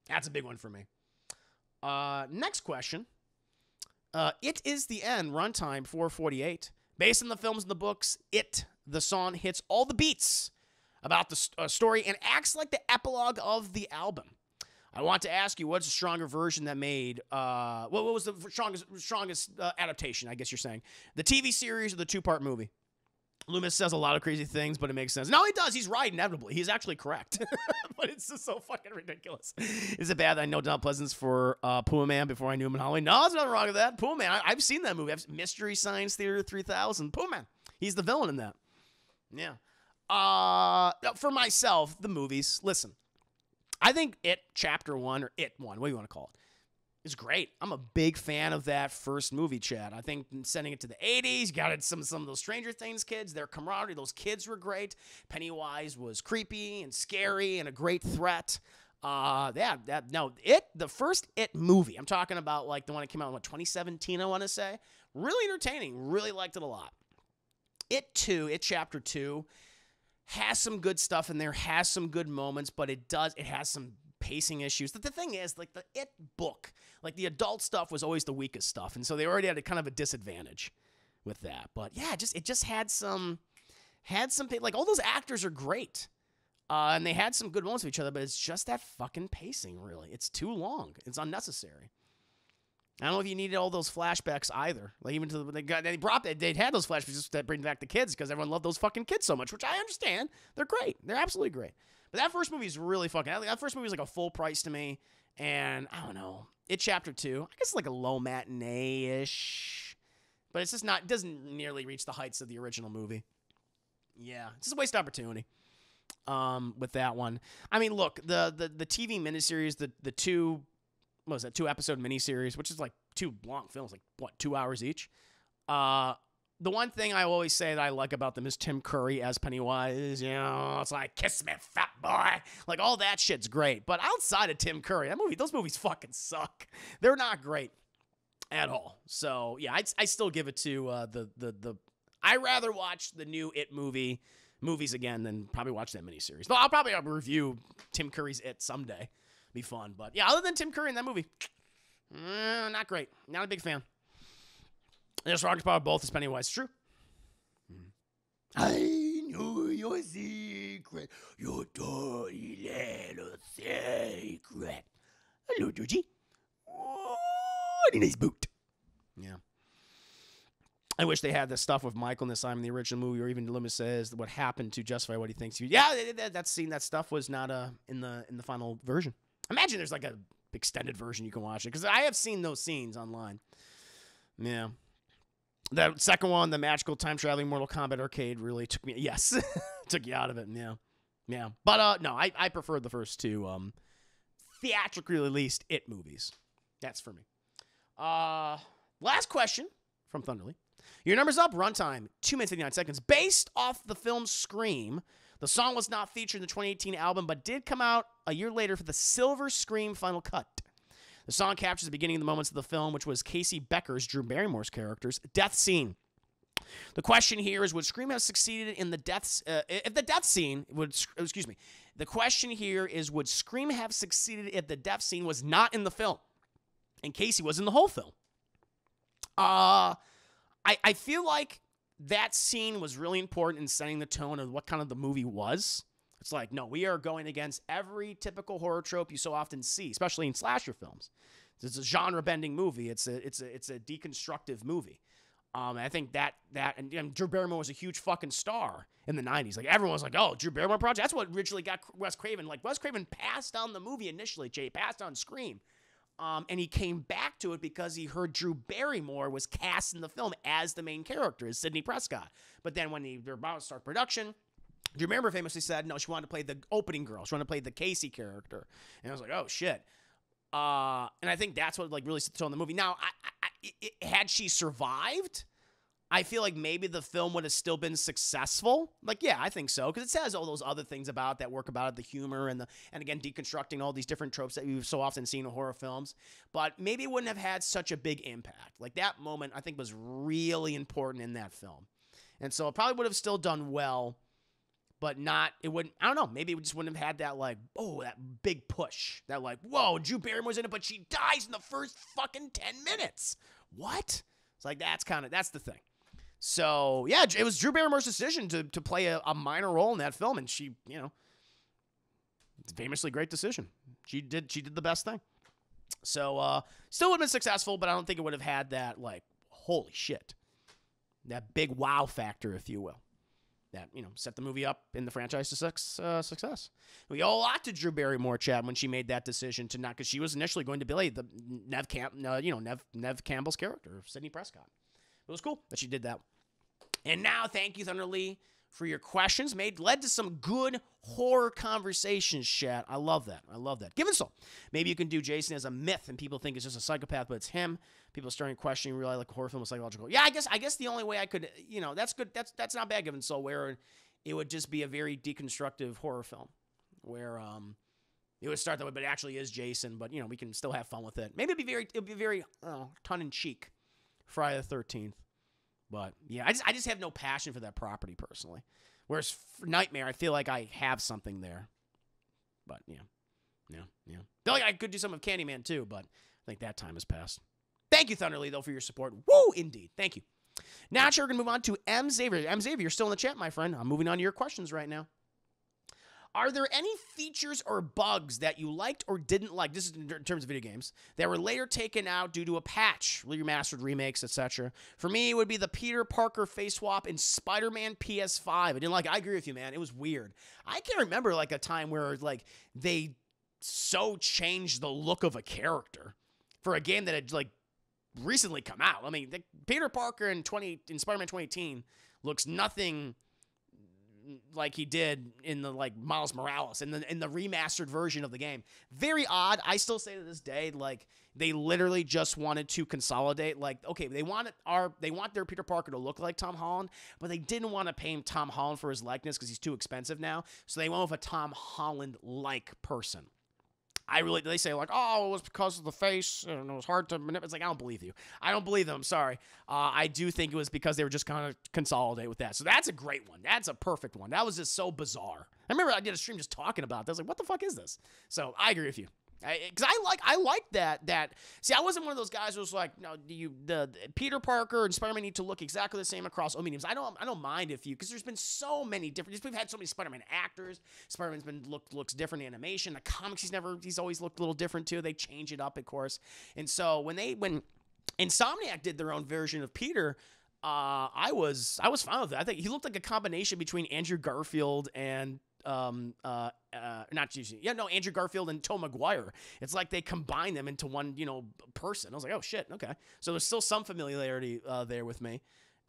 Speaker 1: That's a big one for me. Next question. It Is the End, runtime 4:48. Based on the films and the books, the song hits all the beats about the story and acts like the epilogue of the album. I want to ask you, what's a stronger version that made, what was the strongest adaptation, I guess you're saying? The TV series or the two-part movie? Loomis says a lot of crazy things, but it makes sense. No, he does. He's right, inevitably. He's actually correct. But it's just so fucking ridiculous. Is it bad that I know Don Pleasance for Puma Man before I knew him in Halloween? No, there's nothing wrong with that. Puma Man, I've seen that movie. Mystery Science Theater 3000. Puma Man. He's the villain in that. Yeah. For myself, the movies. Listen. I think It Chapter 1, or It 1, what do you want to call it, is great. I'm a big fan of that first movie, Chad. I think sending it to the 80s, you got some of those Stranger Things kids, their camaraderie, those kids were great. Pennywise was creepy and scary and a great threat. The first It movie, I'm talking about like the one that came out in 2017, I want to say. Really entertaining. Really liked it a lot. It Chapter 2, has some good stuff in there, has some good moments, but it has some pacing issues. The thing is, like, the It book, like, the adult stuff was always the weakest stuff, and so they already had a kind of a disadvantage with that. But yeah, it just had some, like, all those actors are great, and they had some good moments with each other, but it's just that fucking pacing, really. It's too long. It's unnecessary. I don't know if you needed all those flashbacks either. Like, even to they had those flashbacks just to bring back the kids because everyone loved those fucking kids so much, which I understand. They're great. They're absolutely great. But that first movie is really fucking. That first movie is like a full price to me, and I don't know. It Chapter 2, I guess it's like a low matinee-ish, but it's just not. It doesn't nearly reach the heights of the original movie. Yeah, it's just a waste of opportunity. with that one. I mean, look, the TV miniseries, the two, what was that, 2-episode miniseries, which is like 2 long films, like what, 2 hours each. The one thing I always say that I like about them is Tim Curry as Pennywise. You know, it's like, kiss me, fat boy. Like, all that shit's great. But outside of Tim Curry, those movies fucking suck. They're not great at all. So, yeah, I still give it to I rather watch the new It movies again than probably watch that miniseries. Though I'll probably review Tim Curry's It someday. Be fun. But, yeah, other than Tim Curry in that movie, not great. Not a big fan. There's Rock's Power both as Pennywise. True. I know your secret, your dirty little secret. Hello, Georgie. What a nice boot. Yeah. I wish they had this stuff with Michael in this time in the original movie, or even Loomis says what happened to justify what he thinks. Yeah, that scene, that stuff was not in the final version. Imagine there's like a extended version you can watch it, because I have seen those scenes online. Yeah. The second one, the magical time-traveling Mortal Kombat arcade, really took me... Yes. Took you out of it, yeah. Yeah. But, no, I preferred the first 2 theatrically released It movies. That's for me. Last question from Thunderly. Your number's up. Runtime, 2 minutes, 59 seconds. Based off the film Scream, the song was not featured in the 2018 album, but did come out a year later for the Silver Scream Final Cut. The song captures the beginning of the moments of the film, which was Casey Becker's, Drew Barrymore's character's, death scene. The question here is, would Scream have succeeded in the deaths? If the death scene would, excuse me. The question here is, would Scream have succeeded if the death scene was not in the film, and Casey was in the whole film? I feel like that scene was really important in setting the tone of what kind of the movie was. It's like, no, we are going against every typical horror trope you so often see, especially in slasher films. It's a genre-bending movie. It's a deconstructive movie. I think that and Drew Barrymore was a huge fucking star in the 90s. Like, everyone was like, oh, Drew Barrymore project. That's what originally got Wes Craven. Like, Wes Craven passed on the movie initially. Jay passed on Scream. And he came back to it because he heard Drew Barrymore was cast in the film as the main character, as Sidney Prescott. But then when they were about to start production, Drew Barrymore famously said, no, she wanted to play the opening girl. She wanted to play the Casey character. And I was like, oh, shit. And I think that's what like really set the tone in the movie. Now, had she survived, I feel like maybe the film would have still been successful. Like, yeah, I think so, because it says all those other things about that work about it, the humor and again deconstructing all these different tropes that we've so often seen in horror films. But maybe it wouldn't have had such a big impact. Like, that moment I think was really important in that film, and so it probably would have still done well. But it wouldn't, I don't know, maybe it just wouldn't have had that, like, oh, that big push. That, like, whoa, Drew Barrymore's in it, but she dies in the first fucking 10 minutes. What? It's like, that's the thing. So, yeah, it was Drew Barrymore's decision to play a minor role in that film, and she, you know, it's a famously great decision. She did the best thing. So, still would have been successful, but I don't think it would have had that, like, holy shit. That big wow factor, if you will. That, you know, set the movie up in the franchise to success. We owe a lot to Drew Barrymore, Chad, when she made that decision to not, because she was initially going to play the Nev Campbell's character, Sidney Prescott. It was cool that she did that. And now, thank you, Thunder Lee, for your questions. Led to some good horror conversations, Chad. I love that. Given so, maybe you can do Jason as a myth, and people think it's just a psychopath, but it's him. People starting questioning, realize like a horror film is psychological. Yeah, I guess the only way I could, you know, that's good. That's not bad, given so, where it would just be a very deconstructive horror film, where it would start that way, but it actually is Jason. But you know, we can still have fun with it. Maybe it'd be very tongue in cheek, Friday the 13th. But yeah, I just have no passion for that property personally. Whereas for Nightmare, I feel like I have something there. But yeah. Feel like I could do some of Candyman too, but I think that time has passed. Thank you, Thunderly, though, for your support. Woo, indeed. Thank you. Now, we're going to move on to M. Xavier. M. Xavier, you're still in the chat, my friend. I'm moving on to your questions right now. Are there any features or bugs that you liked or didn't like, this is in terms of video games, that were later taken out due to a patch, remastered remakes, etc.? For me, it would be the Peter Parker face swap in Spider-Man PS5. I didn't like it. I agree with you, man. It was weird. I can't remember like a time where like they so changed the look of a character for a game that had like recently come out. I mean, Peter Parker in Spider-Man 2018 looks nothing like he did in the like Miles Morales in the remastered version of the game. Very odd. I still say to this day, like they literally just wanted to consolidate. Like, okay, they want their Peter Parker to look like Tom Holland, but they didn't want to pay him Tom Holland for his likeness because he's too expensive now. So they went with a Tom Holland-like person. They say like, oh, it was because of the face and it was hard to manipulate. It's like, I don't believe you. I don't believe them. I'm sorry. I do think it was because they were just kind of consolidate with that. So that's a great one. That's a perfect one. That was just so bizarre. I remember I did a stream just talking about that. I was like, what the fuck is this? So I agree with you. Because I like that. See, I wasn't one of those guys who was like, no, the Peter Parker and Spider-Man need to look exactly the same across all mediums. I don't mind if you, because there's been so many different. We've had so many Spider-Man actors. Spider-Man's been looks different in animation. The comics, he's always looked a little different too. They change it up, of course. And so when Insomniac did their own version of Peter, I was fine with it. I think he looked like a combination between Andrew Garfield and Andrew Garfield and Tom Maguire. It's like they combine them into one, person. I was like, oh shit, okay. So there's still some familiarity there with me.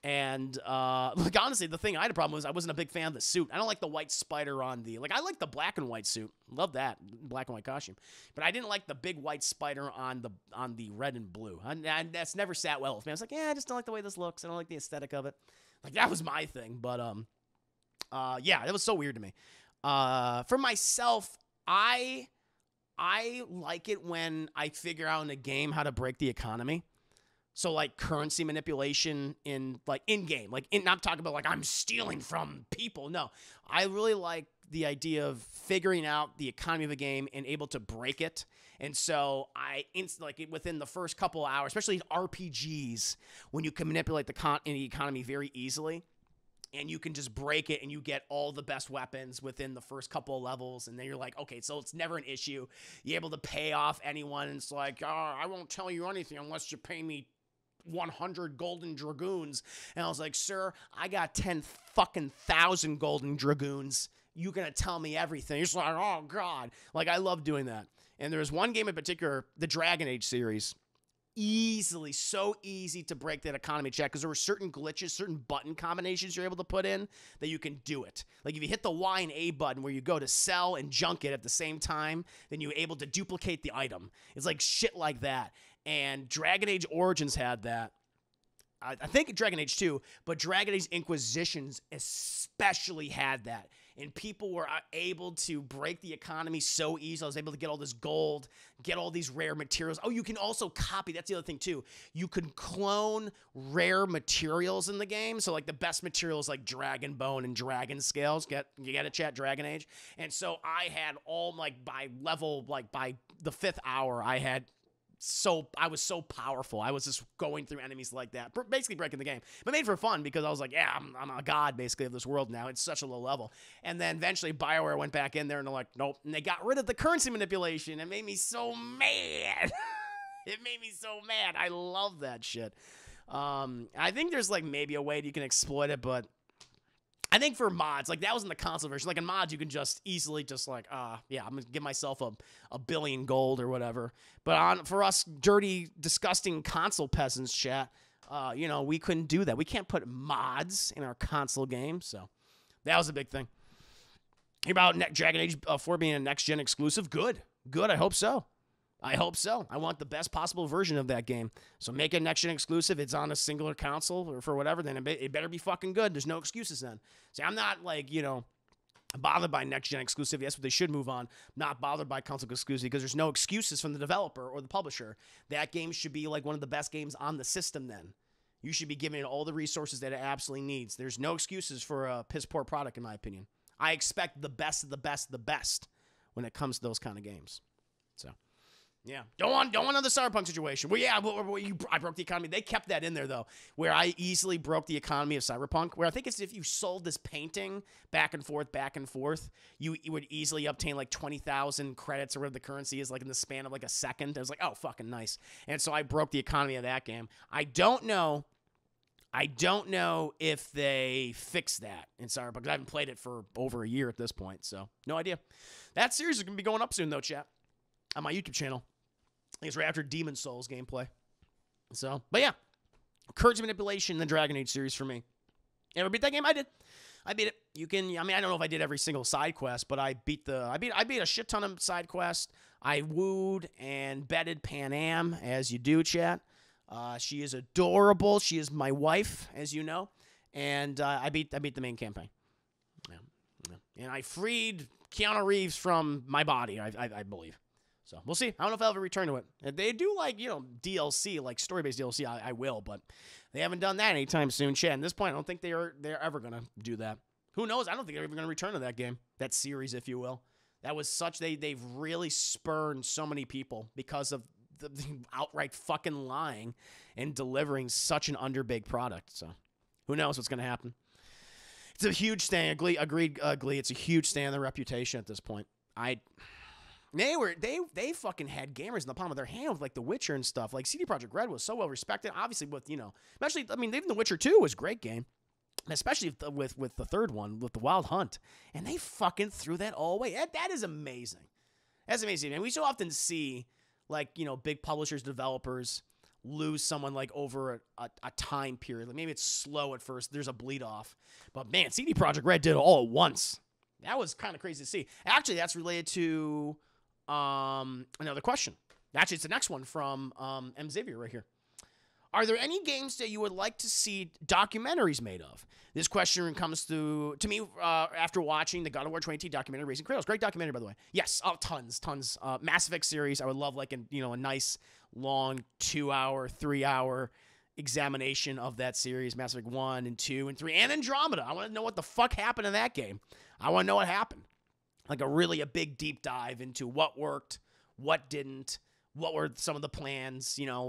Speaker 1: And like honestly, the thing I had a problem was I wasn't a big fan of the suit. I don't like the white spider on the I like the black and white suit. Love that black and white costume, but I didn't like the big white spider on the red and blue. And that's never sat well with me. I was like, yeah, I just don't like the way this looks. I don't like the aesthetic of it. Like that was my thing. But yeah, it was so weird to me. For myself, I like it when I figure out in a game how to break the economy. So like currency manipulation in game, not talking about like I'm stealing from people. No, I really like the idea of figuring out the economy of a game and able to break it. And so within the first couple of hours, especially RPGs, when you can manipulate the economy very easily. And you can just break it and you get all the best weapons within the first couple of levels. And then you're like, okay, so it's never an issue. You're able to pay off anyone. And it's like, I won't tell you anything unless you pay me 100 golden dragoons. And I was like, sir, I got 10,000 golden dragoons. You gonna tell me everything? You're just like, oh God. Like, I love doing that. And there's one game in particular, the Dragon Age series. So easy to break that economy check because there were certain glitches, certain button combinations you're able to put in that you can do it. Like if you hit the Y and A button where you go to sell and junk it at the same time, then you're able to duplicate the item. It's like shit like that. And Dragon Age Origins had that. I think Dragon Age 2, but Dragon Age Inquisitions especially had that. And people were able to break the economy so easy. I was able to get all this gold, get all these rare materials. Oh, you can also copy. That's the other thing, too. You can clone rare materials in the game. So, like, the best materials like Dragon Bone and Dragon Scales. You got to chat Dragon Age. And so I had all, like, by level, like, by the 5th hour, I was so powerful. I was just going through enemies like that, basically breaking the game, but made for fun because I was like, yeah, I'm a god basically of this world now. It's such a low level. And then eventually BioWare went back in there and they're like, nope. And they got rid of the currency manipulation. It made me so mad. It made me so mad. I love that shit. I think there's like maybe a way that you can exploit it, but I think for mods, like that was in the console version. Like in mods, you can just easily just like, yeah, I'm gonna give myself a billion gold or whatever. But for us dirty, disgusting console peasants, chat, we couldn't do that. We can't put mods in our console game, so that was a big thing. Hear about Dragon Age 4 being a next-gen exclusive? Good. I hope so. I want the best possible version of that game. So make it next-gen exclusive. It's on a singular console or for whatever. Then it better be fucking good. There's no excuses then. See, I'm not like, bothered by next-gen exclusivity. That's what they should move on. Not bothered by console exclusivity because there's no excuses from the developer or the publisher. That game should be like one of the best games on the system then. You should be giving it all the resources that it absolutely needs. There's no excuses for a piss-poor product, in my opinion. I expect the best of the best of the best when it comes to those kind of games. So... yeah, don't want another Cyberpunk situation. Well, yeah, I broke the economy. They kept that in there, though, where I easily broke the economy of Cyberpunk, where I think it's if you sold this painting back and forth, you would easily obtain like 20,000 credits or whatever the currency is, like in the span of like a second. I was like, oh, fucking nice. And so I broke the economy of that game. I don't know if they fixed that in Cyberpunk. I haven't played it for over a year at this point, so no idea. That series is going to be going up soon, though, chat, on my YouTube channel. I think it's right after Demon Souls gameplay. So, but yeah. Currency manipulation in the Dragon Age series for me. You ever beat that game? I did. I beat it. You can. I mean, I don't know if I did every single side quest, but I beat a shit ton of side quests. I wooed and bedded Pan Am, as you do, chat. She is adorable. She is my wife, as you know, and I beat the main campaign. Yeah. And I freed Keanu Reeves from my body. I believe. So we'll see. I don't know if I'll ever return to it. If they do like DLC, like story-based DLC, I will, but they haven't done that anytime soon. Chat. At this point, I don't think they're ever gonna do that. Who knows? I don't think they're even gonna return to that game, that series, if you will. That was such they've really spurned so many people because of the outright fucking lying and delivering such an underbaked product. So who knows what's gonna happen? It's a huge stain. Agreed, Glee. It's a huge stain on their reputation at this point. They fucking had gamers in the palm of their hand with like The Witcher and stuff. Like CD Projekt Red was so well respected, obviously with especially even The Witcher 2 was a great game, especially with the third one with the Wild Hunt, and they fucking threw that all away. That is amazing. That's amazing, man. We so often see like big publishers, developers lose someone like over a time period. Like maybe it's slow at first. There's a bleed off, but man, CD Projekt Red did it all at once. That was kind of crazy to see. Actually, that's related to another question. Actually, it's the next one from M. Xavier right here. Are there any games that you would like to see documentaries made of? This question comes to me after watching the God of War 2018 documentary, Racing Kratos. Great documentary, by the way. Yes, tons. Mass Effect series. I would love like a nice long 2-hour, 3-hour examination of that series. Mass Effect 1 and 2 and 3 and Andromeda. I want to know what the fuck happened in that game. I want to know what happened. Like a big deep dive into what worked, what didn't, what were some of the plans, I don't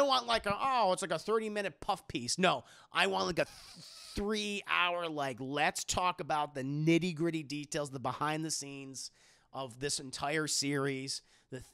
Speaker 1: want like it's like a 30-minute puff piece. No, I want like a 3-hour, like, let's talk about the nitty-gritty details, the behind the scenes of this entire series,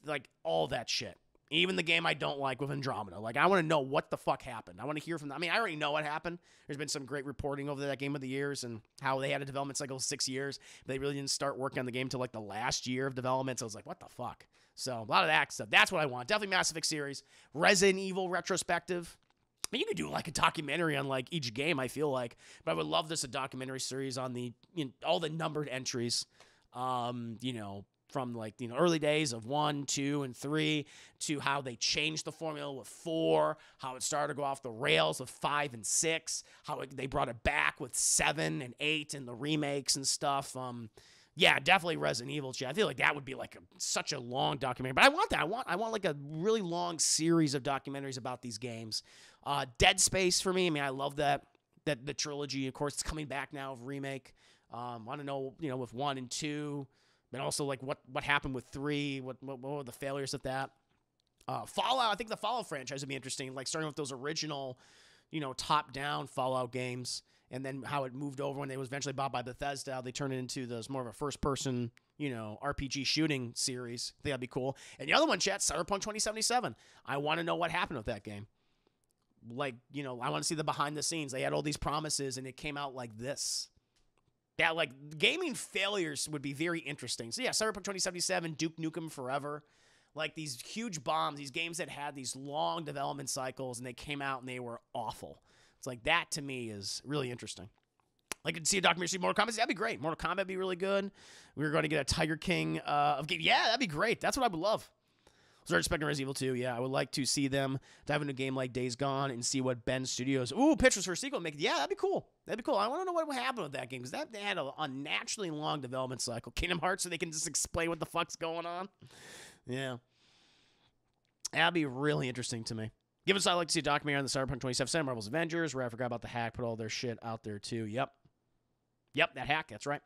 Speaker 1: like all that shit. Even the game I don't like with Andromeda. Like, I want to know what the fuck happened. I want to hear from them. I mean, I already know what happened. There's been some great reporting over that game of the years and how they had a development cycle of 6 years. But they really didn't start working on the game until like the last year of development. So I was like, what the fuck? So a lot of that stuff. That's what I want. Definitely Mass Effect series. Resident Evil retrospective. I mean, you could do like a documentary on like each game, I feel like. But I would love this a documentary series on the all the numbered entries. From like early days of 1, 2, and 3 to how they changed the formula with 4, how it started to go off the rails with 5 and 6, how they brought it back with 7 and 8 and the remakes and stuff. Yeah, definitely Resident Evil. I feel like that would be like such a long documentary, but I want that. I want like a really long series of documentaries about these games. Dead Space for me. I mean, I love that the trilogy. Of course, it's coming back now of remake. I want to know with 1 and 2. And also, like, what happened with 3? What were the failures of that? Fallout, I think the Fallout franchise would be interesting, like starting with those original, top-down Fallout games, and then how it moved over when they was eventually bought by Bethesda. They turned it into this more of a first-person, RPG shooting series. I think that'd be cool. And the other one, chat, Cyberpunk 2077. I want to know what happened with that game. Like, I want to see the behind the scenes. They had all these promises, and it came out like this. Yeah, like, gaming failures would be very interesting. So, yeah, Cyberpunk 2077, Duke Nukem Forever. Like, these huge bombs, these games that had these long development cycles, and they came out and they were awful. It's like, that to me is really interesting. Like, to see a documentary, see Mortal Kombat, that'd be great. Mortal Kombat would be really good. We were going to get a Tiger King of game. Yeah, that'd be great. That's what I would love. Started expecting Resident Evil 2. Yeah, I would like to see them dive into a game like Days Gone and see what Ben Studios. Pitches for a sequel. Yeah, that'd be cool. That'd be cool. I want to know what happened with that game because they had a unnaturally long development cycle. Kingdom Hearts, so they can just explain what the fuck's going on. Yeah, that'd be really interesting to me. Given so, I'd like to see a documentary on the Cyberpunk 2077, Marvel's Avengers, where I forgot about the hack, put all their shit out there too. Yep, that hack. That's right.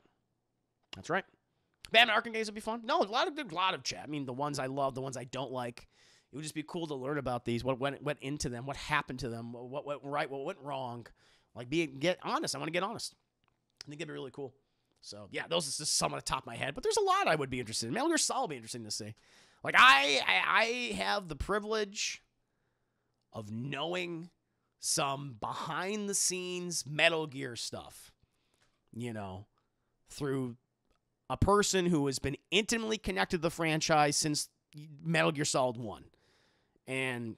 Speaker 1: Batman Arkham games would be fun. No, a lot of chat. I mean, the ones I love, the ones I don't like. It would just be cool to learn about these. What went into them? What happened to them? What went right? What went wrong? Like, get honest. I want to get honest. I think it'd be really cool. So, yeah, those are just some on the top of my head. But there's a lot I would be interested in. Metal Gear Solid would be interesting to see. Like, I have the privilege of knowing some behind-the-scenes Metal Gear stuff, through a person who has been intimately connected to the franchise since Metal Gear Solid 1. And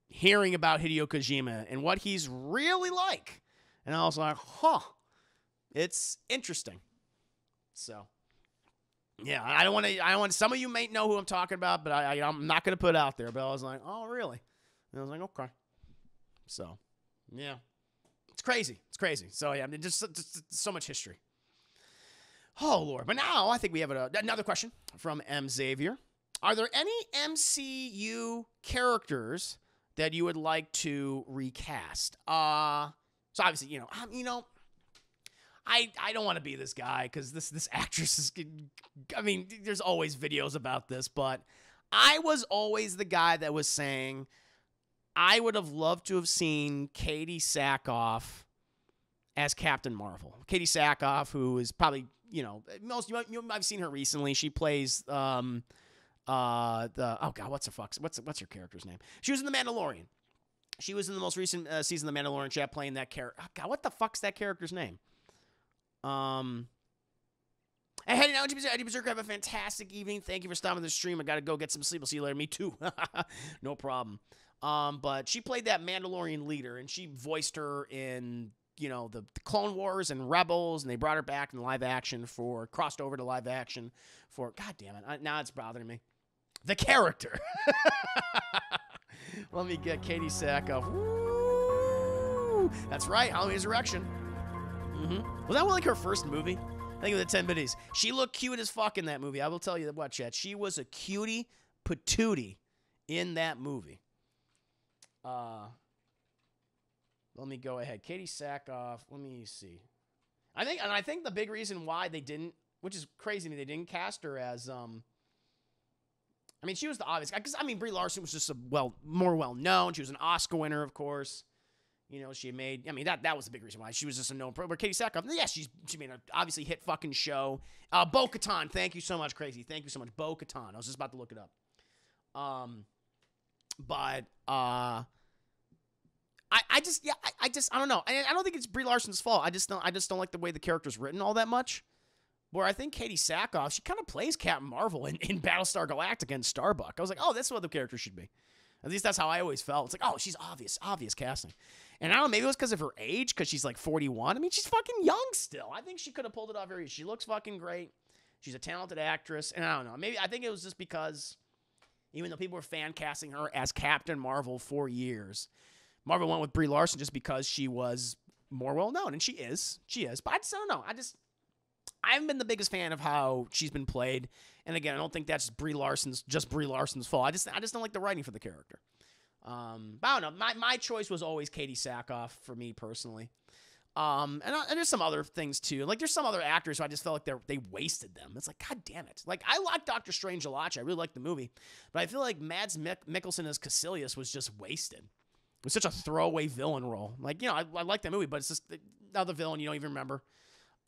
Speaker 1: hearing about Hideo Kojima and what he's really like. And I was like, It's interesting. So, yeah, I don't want. Some of you may know who I'm talking about, but I'm not gonna put it out there. But I was like, oh, really? And I was like, okay. So, yeah, it's crazy. It's crazy. So yeah, I mean, just so much history. Oh Lord! But now I think we have another question from M. Xavier. Are there any MCU characters that you would like to recast? So obviously, I don't want to be this guy because this actress is. I mean, there's always videos about this, but I was always the guy that was saying I would have loved to have seen Katie Sackhoff as Captain Marvel. Katie Sackhoff, who is probably most I've seen her recently. She plays what's her character's name? She was in The Mandalorian. She was in the most recent season of The Mandalorian. She had playing that character. Oh, God, what the fuck's that character's name? Hey, now, Eddie Berserker, have a fantastic evening. Thank you for stopping the stream. I got to go get some sleep. I'll see you later. Me too. No problem. But she played that Mandalorian leader, and she voiced her in, the Clone Wars and Rebels, and they brought her back in live action crossed over to live action for, God damn it. Now it's bothering me. The character. Let me get Katie Sackhoff. Woo! That's right, Halloween Resurrection. Was that like her first movie? I think of the 10 Biddies. She looked cute as fuck in that movie. I will tell you what, chat. She was a cutie patootie in that movie. Let me go ahead. Katie Sackhoff. Let me see. I think the big reason why they didn't, which is crazy to me, they didn't cast her as I mean, she was the obvious guy. Because, I mean, Brie Larson was just more well-known. She was an Oscar winner, of course. She made, I mean, that was the big reason why. She was just a known pro. But Katie Sackhoff, yeah, she made an obviously hit fucking show. Bo-Katan, thank you so much, Crazy. Thank you so much. Bo-Katan. I was just about to look it up. I don't know. I don't think it's Brie Larson's fault. I just don't like the way the character's written all that much. Where I think Katie Sackhoff, she kind of plays Captain Marvel in Battlestar Galactica and Starbuck. I was like, oh, that's what the character should be. At least that's how I always felt. It's like, oh, she's obvious casting. And I don't know, maybe it was because of her age, because she's like 41. I mean, she's fucking young still. I think she could have pulled it off very easy. She looks fucking great. She's a talented actress. And I don't know, maybe I think it was just because even though people were fan casting her as Captain Marvel for years, Marvel went with Brie Larson just because she was more well-known. And she is. But I just don't know. I haven't been the biggest fan of how she's been played. And again, I don't think that's Brie Larson's fault. I just don't like the writing for the character. But I don't know. My choice was always Katie Sackhoff for me personally. And there's some other things too. Like there's some other actors who I just felt like they wasted them. It's like, God damn it. Like I like Doctor Strange a lot. I really like the movie. But I feel like Mads Mikkelsen as Caecilius was just wasted. It was such a throwaway villain role. Like, I like that movie, but it's just another villain you don't even remember.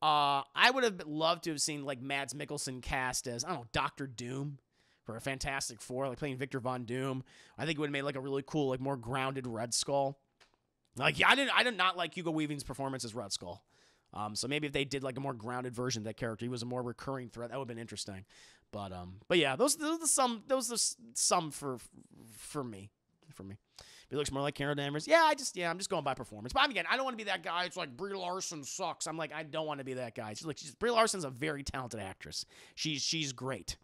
Speaker 1: I would have loved to have seen like Mads Mikkelsen cast as, I don't know, Dr. Doom for a Fantastic Four, like playing Victor Von Doom. I think it would have made like a really cool, like more grounded Red Skull. Like, yeah, I did not like Hugo Weaving's performance as Red Skull. So maybe if they did like a more grounded version of that character, he was a more recurring threat, that would have been interesting. But yeah, those are some for me. He looks more like Carol Danvers. Yeah, I'm just going by performance. But again, I don't want to be that guy. It's like Brie Larson sucks. I'm like, I don't want to be that guy. Brie Larson's a very talented actress. She's great.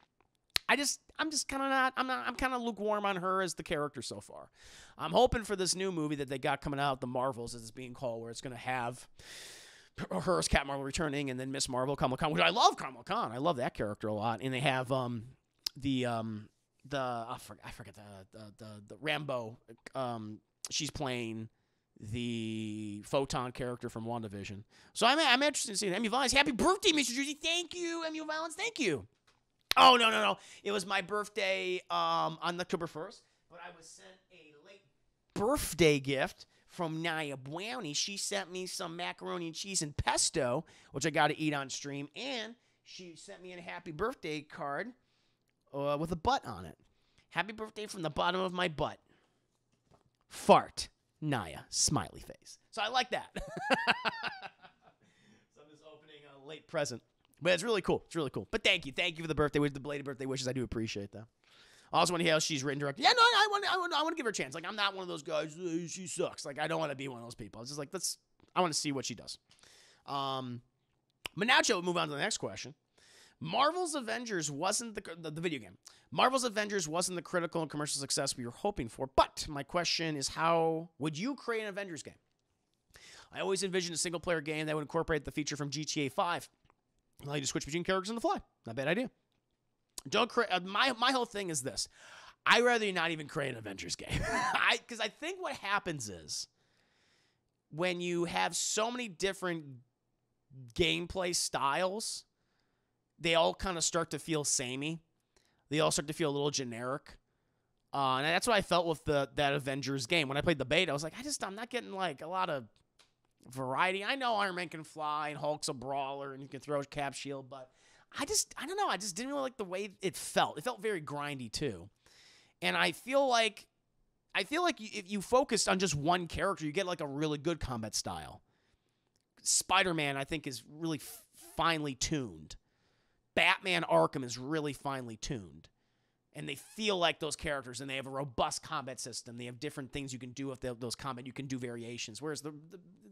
Speaker 1: I'm kind of lukewarm on her as the character so far. I'm hoping for this new movie that they got coming out, The Marvels, as it's being called, where it's going to have her as Captain Marvel returning, and then Miss Marvel, Kamala Khan, which I love Kamala Khan. I love that character a lot. And they have I forget the Rambo. She's playing the Photon character from WandaVision. So I'm interested in seeing Emu Valance. Happy birthday, Mr. Jersey. Thank you, Emu Valance. Thank you. Oh, no. It was my birthday on October 1st, but I was sent a late birthday gift from Naya Brownie. She sent me some macaroni and cheese and pesto, which I got to eat on stream, and she sent me a happy birthday card with a butt on it. Happy birthday from the bottom of my butt. Fart. Naya. Smiley face. So I like that. So I'm just opening a late present. But it's really cool. But thank you. Thank you for the belated birthday wishes. I do appreciate that. I also want to hear how she's written directed. Yeah, no, I want to give her a chance. Like, I'm not one of those guys, she sucks. Like, I don't want to be one of those people. It's just like, I want to see what she does. But now, Joe, we'll move on to the next question. Marvel's Avengers wasn't the video game. Marvel's Avengers wasn't the critical and commercial success we were hoping for. But my question is, how would you create an Avengers game? I always envisioned a single-player game that would incorporate the feature from GTA 5. Allow you to switch between characters on the fly. Not a bad idea. Don't create. My whole thing is this. I'd rather you not even create an Avengers game. Because I think what happens is when you have so many different gameplay styles, they all kind of start to feel samey. They all start to feel a little generic. And that's what I felt with that Avengers game. When I played the beta, I was like, I'm not getting like a lot of variety. I know Iron Man can fly and Hulk's a brawler and you can throw a cap shield, but I don't know. I just didn't really like the way it felt. It felt very grindy too. And I feel like if you focused on just one character, you get like a really good combat style. Spider-Man, I think, is really finely tuned. Batman Arkham is really finely tuned. And they feel like those characters, and they have a robust combat system. They have different things you can do with those combat. You can do variations. Whereas at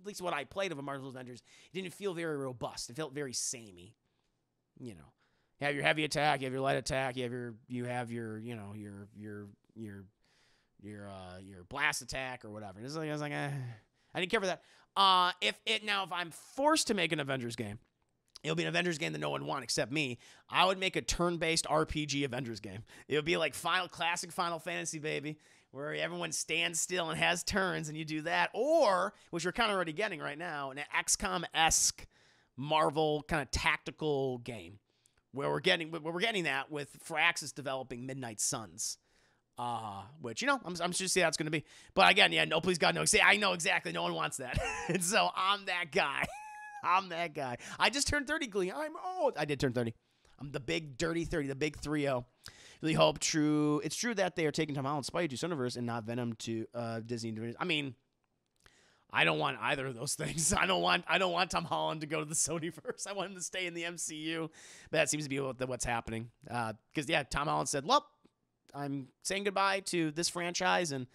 Speaker 1: least what I played of Marvel's Avengers, it didn't feel very robust. It felt very samey. You know, you have your heavy attack, you have your light attack, you have your blast attack or whatever. And I was like, I didn't care for that. If I'm forced to make an Avengers game, it'll be an Avengers game that no one wants except me. I would make a turn-based RPG Avengers game. It would be like classic Final Fantasy, baby, where everyone stands still and has turns, and you do that. Or, which we're kind of already getting right now, an XCOM-esque Marvel kind of tactical game, where we're getting that with Firaxis developing Midnight Suns. Which, I'm sure see how it's going to be. But again, yeah, no, please God, no. See, I know exactly. No one wants that. And so I'm that guy. I just turned 30, Glee. I'm old. I did turn 30. I'm the big dirty 30, the big 3-0. Really hope it's true that they are taking Tom Holland's Spidey to Sonyverse and not Venom to Disney. I mean, I don't want either of those things. I don't want Tom Holland to go to the Sonyverse. I want him to stay in the MCU. But that seems to be what's happening. Because, yeah, Tom Holland said, look, I'm saying goodbye to this franchise. And,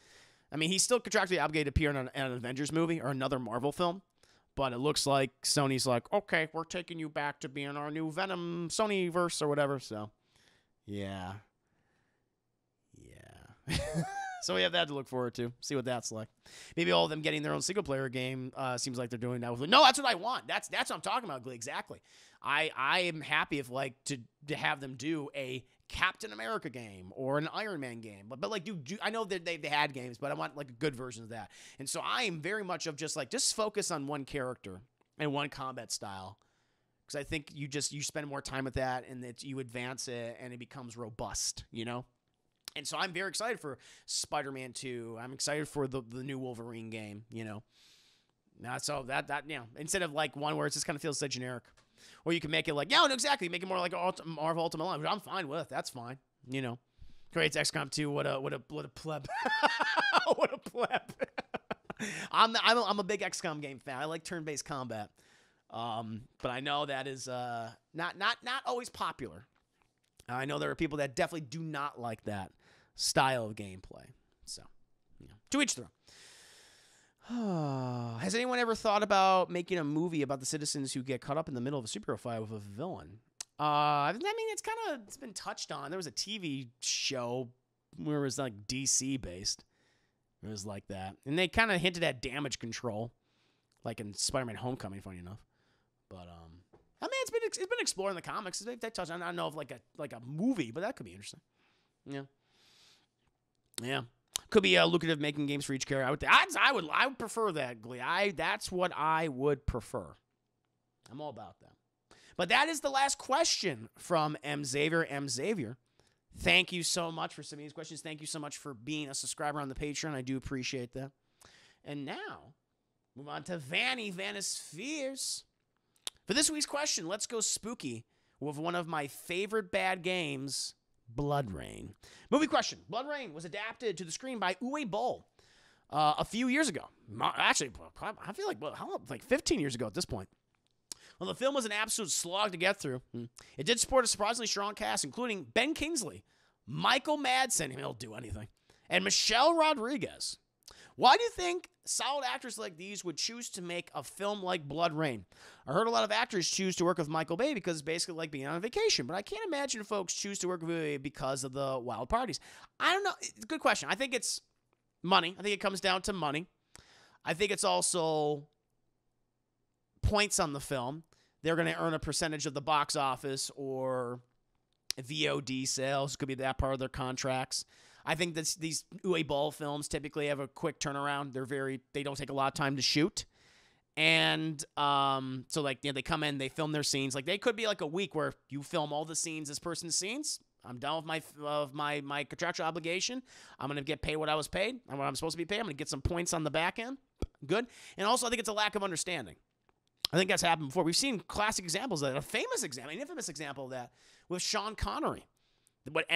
Speaker 1: I mean, he's still contractually obligated to appear in an Avengers movie or another Marvel film. But it looks like Sony's like, okay, we're taking you back to being our new Venom Sonyverse or whatever. So, yeah. So we have that to look forward to. See what that's like. Maybe all of them getting their own single-player game seems like they're doing that. No, that's what I want. That's what I'm talking about, Glee. Exactly. I am happy if, like, to have them do a Captain America game or an Iron Man game. But like, I know that they had games, but I want, like, a good version of that. And so I am very much of just focus on one character and one combat style. Because I think you spend more time with that and you advance it and it becomes robust, And so I'm very excited for Spider-Man 2. I'm excited for the new Wolverine game, So that instead of like one where it just kind of feels so generic. Or you can make it like, yeah, no, exactly. Make it more like Marvel Ultimate Alliance, which I'm fine with. That's fine, Creates XCOM 2. What a pleb. What a pleb. I'm a big XCOM game fan. I like turn-based combat. But I know that is not always popular. I know there are people that definitely do not like that style of gameplay. So, to each their own. Has anyone ever thought about making a movie about the citizens who get caught up in the middle of a superhero fight with a villain? I mean, it's been touched on. There was a TV show where it was like DC based. It was like that, and they kind of hinted at damage control, like in Spider-Man: Homecoming. Funny enough, but I mean, it's been explored in the comics. They touched on. I don't know if like a movie, but that could be interesting. Yeah. Could be lucrative making games for each character. I would prefer that, Glee. That's what I would prefer. I'm all about that. But that is the last question from M. Xavier. M. Xavier, thank you so much for submitting these questions. Thank you so much for being a subscriber on the Patreon. I do appreciate that. And now, move on to Vanispheres. For this week's question, let's go spooky with one of my favorite bad games, Blood Rain. Movie question. Blood Rain was adapted to the screen by Uwe Boll a few years ago. Actually, I feel like 15 years ago at this point. Well, the film was an absolute slog to get through. It did support a surprisingly strong cast, including Ben Kingsley, Michael Madsen, he'll do anything, and Michelle Rodriguez. Why do you think solid actors like these would choose to make a film like Blood Rain. I heard a lot of actors choose to work with Michael Bay because it's basically like being on a vacation, but I can't imagine folks choose to work with Bay because of the wild parties. I don't know. It's a good question. I think it's money. I think it comes down to money. I think it's also points on the film. They're going to earn a percentage of the box office or VOD sales. Could be that part of their contracts. I think that these Uwe Boll films typically have a quick turnaround. They don't take a lot of time to shoot. And so like, they come in, they film their scenes. Like, they could be like a week where you film all the scenes, this person's scenes. I'm done with my contractual obligation. I'm going to get paid what I was paid and what I'm supposed to be paid. I'm going to get some points on the back end. Good. And also, I think it's a lack of understanding. I think that's happened before. We've seen classic examples of that. A famous example, an infamous example of that with Sean Connery. What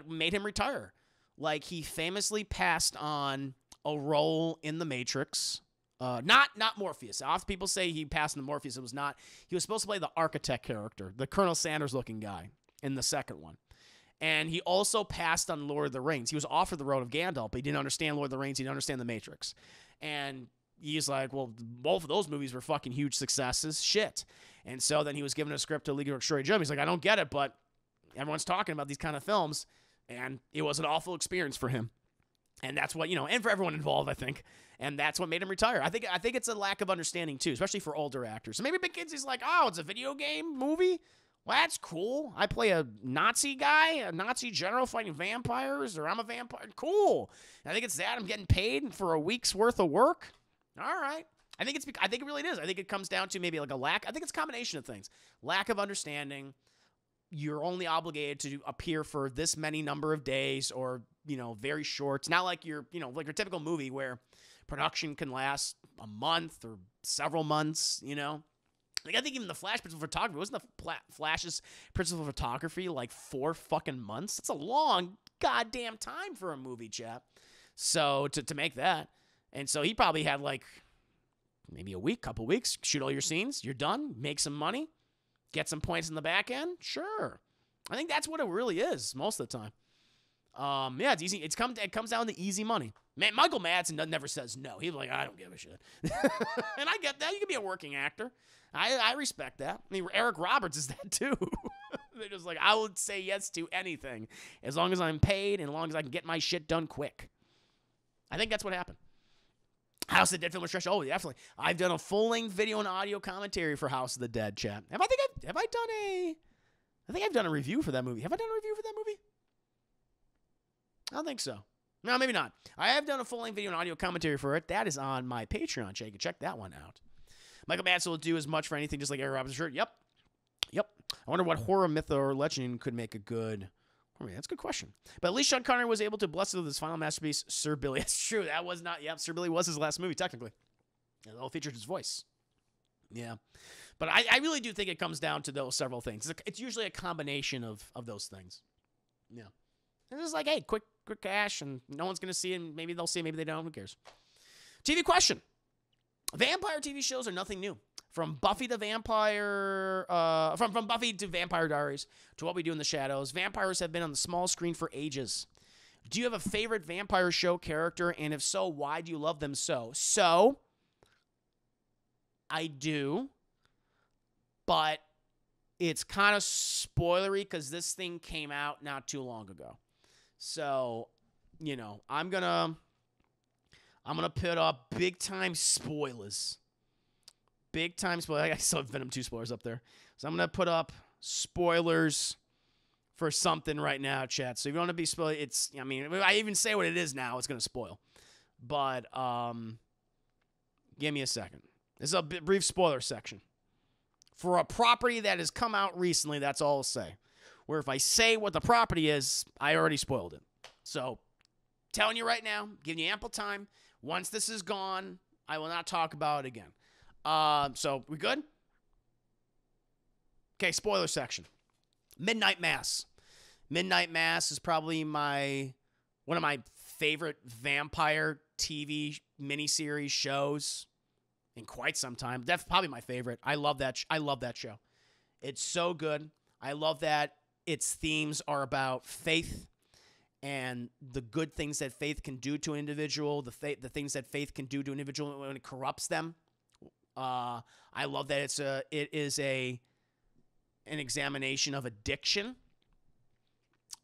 Speaker 1: made him retire. Like, he famously passed on a role in The Matrix. Not Morpheus. Often people say he passed on the Morpheus. It was not. He was supposed to play the architect character, the Colonel Sanders-looking guy in the second one. And he also passed on Lord of the Rings. He was offered the role of Gandalf, but he didn't understand Lord of the Rings. He didn't understand The Matrix. And he's like, well, both of those movies were fucking huge successes. Shit. And so then he was given a script to League of Extraordinary Gentlemen. He's like, I don't get it, but everyone's talking about these kind of films. And it was an awful experience for him. And that's what, and for everyone involved, I think. And that's what made him retire. I think it's a lack of understanding, too, especially for older actors. So maybe McKinsey's like, oh, it's a video game movie? Well, that's cool. I play a Nazi guy, a Nazi general fighting vampires, or I'm a vampire. Cool. I think it's that. I'm getting paid for a week's worth of work. All right. I think it really is. I think it comes down to maybe like a lack. I think it's a combination of things. Lack of understanding. You're only obligated to appear for this many number of days or, very short. It's not like like your typical movie where production can last a month or several months, Like, I think even the Flash principal photography, wasn't the Flash's principal photography like 4 fucking months? That's a long goddamn time for a movie, chap. So to make that. And so he probably had like maybe a week, couple weeks, shoot all your scenes, you're done, make some money. Get some points in the back end? Sure. I think that's what it really is most of the time. Yeah, it's easy. It comes down to easy money. Man, Michael Madsen never says no. He's like, I don't give a shit. And I get that. You can be a working actor. I respect that. I mean, Eric Roberts is that too. They're just like, I would say yes to anything as long as I'm paid and as long as I can get my shit done quick. I think that's what happened. House of the Dead film stretch. Oh, definitely. I've done a full-length video and audio commentary for House of the Dead, chat. I think I've done a review for that movie. Have I done a review for that movie? I don't think so. No, maybe not. I have done a full-length video and audio commentary for it. That is on my Patreon, Jake. You can check that one out. Michael Madsen will do as much for anything, just like Eric Roberts' shirt. Yep. I wonder what horror myth or legend could make a good... that's a good question. But at least Sean Connery was able to bless it with his final masterpiece, Sir Billy. That's true. That was not... Yep, Sir Billy was his last movie, technically. It all featured his voice. Yeah. But I really do think it comes down to those several things. It's usually a combination of those things. Yeah. And it's like, hey, quick cash, and no one's going to see it, and maybe they'll see it, maybe they don't. Who cares? TV question. Vampire TV shows are nothing new. From Buffy the Vampire, from Buffy to Vampire Diaries to What We Do in the Shadows, vampires have been on the small screen for ages. Do you have a favorite vampire show character? And if so, why do you love them so? So, I do, but it's kind of spoilery because this thing came out not too long ago. So, I'm gonna put up big time spoilers. Big time spoilers. I still have Venom 2 spoilers up there. So I'm going to put up spoilers for something right now, chat. So if you want to be spoiled, I even say what it is now, it's going to spoil. But give me a second. This is a brief spoiler section. For a property that has come out recently, that's all I'll say. Where if I say what the property is, I already spoiled it. So telling you right now, giving you ample time. Once this is gone, I will not talk about it again. So we good? Okay, spoiler section. Midnight Mass. Midnight Mass is probably one of my favorite vampire TV miniseries shows in quite some time. That's probably my favorite. I love that show. It's so good. I love that its themes are about faith and the good things that faith can do to an individual, the things that faith can do to an individual when it corrupts them. I love that it is an examination of addiction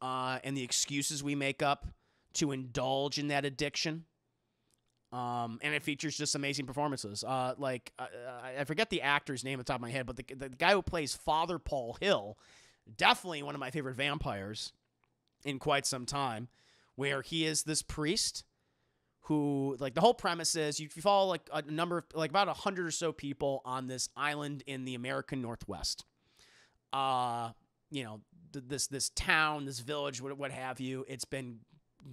Speaker 1: and the excuses we make up to indulge in that addiction. And it features just amazing performances. I forget the actor's name at the top of my head, but the guy who plays Father Paul Hill, definitely one of my favorite vampires in quite some time, where he is this priest who, like, the whole premise is you follow like a number of, like, about 100 or so people on this island in the American Northwest. This town, this village, what have you. It's been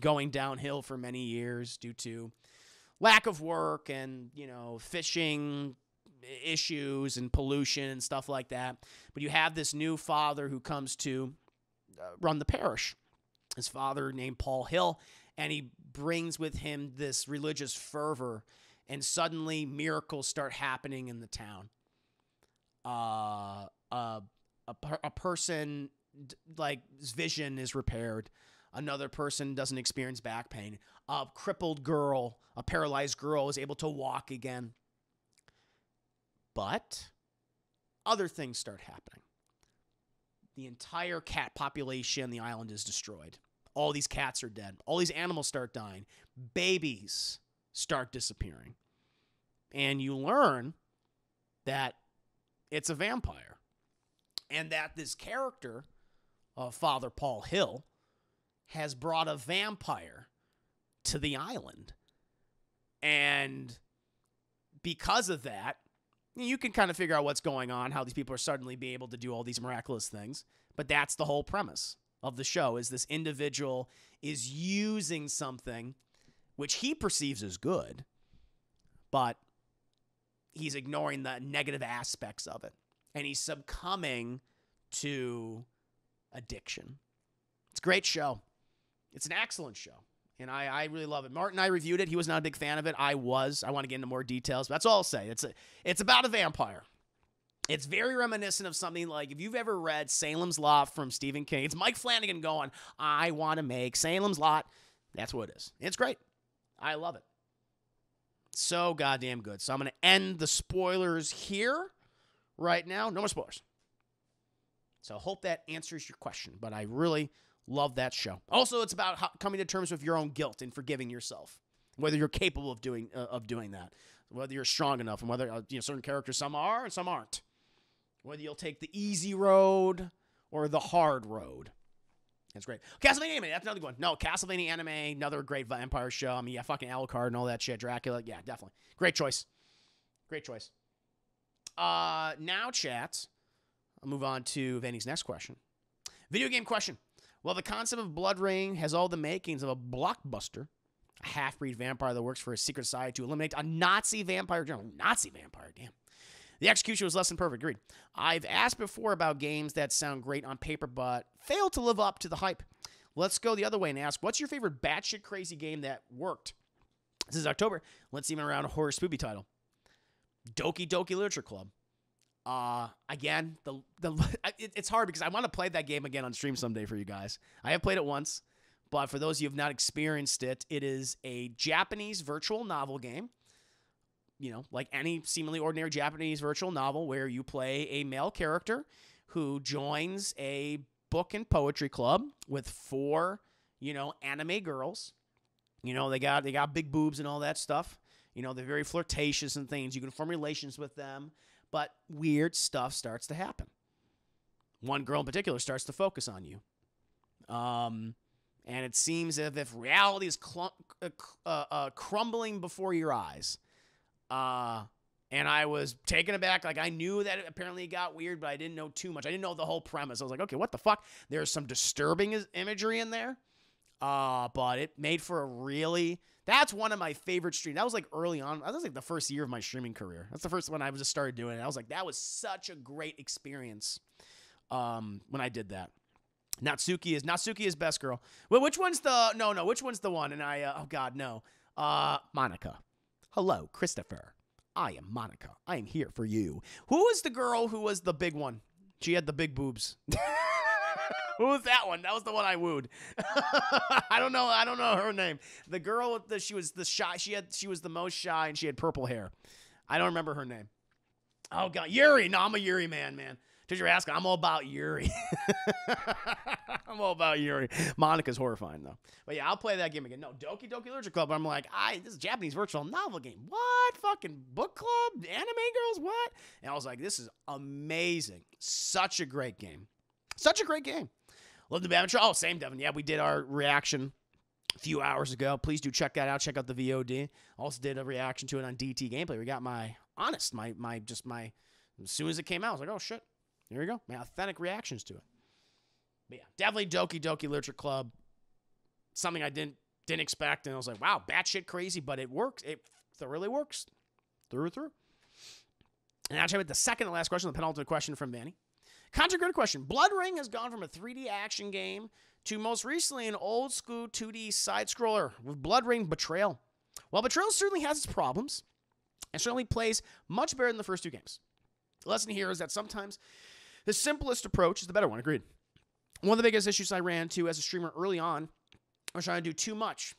Speaker 1: going downhill for many years due to lack of work and, fishing issues and pollution and stuff like that. But you have this new father who comes to run the parish. His father named Paul Hill, and he brings with him this religious fervor, and suddenly miracles start happening in the town. A person, like, his vision is repaired. Another person doesn't experience back pain. A crippled girl, a paralyzed girl, is able to walk again. But other things start happening. The entire cat population on the island is destroyed. All these cats are dead. All these animals start dying. Babies start disappearing. And you learn that it's a vampire. And that this character of Father Paul Hill has brought a vampire to the island. And because of that, you can kind of figure out what's going on, how these people are suddenly being able to do all these miraculous things. But that's the whole premise of the show, is this individual is using something which he perceives as good, but he's ignoring the negative aspects of it. And he's succumbing to addiction. It's a great show. It's an excellent show. And I really love it. Martin and I reviewed it. He was not a big fan of it. I was. I want to get into more details, but that's all I'll say. It's about a vampire. It's very reminiscent of something like, if you've ever read Salem's Lot from Stephen King, it's Mike Flanagan going, I want to make Salem's Lot. That's what it is. It's great. I love it. So goddamn good. So I'm going to end the spoilers here right now. No more spoilers. So I hope that answers your question, but I really love that show. Also, it's about coming to terms with your own guilt and forgiving yourself, whether you're capable of doing that, whether you're strong enough, and whether certain characters, some are and some aren't, whether you'll take the easy road or the hard road. That's great. Castlevania anime, that's another one. No, Castlevania anime, another great vampire show. I mean, yeah, fucking Alucard and all that shit, Dracula. Yeah, definitely. Great choice. Great choice. Now, chat, I'll move on to Vanny's next question. Video game question. Well, the concept of Blood Rain has all the makings of a blockbuster, a half-breed vampire that works for a secret society to eliminate a Nazi vampire general. Nazi vampire, damn. The execution was less than perfect, agreed. I've asked before about games that sound great on paper but fail to live up to the hype. Let's go the other way and ask, what's your favorite batshit crazy game that worked? This is October. Let's see around a horror spoopy title. Doki Doki Literature Club. Again, it's hard because I want to play that game again on stream someday for you guys. I have played it once, but for those of you who have not experienced it, it is a Japanese virtual novel game. Like any seemingly ordinary Japanese virtual novel where you play a male character who joins a book and poetry club with 4, anime girls. They got big boobs and all that stuff. They're very flirtatious and things. You can form relations with them. But weird stuff starts to happen. One girl in particular starts to focus on you. And it seems as if reality is crumbling before your eyes. And I was taken aback. Like, I knew that apparently it got weird, but I didn't know too much. I didn't know the whole premise. I was like, okay, what the fuck? There's some disturbing imagery in there. But it made for a really... That's one of my favorite streams. That was like early on. That was like the first year of my streaming career. That's the first one I just started doing it. I was like, that was such a great experience when I did that. Natsuki is best girl. Well, which one's the... No, which one's the one? And oh God, no. Monica. Hello, Christopher. I am Monica. I am here for you. Who was the girl who was the big one? She had the big boobs. Who was that one? That was the one I wooed. I don't know her name. The girl with she was the shy. She was the most shy, and she had purple hair. I don't remember her name. Oh God, Yuri. No, I'm a Yuri man. Did you ask? I'm all about Yuri. I'm all about Yuri. Monica's horrifying though. But yeah, I'll play that game again. No, Doki Doki Literature Club. I'm like, this is a Japanese virtual novel game. What? Fucking book club? Anime girls? What? And I was like, this is amazing. Such a great game. Such a great game. Love the Batman show. Oh, same Devin. Yeah, we did our reaction a few hours ago. Please do check that out. Check out the VOD. Also did a reaction to it on DT Gameplay. We got my as soon as it came out, I was like, oh shit. There you go. My authentic reactions to it. But yeah, definitely Doki Doki Literature Club. Something I didn't expect, and I was like, wow, batshit crazy, but it works. It thoroughly works. Through. And now check out the second and last question, the penultimate question from Manny. Contra-good question. Blood Ring has gone from a 3D action game to most recently an old school 2D side-scroller with Blood Ring Betrayal. While Betrayal certainly has its problems, it certainly plays much better than the first two games. The lesson here is that sometimes the simplest approach is the better one. Agreed. One of the biggest issues I ran into as a streamer early on was trying to do too much.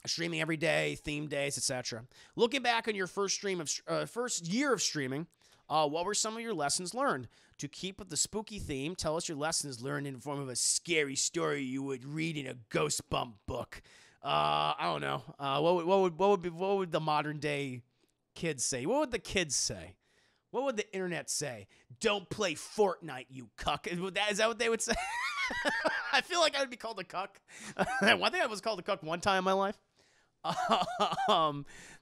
Speaker 1: Streaming every day, theme days, etc. Looking back on your first year of streaming, what were some of your lessons learned? To keep with the spooky theme, tell us your lessons learned in the form of a scary story you would read in a ghost bump book. I don't know. What would the modern day kids say? What would the kids say? What would the internet say? Don't play Fortnite, you cuck. Is that what they would say? I feel like I would be called a cuck. I think I was called a cuck one time in my life.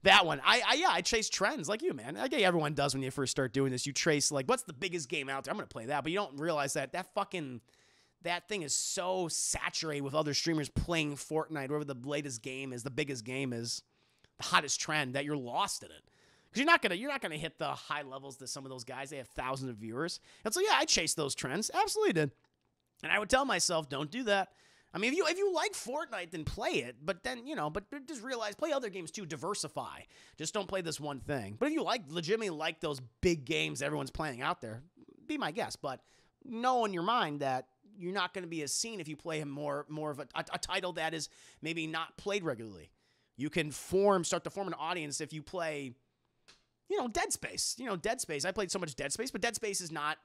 Speaker 1: That one. I chase trends like you, man. I think everyone does when you first start doing this. You trace, like, what's the biggest game out there? I'm going to play that. But you don't realize that thing is so saturated with other streamers playing Fortnite, whatever the latest game is, the biggest game is, the hottest trend, that you're lost in it. Because you're not gonna hit the high levels that some of those guys. They have thousands of viewers. And so yeah, I chased those trends. Absolutely did. And I would tell myself, don't do that. I mean, if you like Fortnite, then play it. But then, but just realize, play other games too. Diversify. Just don't play this one thing. But if you legitimately like those big games everyone's playing out there, be my guest. But know in your mind that you're not going to be as seen if you play more of a title that is maybe not played regularly. You can start to form an audience if you play, Dead Space. Dead Space. I played so much Dead Space, but Dead Space is not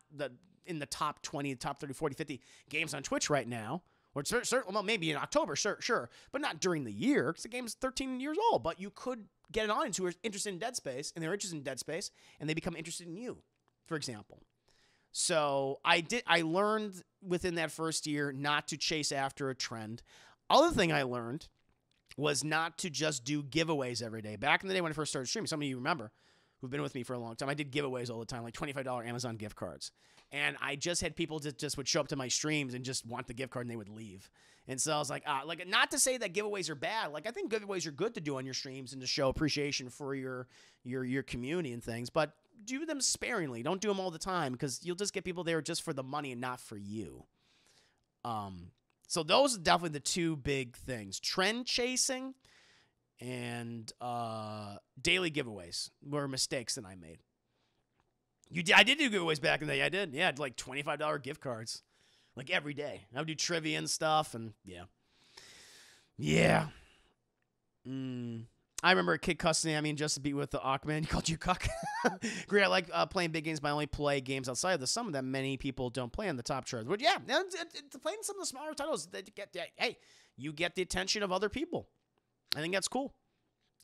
Speaker 1: in the top 20, top 30, 40, 50 games on Twitch right now. Or well, maybe in October, sure, but not during the year, because the game's 13 years old. But you could get an audience who are interested in Dead Space, and they're interested in Dead Space, and they become interested in you, for example. So I learned within that first year not to chase after a trend. Other thing I learned was not to just do giveaways every day. Back in the day when I first started streaming, some of you remember, who've been with me for a long time, I did giveaways all the time, like $25 Amazon gift cards. And I just had people that just would show up to my streams and just want the gift card and they would leave. And so I was like, not to say that giveaways are bad. Like, I think giveaways are good to do on your streams and to show appreciation for your community and things, but do them sparingly. Don't do them all the time, because you'll just get people there just for the money and not for you. So those are definitely the two big things. Trend chasing and daily giveaways were mistakes that I made. I did do giveaways back in the day. I did. Yeah, like $25 gift cards. Like every day. I would do trivia and stuff, and yeah. Yeah. I remember a kid cussing at me and just to be with the Aquaman. He called you cuck. Great. I like playing big games, but I only play games outside of the some of them many people don't play on the top charts. But yeah, playing some of the smaller titles, you get the attention of other people. I think that's cool.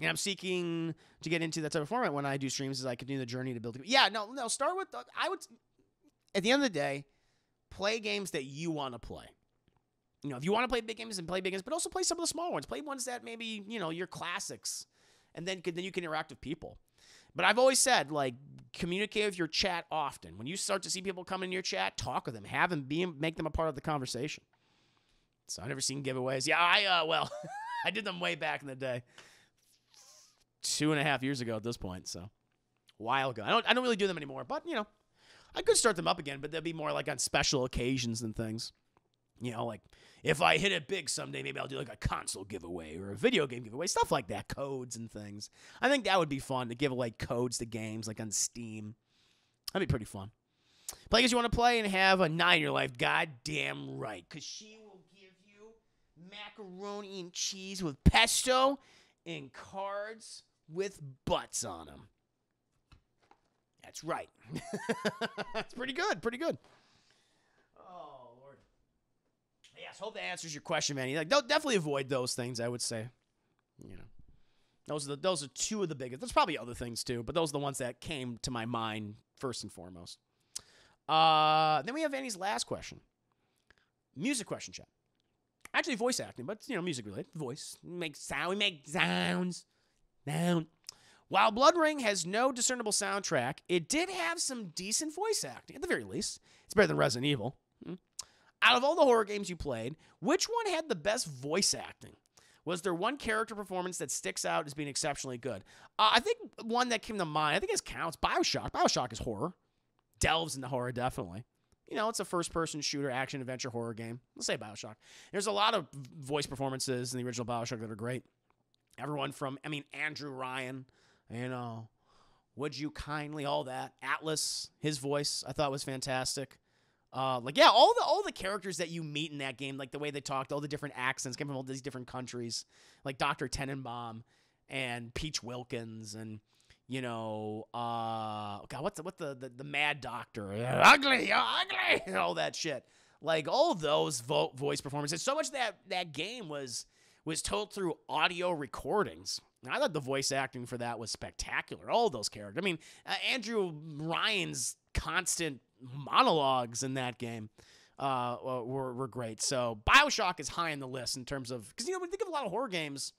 Speaker 1: And I'm seeking to get into that type of format when I do streams as I continue the journey to build. Yeah, no, start with, at the end of the day, play games that you want to play. If you want to play big games, then play big games, but also play some of the small ones. Play ones that maybe, your classics. And then you can interact with people. But I've always said, like, communicate with your chat often. When you start to see people come in your chat, talk with them. Have them make them a part of the conversation. So I've never seen giveaways. Yeah, I did them way back in the day. 2.5 years ago at this point, so a while ago. I don't really do them anymore, but I could start them up again, but they'll be more like on special occasions and things. Like if I hit it big someday, maybe I'll do like a console giveaway or a video game giveaway, stuff like that, codes and things. I think that would be fun to give away codes to games like on Steam. That'd be pretty fun. Play because you want to play and have a 9 in your life. Goddamn right. Because she will give you macaroni and cheese with pesto and cards with butts on them. That's right. That's pretty good. Pretty good. Oh, Lord. Yes, hope that answers your question, man. Like, don't definitely avoid those things, I would say. You know, those are two of the biggest. There's probably other things too, but those are the ones that came to my mind first and foremost. Then we have Annie's last question. Music question, chat. Actually, voice acting, but music related. Voice. We make sounds. Sound. While Blood Ring has no discernible soundtrack, it did have some decent voice acting, at the very least. It's better than Resident Evil. Out of all the horror games you played, which one had the best voice acting? Was there one character performance that sticks out as being exceptionally good? I think one that came to mind, I think it counts, BioShock. BioShock is horror. Delves into horror, definitely. It's a first-person shooter, action-adventure horror game. Let's say BioShock. There's a lot of voice performances in the original BioShock that are great. Everyone from, Andrew Ryan, Would You Kindly, all that. Atlas, his voice, I thought was fantastic. All the characters that you meet in that game, like the way they talked, all the different accents came from all these different countries, like Dr. Tenenbaum and Peach Wilkins and, what's the Mad Doctor? You're ugly, and all that shit. Like all those voice performances. So much of that game was told through audio recordings. And I thought the voice acting for that was spectacular. All those characters. Andrew Ryan's constant monologues in that game were great. So BioShock is high on the list in terms of, because when you think of a lot of horror games,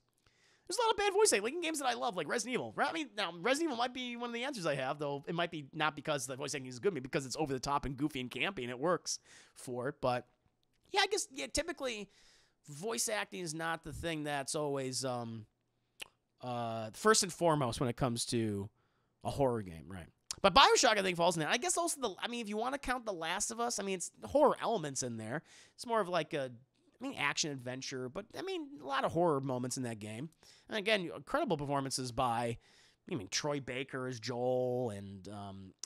Speaker 1: there's a lot of bad voice acting, like in games that I love, like Resident Evil. Now Resident Evil might be one of the answers I have, though it might be not because the voice acting is good, maybe because it's over the top and goofy and campy and it works for it. But yeah, I guess typically voice acting is not the thing that's always first and foremost when it comes to a horror game, right? But BioShock, I think, falls in there. I guess also if you want to count The Last of Us, it's horror elements in there. It's more of like action adventure, but a lot of horror moments in that game. And again, incredible performances by, Troy Baker as Joel, and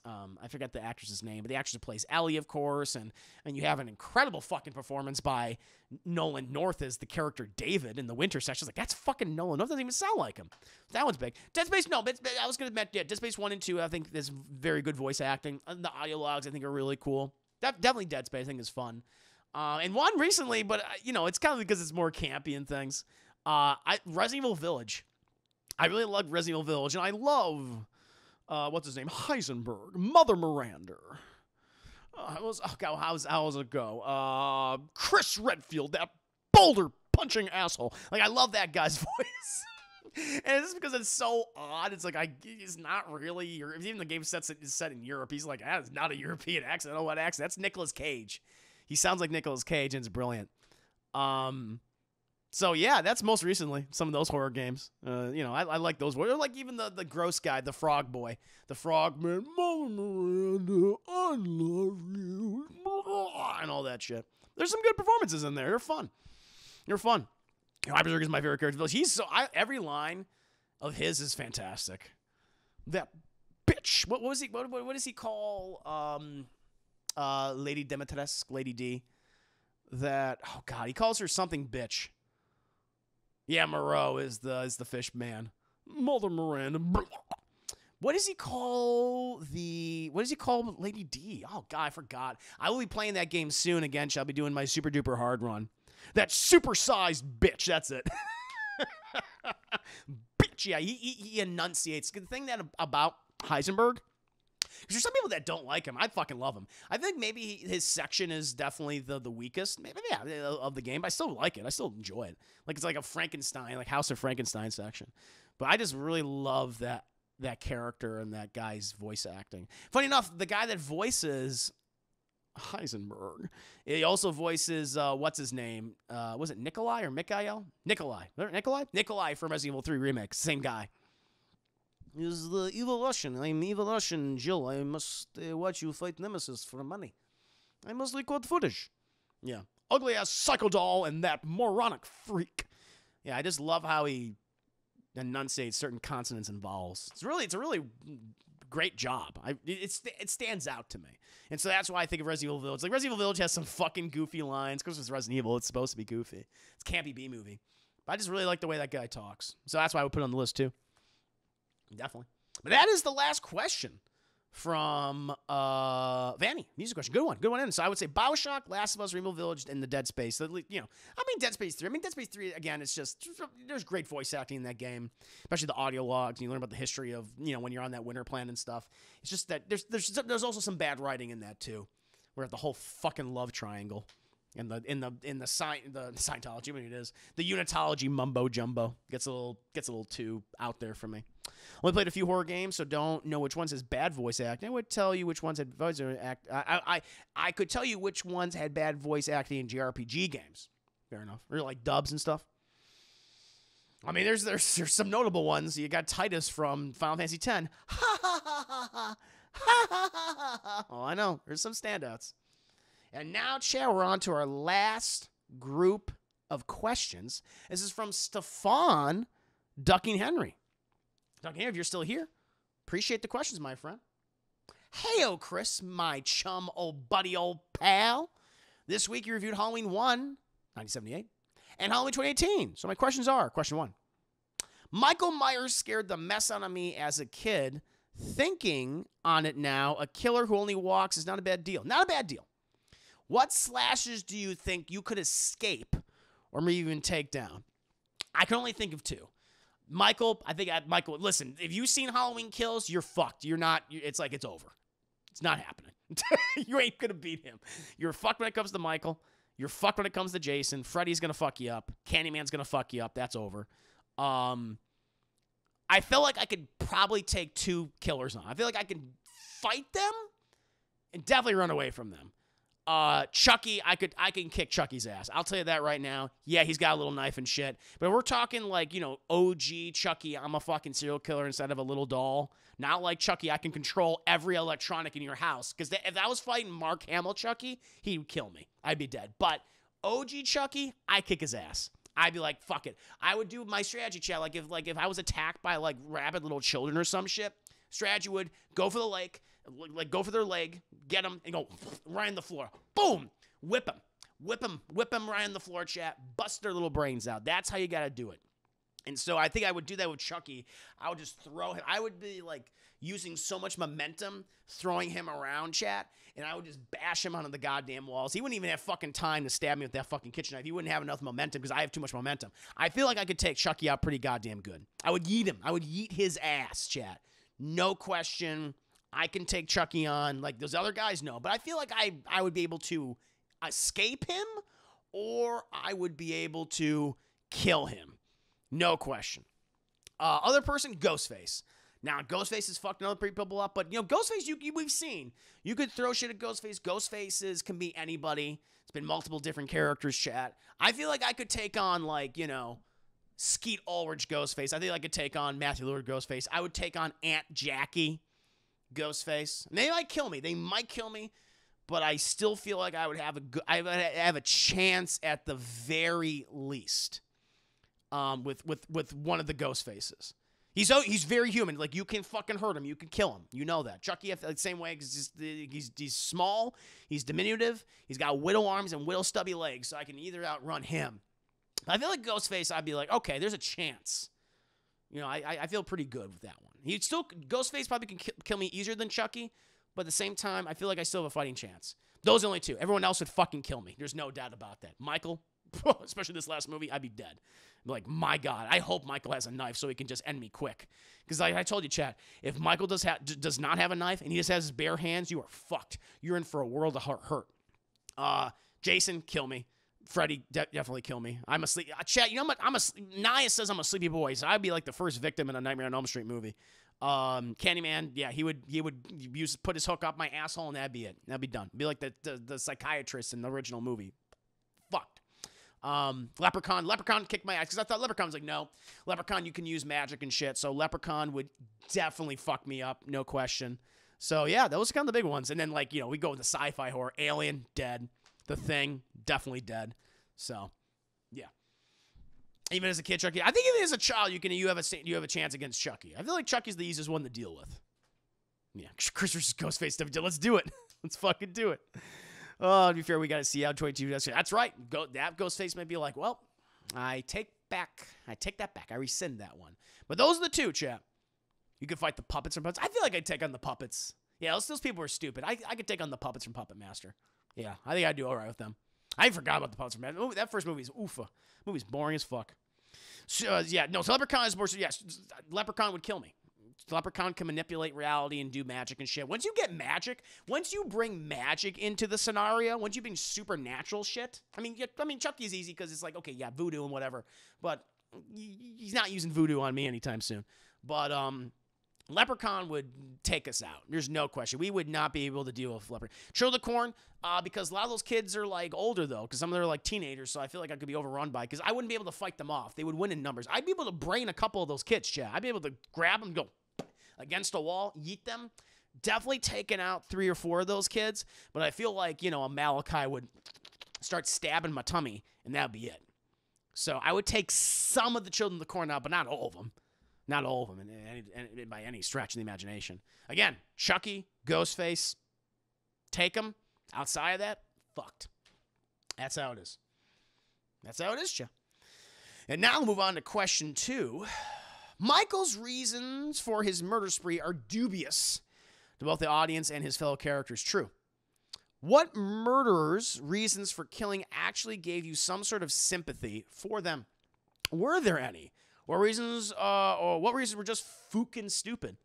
Speaker 1: I forget the actress's name, but the actress who plays Ellie, of course, and you have an incredible fucking performance by Nolan North as the character David in the winter section. Like, that's fucking Nolan North. Doesn't even sound like him. That one's big. Dead Space, no, but I was going to admit, Dead Space 1 and 2, I think there's very good voice acting. The audio logs, I think, are really cool. Definitely Dead Space, I think, is fun. And one recently, but, it's kind of because it's more campy and things. Resident Evil Village. I really love Resident Evil Village, and I love, what's his name? Heisenberg. Mother Miranda. How was it go? Chris Redfield, that boulder-punching asshole. Like, I love that guy's voice. And it's because it's so odd. It's like, he's not really, even the game is set in Europe. He's like, that is not a European accent. I don't know what accent. That's Nicolas Cage. He sounds like Nicolas Cage, and it's brilliant. So yeah, that's most recently some of those horror games. I like those. Or like even the gross guy, the frog boy, the frog man, Mother Miranda, I love you, and all that shit. There's some good performances in there. They're fun. Heisenberg is my favorite character. Every line of his is fantastic. That bitch. What was he? What does he call Lady Demetresque, Lady D? He calls her something bitch. Yeah, Moreau is the fish man. Mother Miranda. What does he call Lady D? Oh God, I forgot. I will be playing that game soon again. Shall be doing my super duper hard run. That super-sized bitch. That's it. Bitch. Yeah, he enunciates. The thing about Heisenberg, because there's some people that don't like him. I fucking love him. I think maybe his section is definitely the weakest, of the game. But I still like it. I still enjoy it. Like, it's like a Frankenstein, like House of Frankenstein section. But I just really love that character and that guy's voice acting. Funny enough, the guy that voices Heisenberg, he also voices what's his name? Was it Nikolai or Mikhail? Nikolai from Resident Evil 3 Remake. Same guy. Is the evil Russian. I'm evil Russian, Jill. I must watch you fight Nemesis for money. I must record footage. Yeah. Ugly-ass psycho doll and that moronic freak. Yeah, I just love how he enunciates certain consonants and vowels. It's a really great job. It stands out to me. And so that's why I think of Resident Evil Village. Like, Resident Evil Village has some fucking goofy lines. Because it's Resident Evil, it's supposed to be goofy. It's a campy B movie. But I just really like the way that guy talks. So that's why I would put it on the list, too. Definitely. But that is the last question from Vanny. Music question. Good one. Good one in. So I would say BioShock, Last of Us, Removal Village, and the Dead Space. So, you know, I mean, Dead Space 3. I mean, Dead Space 3, again, it's just, there's great voice acting in that game, especially the audio logs. And you learn about the history of, you know, when you're on that winter plan and stuff. It's just that there's also some bad writing in that, too. Where the whole fucking love triangle. In the Scientology, I mean it is the Unitology mumbo jumbo gets a little too out there for me. Only played a few horror games, so don't know which ones has bad voice acting. I would tell you which ones had voice act. I could tell you which ones had bad voice acting in JRPG games. Fair enough, or like dubs and stuff. I mean, there's some notable ones. You got Titus from Final Fantasy X. Ha ha ha ha ha ha ha ha. Oh, I know. There's some standouts. And now, chat, we're on to our last group of questions. This is from Stefan Ducking Henry. Ducking Henry, if you're still here, appreciate the questions, my friend. Hey-o, Chris, my chum, old buddy, old pal. This week you reviewed Halloween 1, 1978, and Halloween 2018. So my questions are, question 1. Michael Myers scared the mess out of me as a kid. Thinking on it now, a killer who only walks is not a bad deal. Not a bad deal. What slashers do you think you could escape or maybe even take down? I can only think of 2. Michael, Michael, listen, if you've seen Halloween Kills, you're fucked. It's like it's over. It's not happening. You ain't going to beat him. You're fucked when it comes to Michael. You're fucked when it comes to Jason. Freddy's going to fuck you up. Candyman's going to fuck you up. That's over. I feel like I could probably take 2 killers on. I feel like I can fight them and definitely run away from them. Chucky, I can kick Chucky's ass. I'll tell you that right now. Yeah, he's got a little knife and shit. But we're talking like, you know, OG Chucky, I'm a fucking serial killer instead of a little doll. Not like Chucky, I can control every electronic in your house. Because if I was fighting Mark Hamill Chucky, he would kill me. I'd be dead. But OG Chucky, I'd kick his ass. I'd be like, fuck it. I would do my strategy chat. Like if I was attacked by like rabid little children or some shit, strategy would go for the lake. Like, go for their leg, get them, and go right on the floor. Boom! Whip them right on the floor, chat. Bust their little brains out. That's how you got to do it. And so I think I would do that with Chucky. I would just throw him. I would be, like, using so much momentum, throwing him around, chat, and I would just bash him onto the goddamn walls. He wouldn't even have fucking time to stab me with that fucking kitchen knife. He wouldn't have enough momentum because I have too much momentum. I feel like I could take Chucky out pretty goddamn good. I would yeet him. I would yeet his ass, chat. No question. I can take Chucky on. Like, those other guys, no. But I feel like I would be able to escape him or I would be able to kill him. No question. Other person, Ghostface. Now, Ghostface has fucked other people up, but, you know, Ghostface, we've seen. You could throw shit at Ghostface. Ghostfaces can be anybody. It's been multiple different characters, chat. I feel like I could take on, like, you know, Skeet Ulrich Ghostface. I think I could take on Matthew Lillard Ghostface. I would take on Aunt Jackie Ghostface. And they might kill me. But I still feel like I would have a chance at the very least with one of the Ghostfaces. He's very human. Like, you can fucking hurt him. You can kill him. You know that. Chucky, the same way, because he's small. He's diminutive. He's got widow arms and widow stubby legs, so I can either outrun him. But I feel like Ghostface, I'd be like, okay, there's a chance. You know, I feel pretty good with that one. Ghostface probably can kill me easier than Chucky, but at the same time, I feel like I still have a fighting chance. Those are only 2. Everyone else would fucking kill me. There's no doubt about that. Michael, especially this last movie, I'd be dead. Like, my God, I hope Michael has a knife so he can just end me quick. Because like I told you, chat, if Michael does not have a knife and he just has his bare hands, you are fucked. You're in for a world of hurt. Jason, kill me. Freddy, definitely kill me. I'm asleep. Chat, you know what? Naya says I'm a sleepy boy, so I'd be like the first victim in a Nightmare on Elm Street movie. Candyman, yeah, he would put his hook up my asshole and that'd be it. That'd be done. Be like the psychiatrist in the original movie. Fucked. Leprechaun kicked my ass because I thought Leprechaun was like, no, Leprechaun, you can use magic and shit. So Leprechaun would definitely fuck me up, no question. So yeah, those are kind of the big ones. And then, like, you know, we go with the sci-fi horror. Alien, dead. The Thing, definitely dead. So, yeah. Even as a kid, Chucky. I think even as a child, you have a chance against Chucky. I feel like Chucky's the easiest one to deal with. Yeah, Chris versus Ghostface. Let's do it. Let's fucking do it. Oh, to be fair, we got to see how 22 does. That's right. That Ghostface might be like, well, I take that back. I rescind that one. But those are the two, chap. You could fight the puppets from puppets. I feel like I'd take on the puppets. Yeah, those people are stupid. I could take on the puppets from Puppet Master. Yeah, I think I'd do all right with them. I forgot about the puppets from Master. That first movie is oofa. Movie's boring as fuck. So, so Leprechaun is more. Yes, Leprechaun would kill me. Leprechaun can manipulate reality and do magic and shit. Once you get magic, once you bring magic into the scenario, once you bring supernatural shit, I mean, Chucky's easy because it's like, okay, yeah, voodoo and whatever, but he's not using voodoo on me anytime soon. But Leprechaun would take us out. There's no question. We would not be able to deal with Leprechaun. Children of the Corn, because a lot of those kids are like older though, because some of them are like teenagers, so I feel like I could be overrun by, because I wouldn't be able to fight them off. They would win in numbers. I'd be able to brain a couple of those kids, Chad. I'd be able to grab them, go against a wall, yeet them. Definitely taking out 3 or 4 of those kids, but I feel like, a Malachi would start stabbing my tummy, and that'd be it. So I would take some of the Children of the Corn out, but not all of them. Not all of them by any stretch of the imagination. Again, Chucky, Ghostface, take them. Outside of that, fucked. That's how it is. That's how it is, Joe. And now we'll move on to question 2. Michael's reasons for his murder spree are dubious to both the audience and his fellow characters. True. What murderers' reasons for killing actually gave you some sort of sympathy for them? Were there any? What reasons were just fucking stupid?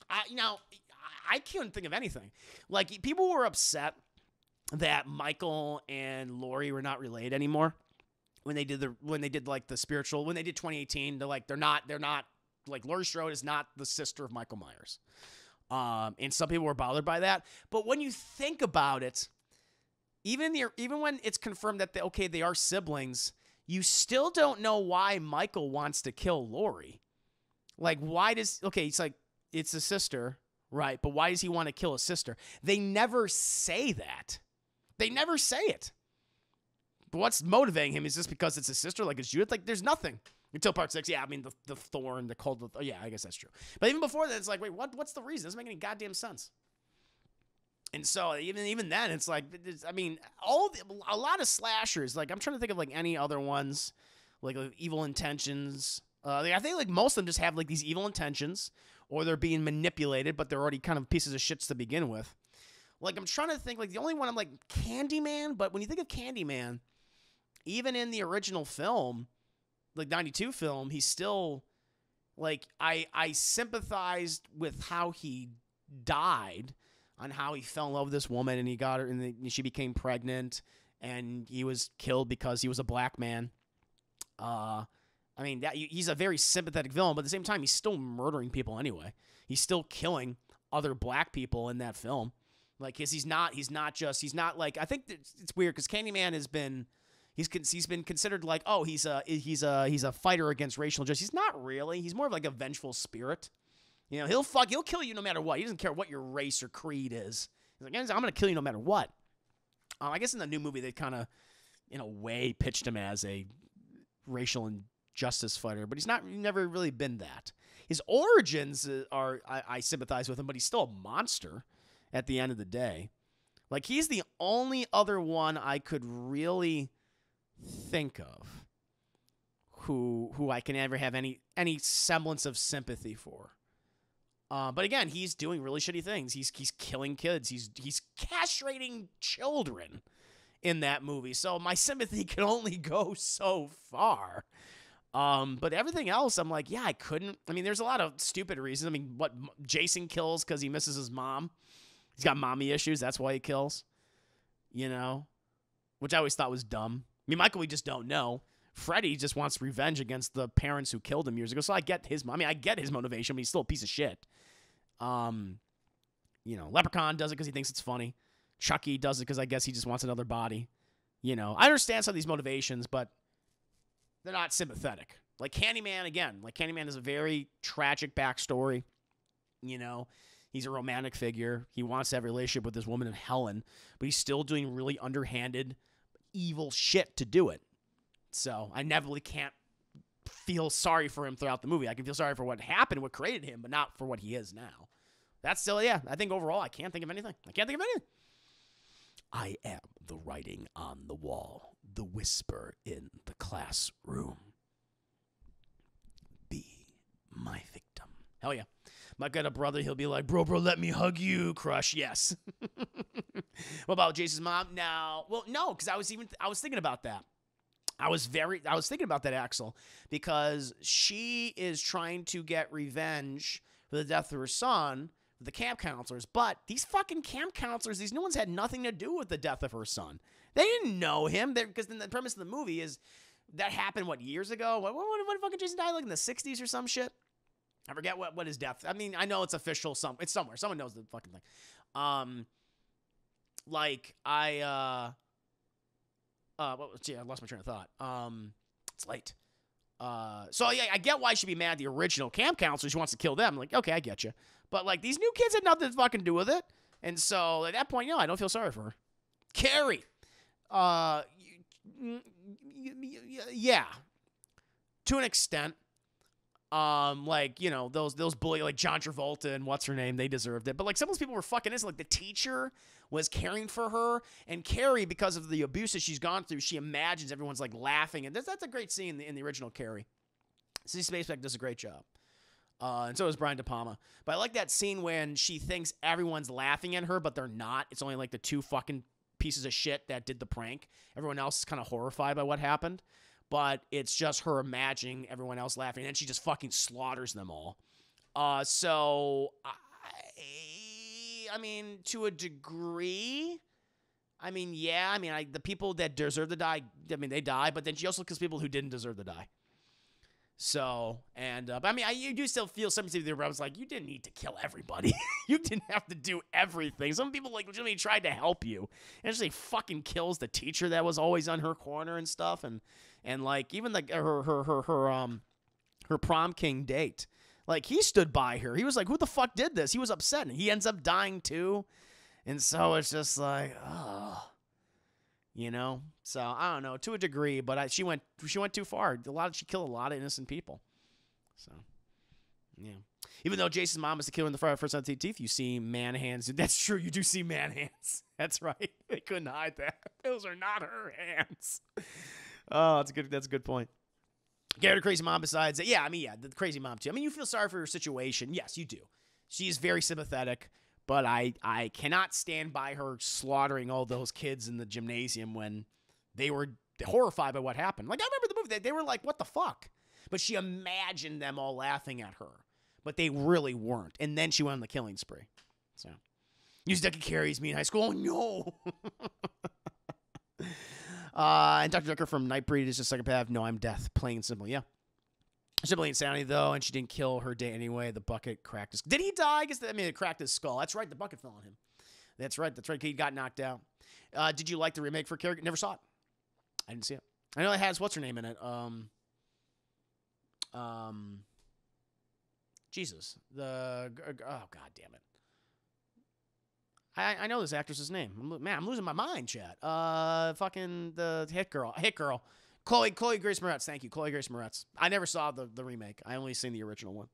Speaker 1: I can't think of anything. Like, people were upset that Michael and Laurie were not related anymore. When they did the spiritual, when they did 2018, they're not like, Laurie Strode is not the sister of Michael Myers. And some people were bothered by that. But when you think about it, even when it's confirmed that they are siblings, you still don't know why Michael wants to kill Laurie. Like, why does it's like, it's a sister, right? But why does he want to kill a sister? They never say that. They never say it. But what's motivating him? Is this because it's a sister, like it's Judith? Like, there's nothing until part 6. Yeah, I mean, the thorn, the cold. Yeah, I guess that's true. But even before that, it's like, wait, what's the reason? It doesn't make any goddamn sense. And so even then, it's like, I mean, a lot of slashers. Like, I'm trying to think of like any other ones, like evil intentions. I think like most of them just have like these evil intentions, or they're being manipulated, but they're already kind of pieces of shits to begin with. Like, I'm trying to think, like, the only one I'm like, Candyman. But when you think of Candyman, even in the original film, like 92 film, he's still like, I sympathized with how he died, on how he fell in love with this woman and he got her and she became pregnant and he was killed because he was a black man. I mean, he's a very sympathetic villain, but at the same time, he's still murdering people anyway. He's still killing other black people in that film. Like, he's not like, I think it's weird because Candyman has been, he's been considered like, oh, he's a fighter against racial injustice. He's not really. He's more of like a vengeful spirit. He'll kill you no matter what. He doesn't care what your race or creed is. He's like, I'm going to kill you no matter what. I guess in the new movie, they kind of, in a way, pitched him as a racial injustice fighter, but he's never really been that. His origins are, I sympathize with him, but he's still a monster at the end of the day. Like, he's the only other one I could really think of who I can ever have any semblance of sympathy for. But again, he's doing really shitty things. He's killing kids. He's castrating children in that movie. So my sympathy can only go so far. But everything else, I'm like, yeah, I couldn't. I mean, there's a lot of stupid reasons. I mean, what Jason kills because he misses his mom. He's got mommy issues. That's why he kills. Which I always thought was dumb. I mean, Michael, we just don't know. Freddy just wants revenge against the parents who killed him years ago. So I get his motivation, but he's still a piece of shit. Leprechaun does it because he thinks it's funny. Chucky does it because I guess he just wants another body. I understand some of these motivations, but they're not sympathetic. Like Candyman, again, Candyman is a very tragic backstory. He's a romantic figure. He wants to have a relationship with this woman in Helen, but he's still doing really underhanded, evil shit to do it. So I never really can't feel sorry for him throughout the movie. I can feel sorry for what happened, what created him, but not for what he is now. That's still, yeah, I think overall, I can't think of anything. I am the writing on the wall, the whisper in the classroom. Be my victim. Hell yeah. Might got a brother, he'll be like, bro, let me hug you, crush. Yes. What about Jason's mom? No. Well, no, because I was thinking about that. I was thinking about that, Axel, because she is trying to get revenge for the death of her son, the camp counselors. But these fucking camp counselors, these new ones had nothing to do with the death of her son. They didn't know him. Because then the premise of the movie is that happened, years ago? What fucking Jason died, like in the 60s or some shit? I forget what his death. I mean, I know it's official. It's somewhere. Someone knows the fucking thing. I lost my train of thought. It's late. So yeah, I get why she'd be mad at the original camp counselor. She wants to kill them. Like, okay, I get you. But like, these new kids had nothing to fucking do with it. And so at that point, I don't feel sorry for her. Carrie. Yeah. To an extent. Those bully, like John Travolta and what's her name, they deserved it. But like, some of those people were fucking innocent. Like the teacher was caring for her, and Carrie, because of the abuse that she's gone through, she imagines everyone's like laughing, and that's a great scene in the original Carrie. C. Spacek does a great job, and so does Brian De Palma. But I like that scene when she thinks everyone's laughing at her, but they're not. It's only like the two fucking pieces of shit that did the prank. Everyone else is kind of horrified by what happened. But it's just her imagining everyone else laughing, and then she just fucking slaughters them all. I mean, to a degree, the people that deserve to die, they die, but then she also kills people who didn't deserve to die. So, you do still feel something to the realms like, you didn't need to kill everybody. You didn't have to do everything. Some people, like, legitimately tried to help you. And she fucking kills the teacher that was always on her corner and stuff, and like, even like her prom king date. Like, he stood by her. He was like, who the fuck did this? He was upset, and he ends up dying too. And so it's just like, oh, So I don't know, to a degree, but she went too far. She killed a lot of innocent people. So, yeah. Even though Jason's mom is the killer in the Friday First 17th Teeth, you see man hands. That's true. You do see man hands. That's right. They couldn't hide that. Those are not her hands. Oh, that's a good point. Get her crazy mom besides that. Yeah, the crazy mom too. You feel sorry for her situation. Yes, you do. She's very sympathetic, but I cannot stand by her slaughtering all those kids in the gymnasium when they were horrified by what happened. Like, I remember the movie. They were like, what the fuck? But she imagined them all laughing at her, but they really weren't. And then she went on the killing spree. So, used Ducky Carey's me in high school. Oh, no. And Dr. Drucker from Nightbreed is just psychopath. No, I'm death. Plain and simple. Yeah. Simply insanity, though, and she didn't kill her date anyway. The bucket cracked his... Did he die? It cracked his skull. That's right. The bucket fell on him. That's right. He got knocked out. Did you like the remake for Carrie? Never saw it. I didn't see it. I know it has... What's her name in it? Jesus. Oh, God damn it. I know this actress's name. I'm losing my mind, chat. Fucking the hit girl. Chloe Grace Moretz. Thank you, Chloe Grace Moretz. I never saw the remake. I only seen the original one.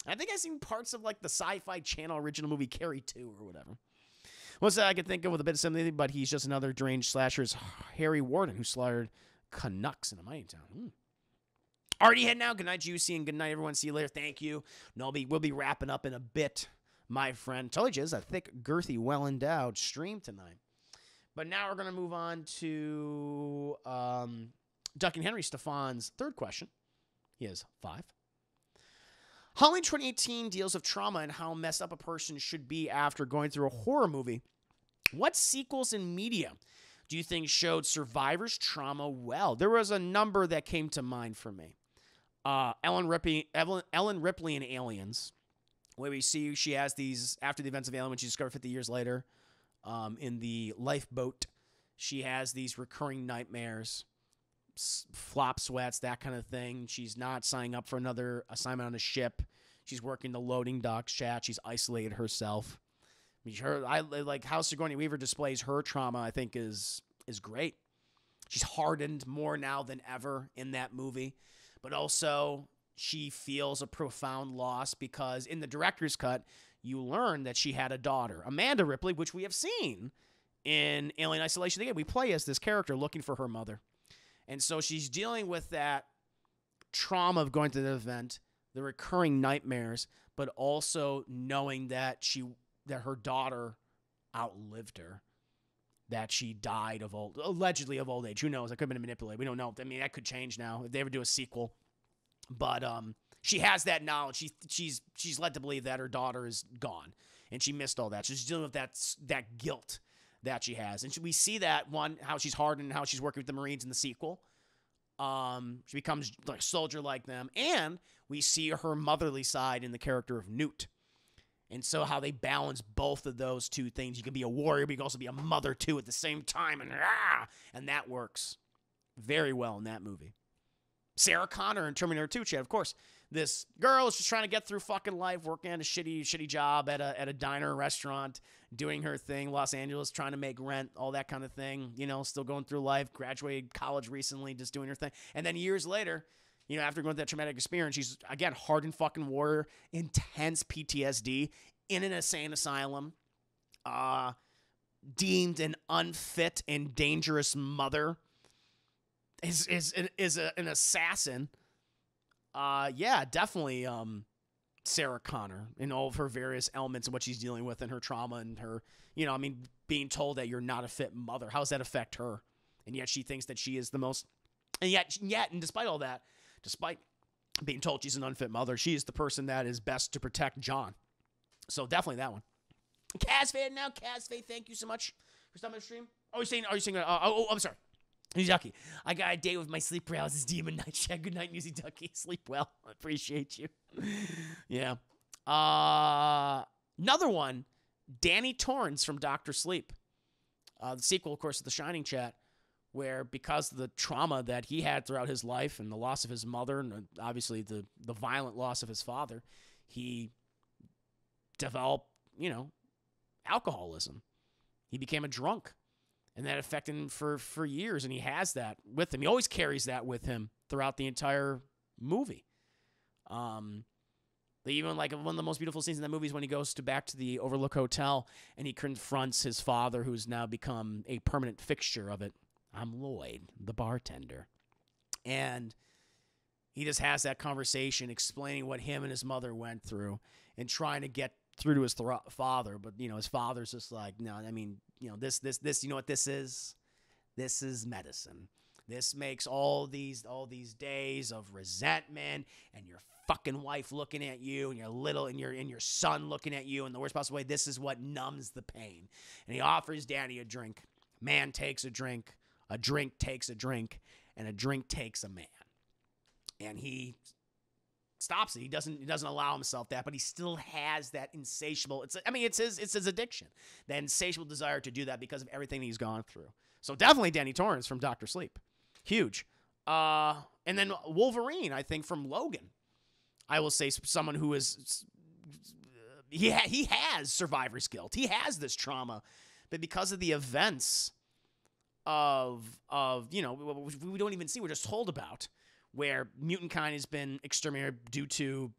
Speaker 1: I think I seen parts of like the Sci-Fi Channel original movie Carrie 2 or whatever. What's that I could think of with a bit of sympathy, but he's just another deranged slasher's Harry Warden who slaughtered Canucks in a mining town. Already heading out. Good night, Juicy, and good night, everyone. See you later. Thank you. We'll be wrapping up in a bit. My friend, told you it's a thick, girthy, well-endowed stream tonight. But now we're going to move on to Duck and Henry Stefan's third question. He has 5. Halloween 2018 deals with trauma and how messed up a person should be after going through a horror movie. What sequels in media do you think showed survivors' trauma well? There was a number that came to mind for me. Ellen Ripley in Aliens. Where we see she has these, after the events of Alien, when she's discovered 50 years later, in the lifeboat, she has these recurring nightmares, flop sweats, that kind of thing. She's not signing up for another assignment on a ship. She's working the loading docks, chat. She's isolated herself. I like how Sigourney Weaver displays her trauma, I think, is great. She's hardened more now than ever in that movie. But also, she feels a profound loss because in the director's cut, you learn that she had a daughter, Amanda Ripley, which we have seen in Alien Isolation. Again, we play as this character looking for her mother. And so she's dealing with that trauma of going to the event, the recurring nightmares, but also knowing that her daughter outlived her, that she died allegedly of old age. Who knows? That could have been manipulated. We don't know. I mean, that could change now if they ever do a sequel. But she has that knowledge. She's led to believe that her daughter is gone, and she missed all that. So she's dealing with that guilt that she has, and we see that how she's hardened, how she's working with the Marines in the sequel. She becomes like a soldier like them, and we see her motherly side in the character of Newt. And so how they balance both of those two things. You can be a warrior, but you can also be a mother too at the same time, and that works very well in that movie. Sarah Connor in Terminator 2, Chad, of course. This girl is just trying to get through fucking life, working at a shitty job at a diner or restaurant, doing her thing, Los Angeles, trying to make rent, all that kind of thing, still going through life, graduated college recently, just doing her thing. And then years later, after going through that traumatic experience, she's, again, hardened fucking warrior, intense PTSD, in an insane asylum, deemed an unfit and dangerous mother, is an assassin. Yeah, definitely Sarah Connor in all of her various elements and what she's dealing with and her trauma and her, being told that you're not a fit mother. How does that affect her? And yet she thinks that she is the most, and despite all that, despite being told she's an unfit mother, she is the person that is best to protect John. So definitely that one. Casfade now. Casfade, thank you so much for stopping the stream. Are you saying, I'm sorry. Ducky, I got a date with my sleep paralysis demon night. Chat. Good night, Newsy Ducky. Sleep well. I appreciate you. Yeah. Another one, Danny Torrance from Dr. Sleep. The sequel, of course, to The Shining, Chat, where because of the trauma that he had throughout his life and the loss of his mother and obviously the violent loss of his father, he developed, alcoholism. He became a drunk. And that affected him for years, and he has that with him. He always carries that with him throughout the entire movie. Even like one of the most beautiful scenes in that movie is when he goes back to the Overlook Hotel, and he confronts his father, who's now become a permanent fixture of it. I'm Lloyd, the bartender. And he just has that conversation explaining what him and his mother went through and trying to get through to his father. But, his father's just like, no, this, you know what this is? This is medicine. This makes all these days of resentment and your fucking wife looking at you and your son looking at you in the worst possible way. This is what numbs the pain. And he offers Danny a drink. Man takes a drink takes a drink, and a drink takes a man. And he stops it. He doesn't allow himself that, but he still has that insatiable. It's his addiction, that insatiable desire to do that because of everything he's gone through. So definitely Danny Torrance from Dr. Sleep, huge. And then Wolverine, I think from Logan, I will say someone who is he has survivor's guilt. He has this trauma, but because of the events of we don't even see, we're just told about, where mutant kind has been exterminated due to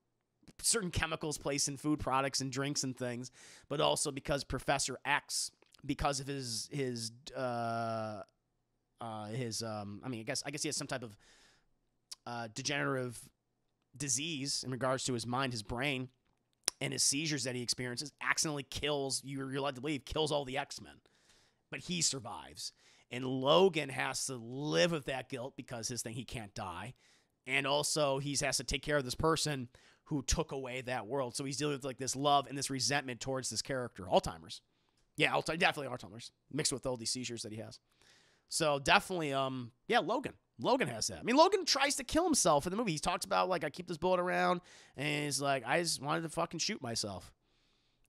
Speaker 1: certain chemicals placed in food products and drinks and things, but also because Professor X, because of his I guess he has some type of degenerative disease in regards to his mind, his brain, and his seizures that he experiences, accidentally kills, you're led to believe, kills all the X-Men. But he survives. And Logan has to live with that guilt because his thing, he can't die. And also he has to take care of this person who took away that world. So he's dealing with like this love and this resentment towards this character. Alzheimer's. Yeah, definitely Alzheimer's. Mixed with all these seizures that he has. So definitely, Logan. Logan has that. I mean, Logan tries to kill himself in the movie. He talks about, like, I keep this bullet around, and he's like, I just wanted to fucking shoot myself.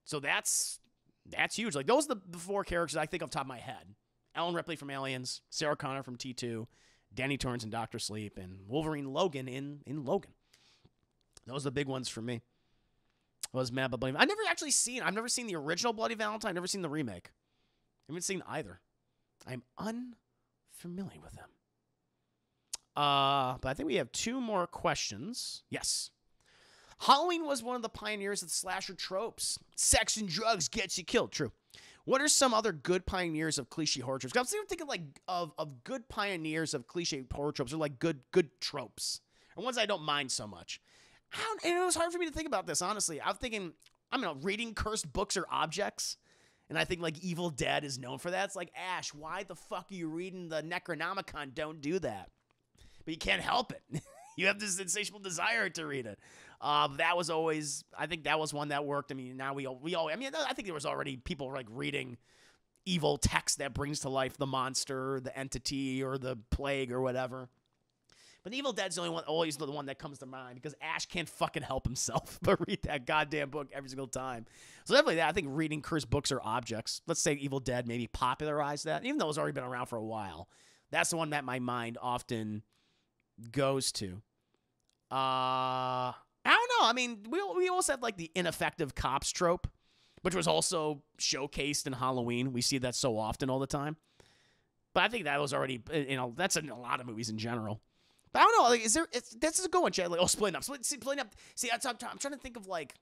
Speaker 1: So that's huge. Like, those are the four characters I think off the top of my head. Ellen Ripley from Aliens, Sarah Connor from T2, Danny Torrance in Dr. Sleep, and Wolverine Logan in Logan. Those are the big ones for me. I was mad about Bloody Valentine. I've never seen the original Bloody Valentine. I've never seen the remake. I haven't seen either. I'm unfamiliar with them. But I think we have two more questions. Yes. Halloween was one of the pioneers of the slasher tropes. Sex and drugs gets you killed. True. What are some other good pioneers of cliche horror tropes? I was thinking like of good pioneers of cliche horror tropes, or like good tropes, or ones I don't mind so much. And it was hard for me to think about this, honestly. I'm thinking, reading cursed books or objects. And I think like Evil Dead is known for that. It's like, Ash, why the fuck are you reading the Necronomicon? Don't do that. But you can't help it. You have this insatiable desire to read it. That was always, I think that was one that worked. I mean, now we all, I think there was already people like reading evil text that brings to life the monster, the entity, or the plague, or whatever. But Evil Dead's the only one, always the one that comes to mind, because Ash can't fucking help himself but read that goddamn book every single time. So definitely that. I think reading cursed books or objects, let's say Evil Dead maybe popularized that, even though it's already been around for a while. That's the one that my mind often goes to. I don't know. I mean, we also have like the ineffective cops trope, which was also showcased in Halloween. We see that so often all the time. But I think that was already, that's in a lot of movies in general. But I don't know. Like, this is a good one, Chad. Like, splitting up. Splitting up. See, I'm trying to think of like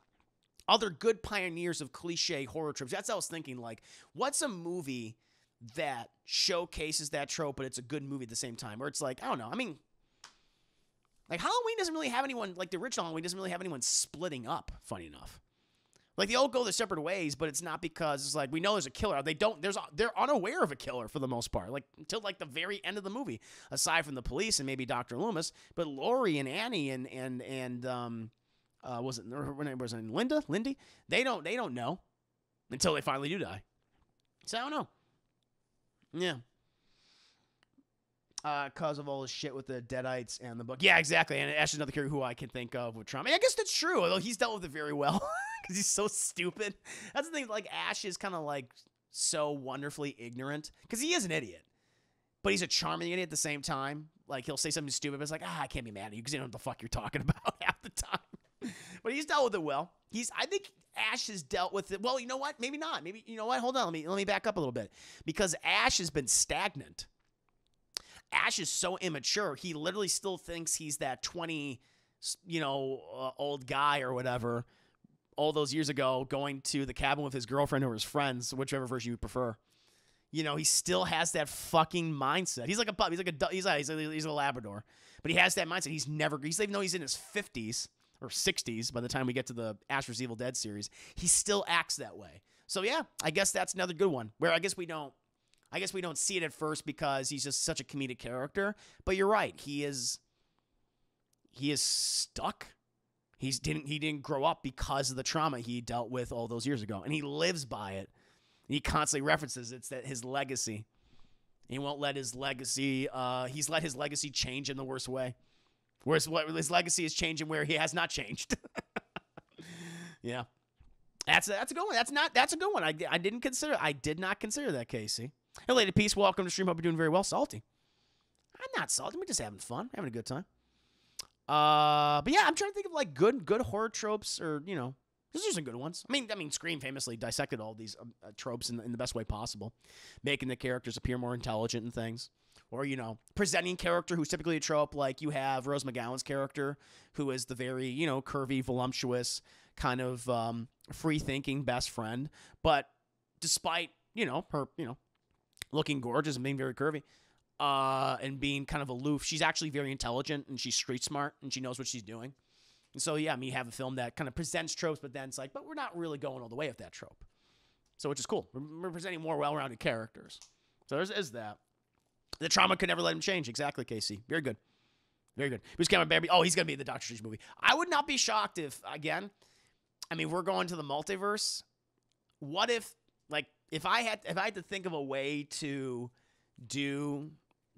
Speaker 1: other good pioneers of cliche horror tropes. That's what I was thinking. Like, what's a movie that showcases that trope, but it's a good movie at the same time? Or it's like, I don't know. I mean, like Halloween doesn't really have anyone, like the original Halloween doesn't really have anyone splitting up. Funny enough. Like, they all go their separate ways, but it's not because it's like, we know there's a killer. They're unaware of a killer for the most part, like until like the very end of the movie, aside from the police and maybe Dr. Loomis. But Laurie and Annie and was it Lindy? They don't know until they finally do die. So I don't know. Yeah. Cause of all this shit with the Deadites and the book. Yeah, exactly. And Ash is another character who I can think of with trauma. I guess that's true, although he's dealt with it very well. Because he's so stupid. That's the thing, like, Ash is kind of, like, so wonderfully ignorant. Because he is an idiot. But he's a charming idiot at the same time. Like, he'll say something stupid, but it's like, I can't be mad at you because you don't know what the fuck you're talking about half the time. But he's dealt with it well. I think Ash has dealt with it. Well, you know what? Maybe not. Maybe, you know what? Hold on. Let me back up a little bit. Because Ash has been stagnant. Ash is so immature. He literally still thinks he's that 20, old guy or whatever, all those years ago, going to the cabin with his girlfriend or his friends, whichever version you prefer. He still has that fucking mindset. He's like a pup. He's a Labrador, but he has that mindset. Even though he's in his 50s or 60s by the time we get to the Ash vs. Evil Dead series, he still acts that way. So yeah, I guess that's another good one where I guess we don't see it at first because he's just such a comedic character. But you're right. He is stuck. He didn't grow up because of the trauma he dealt with all those years ago, and he lives by it. He constantly references it's that his legacy. He won't let his legacy. He's let his legacy change in the worst way. Whereas what his legacy is changing where he has not changed. Yeah, that's a good one. That's a good one. I did not consider that, Casey. Hey, Lady Peace, welcome to stream. Hope you're doing very well. Salty. I'm not salty. We're just having fun, having a good time. But yeah, I'm trying to think of like good horror tropes, or these are some good ones. I mean, Scream famously dissected all these tropes in the best way possible, making the characters appear more intelligent and things, or presenting character who's typically a trope. Like you have Rose McGowan's character, who is the very curvy, voluptuous kind of free-thinking best friend, but despite her looking gorgeous and being very curvy. And being kind of aloof, she's actually very intelligent and she's street smart and she knows what she's doing. And so, yeah, you have a film that kind of presents tropes, but then it's like, but we're not really going all the way with that trope. So, which is cool. We're presenting more well-rounded characters. So there's that. The trauma could never let him change. Exactly, Casey. Very good. Very good. Who's Cameron Baby? Oh, he's going to be in the Doctor Strange movie. I would not be shocked if, again, we're going to the multiverse. What if I had to think of a way to do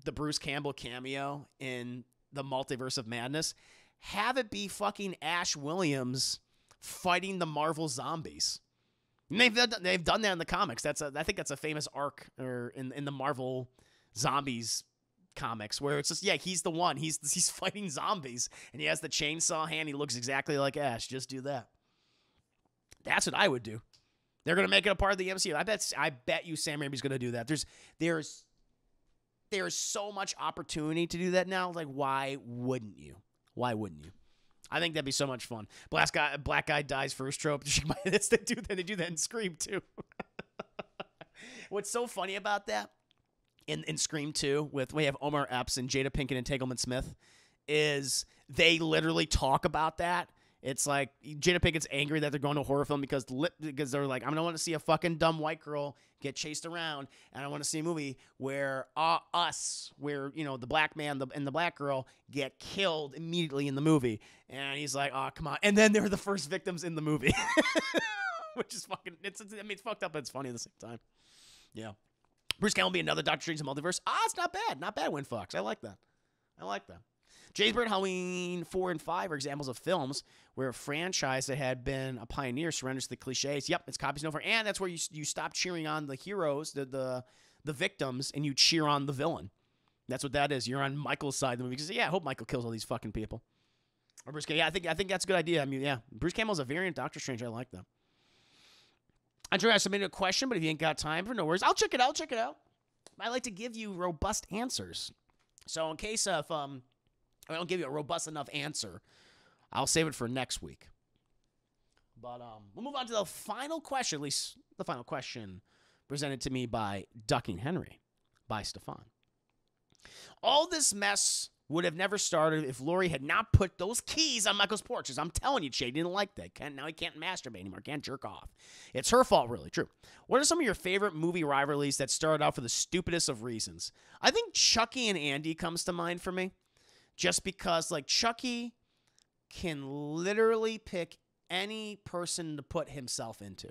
Speaker 1: the Bruce Campbell cameo in the Multiverse of Madness, have it be fucking Ash Williams fighting the Marvel zombies. And they've done that in the comics. I think that's a famous arc or in the Marvel zombies comics where it's just he's the one. He's fighting zombies and he has the chainsaw hand. He looks exactly like Ash. Just do that. That's what I would do. They're gonna make it a part of the MCU. I bet you Sam Raimi's gonna do that. There's so much opportunity to do that now. Like, why wouldn't you? Why wouldn't you? I think that'd be so much fun. Black guy dies first trope. They do that in Scream too. What's so funny about that in Scream 2 we have Omar Epps and Jada Pinkett and Tegelman Smith is they literally talk about that. It's like Jada Pinkett's angry that they're going to a horror film because they're like, I don't want to see a fucking dumb white girl get chased around, and I want to see a movie where the black man and the black girl get killed immediately in the movie. And he's like, oh, come on. And then they're the first victims in the movie. Which is fucking, it's fucked up, but it's funny at the same time. Yeah. Bruce Campbell will be another Doctor Strange in the Multiverse. It's not bad. Not bad, Win Fox. I like that. James Byrne, Halloween 4 and 5 are examples of films where a franchise that had been a pioneer surrenders to the cliches. Yep, it's copies no for, and that's where you stop cheering on the heroes, the victims, and you cheer on the villain. That's what that is. You're on Michael's side of the movie because I hope Michael kills all these fucking people. Or Bruce Campbell. Yeah, I think that's a good idea. I mean, yeah, Bruce Campbell's a variant Doctor Strange. I like that. Andrew, I submitted a question, but if you ain't got time for no worries, I'll check it out. I like to give you robust answers. So in case of I don't give you a robust enough answer, I'll save it for next week. But we'll move on to the final question, at least the final question presented to me by Ducking Henry, by Stefan. All this mess would have never started if Lori had not put those keys on Michael's porch. As I'm telling you, Jay didn't like that. Now he can't masturbate anymore. Can't jerk off. It's her fault, really. True. What are some of your favorite movie rivalries that started out for the stupidest of reasons? I think Chucky and Andy comes to mind for me. Just because, like, Chucky can literally pick any person to put himself into.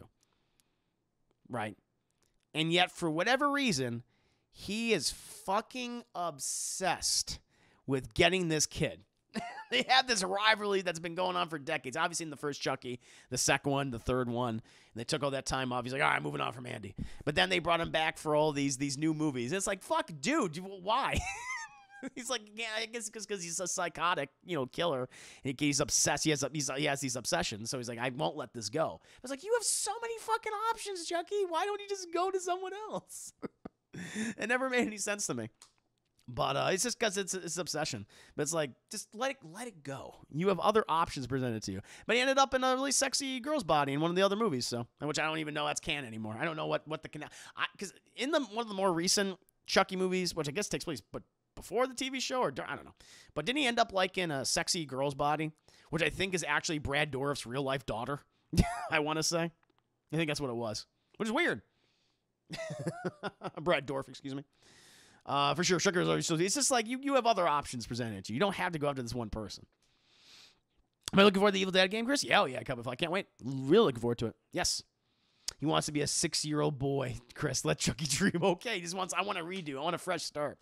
Speaker 1: Right? And yet, for whatever reason, he is fucking obsessed with getting this kid. They have this rivalry that's been going on for decades. Obviously, in the first Chucky, the second one, the third one. And they took all that time off. He's like, all right, moving on from Andy. But then they brought him back for all these new movies. And it's like, fuck, dude, why? He's like, yeah, I guess because he's a psychotic, killer. He's obsessed. He has these obsessions. So he's like, I won't let this go. I was like, you have so many fucking options, Chucky. Why don't you just go to someone else? It never made any sense to me. But it's just because it's obsession. But it's like, just let it go. You have other options presented to you. But he ended up in a really sexy girl's body in one of the other movies, which I don't even know that's canon anymore. I don't know what the because in one of the more recent Chucky movies, which I guess takes place, but before the TV show, or I don't know. But didn't he end up like in a sexy girl's body, which I think is actually Brad Dourif's real life daughter? I want to say. I think that's what it was, which is weird. Brad Dourif, excuse me. For sure, Sugar's always so. It's just like you have other options presented to you. You don't have to go after this one person. Am I looking forward to the Evil Dead game, Chris? Yeah, I can't wait. Really looking forward to it. Yes. He wants to be a 6-year-old boy, Chris. Let Chucky dream. Okay, he just wants, I want to redo. I want a fresh start.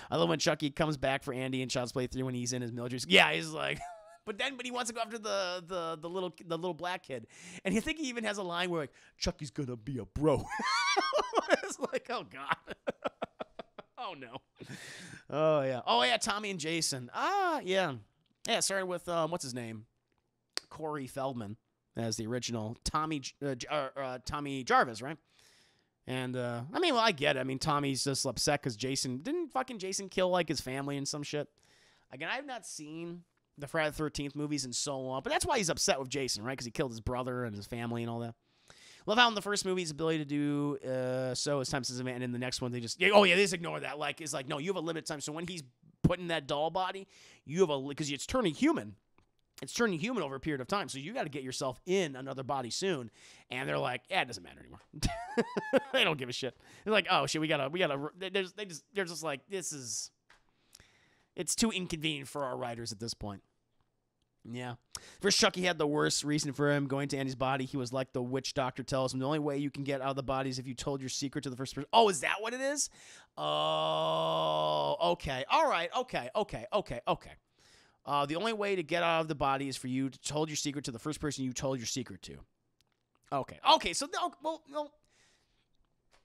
Speaker 1: I love when Chucky comes back for Andy in Child's Play 3 when he's in his military. Yeah, he's like, but he wants to go after the little black kid. And I think he even has a line where like, Chucky's gonna be a bro. It's like, oh God. Oh no. Oh yeah, Tommy and Jason. Yeah. Starting with what's his name? Corey Feldman as the original Tommy Jarvis, right? And I get it. I mean, Tommy's just upset because didn't fucking Jason kill like his family and some shit. Again, I've not seen the Friday the 13th movies in so long, but that's why he's upset with Jason, right? Because he killed his brother and his family and all that. Love how in the first movie his ability to do so as time says event, and in the next one they just they just ignore that. Like it's like no, you have a limited time. So when he's put in that doll body, you have because it's turning human. It's turning human over a period of time, so you got to get yourself in another body soon. And they're like, yeah, it doesn't matter anymore. They don't give a shit. They're like, oh shit, we gotta. They're just like, it's too inconvenient for our writers at this point. Yeah. First, Chucky had the worst reason for him going to Andy's body. He was like the witch doctor tells him the only way you can get out of the body is if you told your secret to the first person. Oh, is that what it is? Oh, okay. All right. Okay. The only way to get out of the body is for you to told your secret to the first person you told your secret to. Okay. So,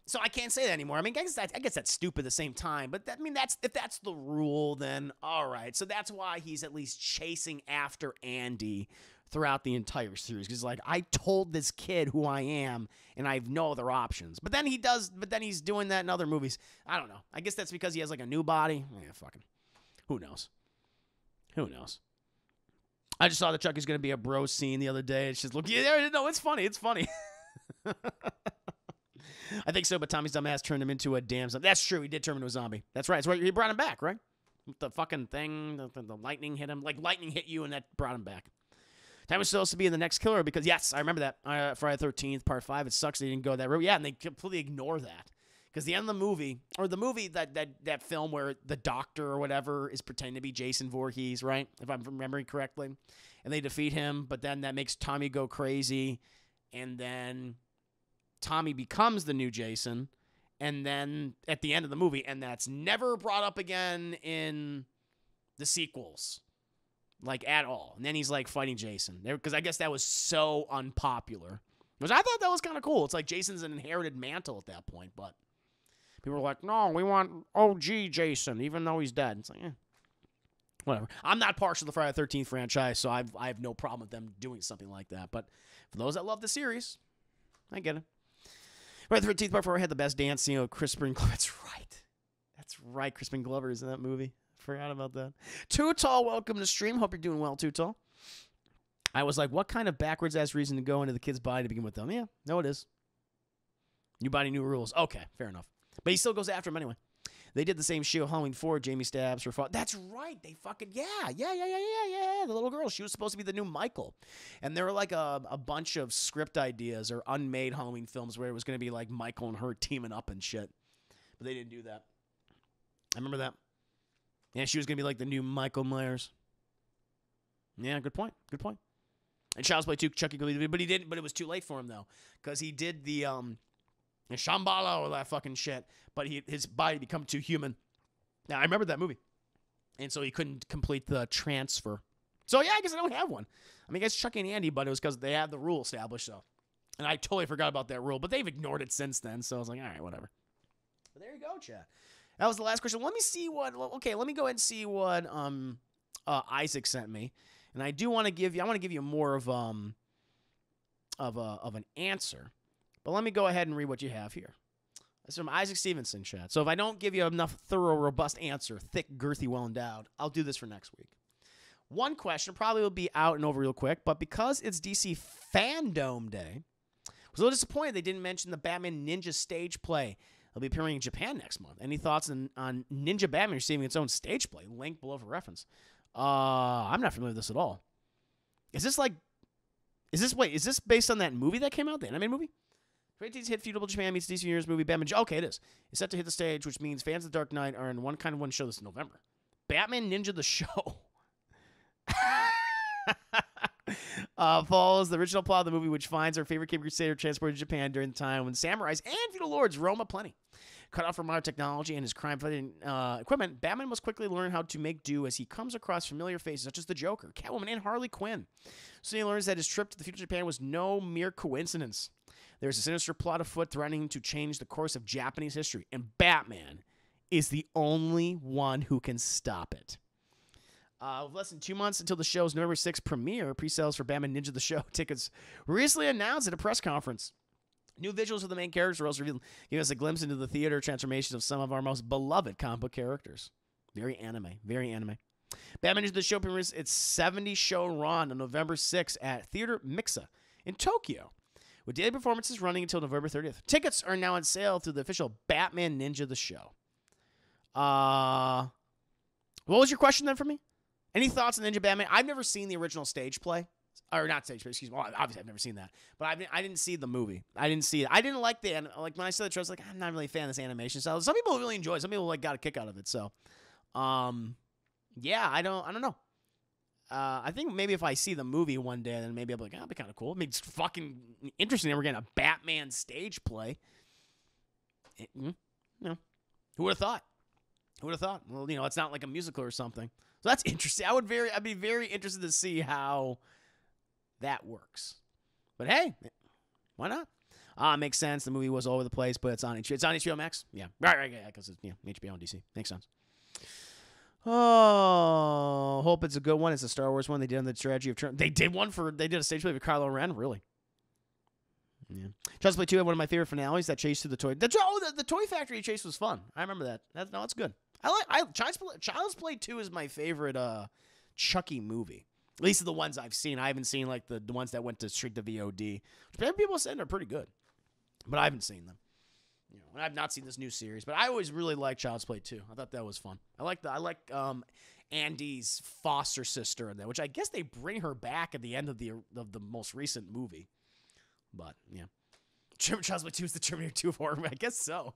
Speaker 1: so I can't say that anymore. I mean, I guess that's stupid at the same time. But if that's the rule, then all right. So that's why he's at least chasing after Andy throughout the entire series. Because like, I told this kid who I am, and I have no other options. But then he's doing that in other movies. I don't know. I guess that's because he has like a new body. Yeah, fucking. Who knows? I just saw that Chucky's going to be a bro scene the other day. It's just, look, yeah, no, it's funny. It's funny. I think so, but Tommy's dumbass turned him into a damn zombie. That's true. He did turn him into a zombie. That's right. That's why he brought him back, right? The fucking thing, the lightning hit him. Like, lightning hit you, and that brought him back. Time was supposed to be in the next killer because, yes, I remember that. Friday the 13th, part 5. It sucks they didn't go that route. Yeah, and they completely ignore that. Because the end of the movie, or the movie, that film where the doctor or whatever is pretending to be Jason Voorhees, right? If I'm remembering correctly. And they defeat him, but then that makes Tommy go crazy. And then Tommy becomes the new Jason. And then at the end of the movie, and that's never brought up again in the sequels. Like, at all. And then he's, like, fighting Jason. Because I guess that was so unpopular. Which I thought that was kind of cool. It's like Jason's an inherited mantle at that point, but people were like, no, we want OG Jason, even though he's dead. It's like, whatever. I'm not partial to the Friday the 13th franchise, so I have no problem with them doing something like that. But for those that love the series, I get it. Friday the 13th part 4 had the best dance scene of Crispin Glover. That's right. That's right. Crispin Glover is in that movie. Forgot about that. Too Tall, welcome to stream. Hope you're doing well, Too Tall. I was like, what kind of backwards-ass reason to go into the kid's body to begin with them? Yeah, no, it is. New body, new rules. Okay, fair enough. But he still goes after him anyway. They did the same shit with Halloween 4. Jamie stabs her father. That's right. They fucking, yeah. The little girl. She was supposed to be the new Michael. And there were like a bunch of script ideas or unmade Halloween films where it was going to be like Michael and her teaming up and shit. But they didn't do that. I remember that. Yeah, she was going to be like the new Michael Myers. Yeah, good point. Good point. And Child's Play 2, Chucky, but he didn't, but it was too late for him, though. Because he did the Shambhala or that fucking shit, but his body become too human. Now, I remember that movie. And so he couldn't complete the transfer. So, yeah, I guess I don't have one. I mean, I guess Chucky and Andy, but it was because they had the rule established, so. And I totally forgot about that rule, but they've ignored it since then, so I was like, all right, whatever. But there you go, chat. That was the last question. Let me see what, okay, let me go ahead and see what Isaac sent me. And I do want to give you, more of an answer. But let me go ahead and read what you have here. It's from Isaac Stevenson, chat. So if I don't give you enough thorough, robust answer, thick, girthy, well-endowed, I'll do this for next week. One question probably will be out and over real quick, but because it's DC Fandom Day, I was a little disappointed they didn't mention the Batman Ninja stage play. It'll be appearing in Japan next month. Any thoughts on Ninja Batman receiving its own stage play? Link below for reference. I'm not familiar with this at all. Is this based on that movie that came out, the anime movie? Ratings hit feudal Japan meets DC Universe movie Batman. Okay, it is. It's set to hit the stage, which means fans of The Dark Knight are in one show this November. Batman Ninja the show. Follows the original plot of the movie, which finds our favorite Cape Crusader transported to Japan during the time when samurais and feudal lords roam aplenty. Cut off from modern technology and his crime-fighting equipment, Batman must quickly learn how to make do as he comes across familiar faces such as the Joker, Catwoman, and Harley Quinn. Soon he learns that his trip to the future Japan was no mere coincidence. There's a sinister plot afoot threatening to change the course of Japanese history, and Batman is the only one who can stop it. With less than 2 months until the show's November 6th premiere, pre-sales for Batman Ninja the Show tickets were recently announced at a press conference. New visuals of the main characters were also revealed, giving us a glimpse into the theater transformations of some of our most beloved comic book characters. Very anime. Very anime. Batman Ninja the Show premieres its 70-show run on November 6th at Theater Mixa in Tokyo, with daily performances running until November 30th. Tickets are now on sale through the official Batman Ninja the Show. What was your question then for me? Any thoughts on Ninja Batman? I've never seen the original stage play. Or not stage play, excuse me. Well, obviously, I've never seen that. But I didn't see the movie. I didn't see it. I didn't like when I saw the trailer, I was like, I'm not really a fan of this animation style. Some people really enjoy it. Some people got a kick out of it. So, yeah, I don't know. I think maybe if I see the movie one day, then maybe I'll be like, that'd be kind of cool. I mean, it's fucking interesting that we're getting a Batman stage play. Who would have thought? Who would have thought? Well, it's not like a musical or something. So that's interesting. I'd be very interested to see how that works. But hey, why not? Makes sense. The movie was all over the place, but it's on HBO Max. Yeah, right, yeah, because it's HBO and DC. Makes sense. Oh, hope it's a good one. It's a Star Wars one. They did on the strategy of Trump. They did a stage play with Kylo Ren. Really? Yeah. Child's Play 2 had one of my favorite finales. That chase through the toy. The toy factory chase was fun. I remember that. That's good. Child's Play 2 is my favorite Chucky movie. At least the ones I've seen. I haven't seen like the ones that went to straight to VOD. Which people said are pretty good, but I haven't seen them. You know, and I've not seen this new series. But I always really liked Child's Play 2. I thought that was fun. I like Andy's foster sister in that, which I guess they bring her back at the end of the most recent movie. But yeah, Child's Play 2 is the Terminator 2 of horror. I guess so.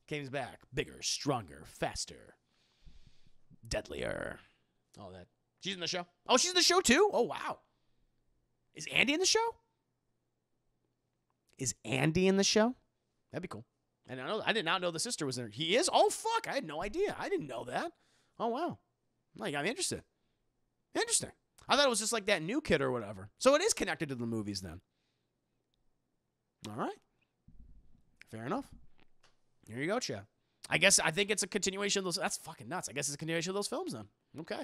Speaker 1: Came back bigger, stronger, faster, deadlier. All that. She's in the show. Oh, she's in the show too? Oh, wow. Is Andy in the show? Is Andy in the show? That'd be cool. I did not know the sister was in there. He is? Oh, fuck. I had no idea. I didn't know that. Oh, wow. Like, I'm interested. Interesting. I thought it was just like that new kid or whatever. So it is connected to the movies then. All right. Fair enough. Here you go, Chad. I think it's a continuation of those. That's fucking nuts. I guess it's a continuation of those films then. Okay.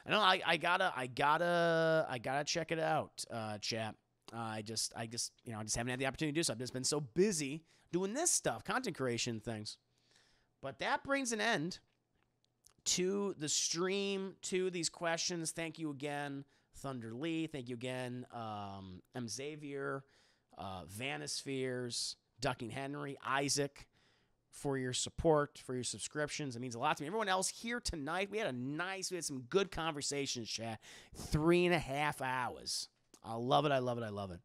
Speaker 1: I know I gotta check it out, chat. I just haven't had the opportunity to do so. I've just been so busy doing this stuff, content creation things. But that brings an end to the stream, to these questions. Thank you again, Thunder Lee. Thank you again, M. Xavier, Vanispheres, Ducking Henry, Isaac, for your support, for your subscriptions. It means a lot to me. Everyone else here tonight, we had some good conversations, chat. 3.5 hours. I love it.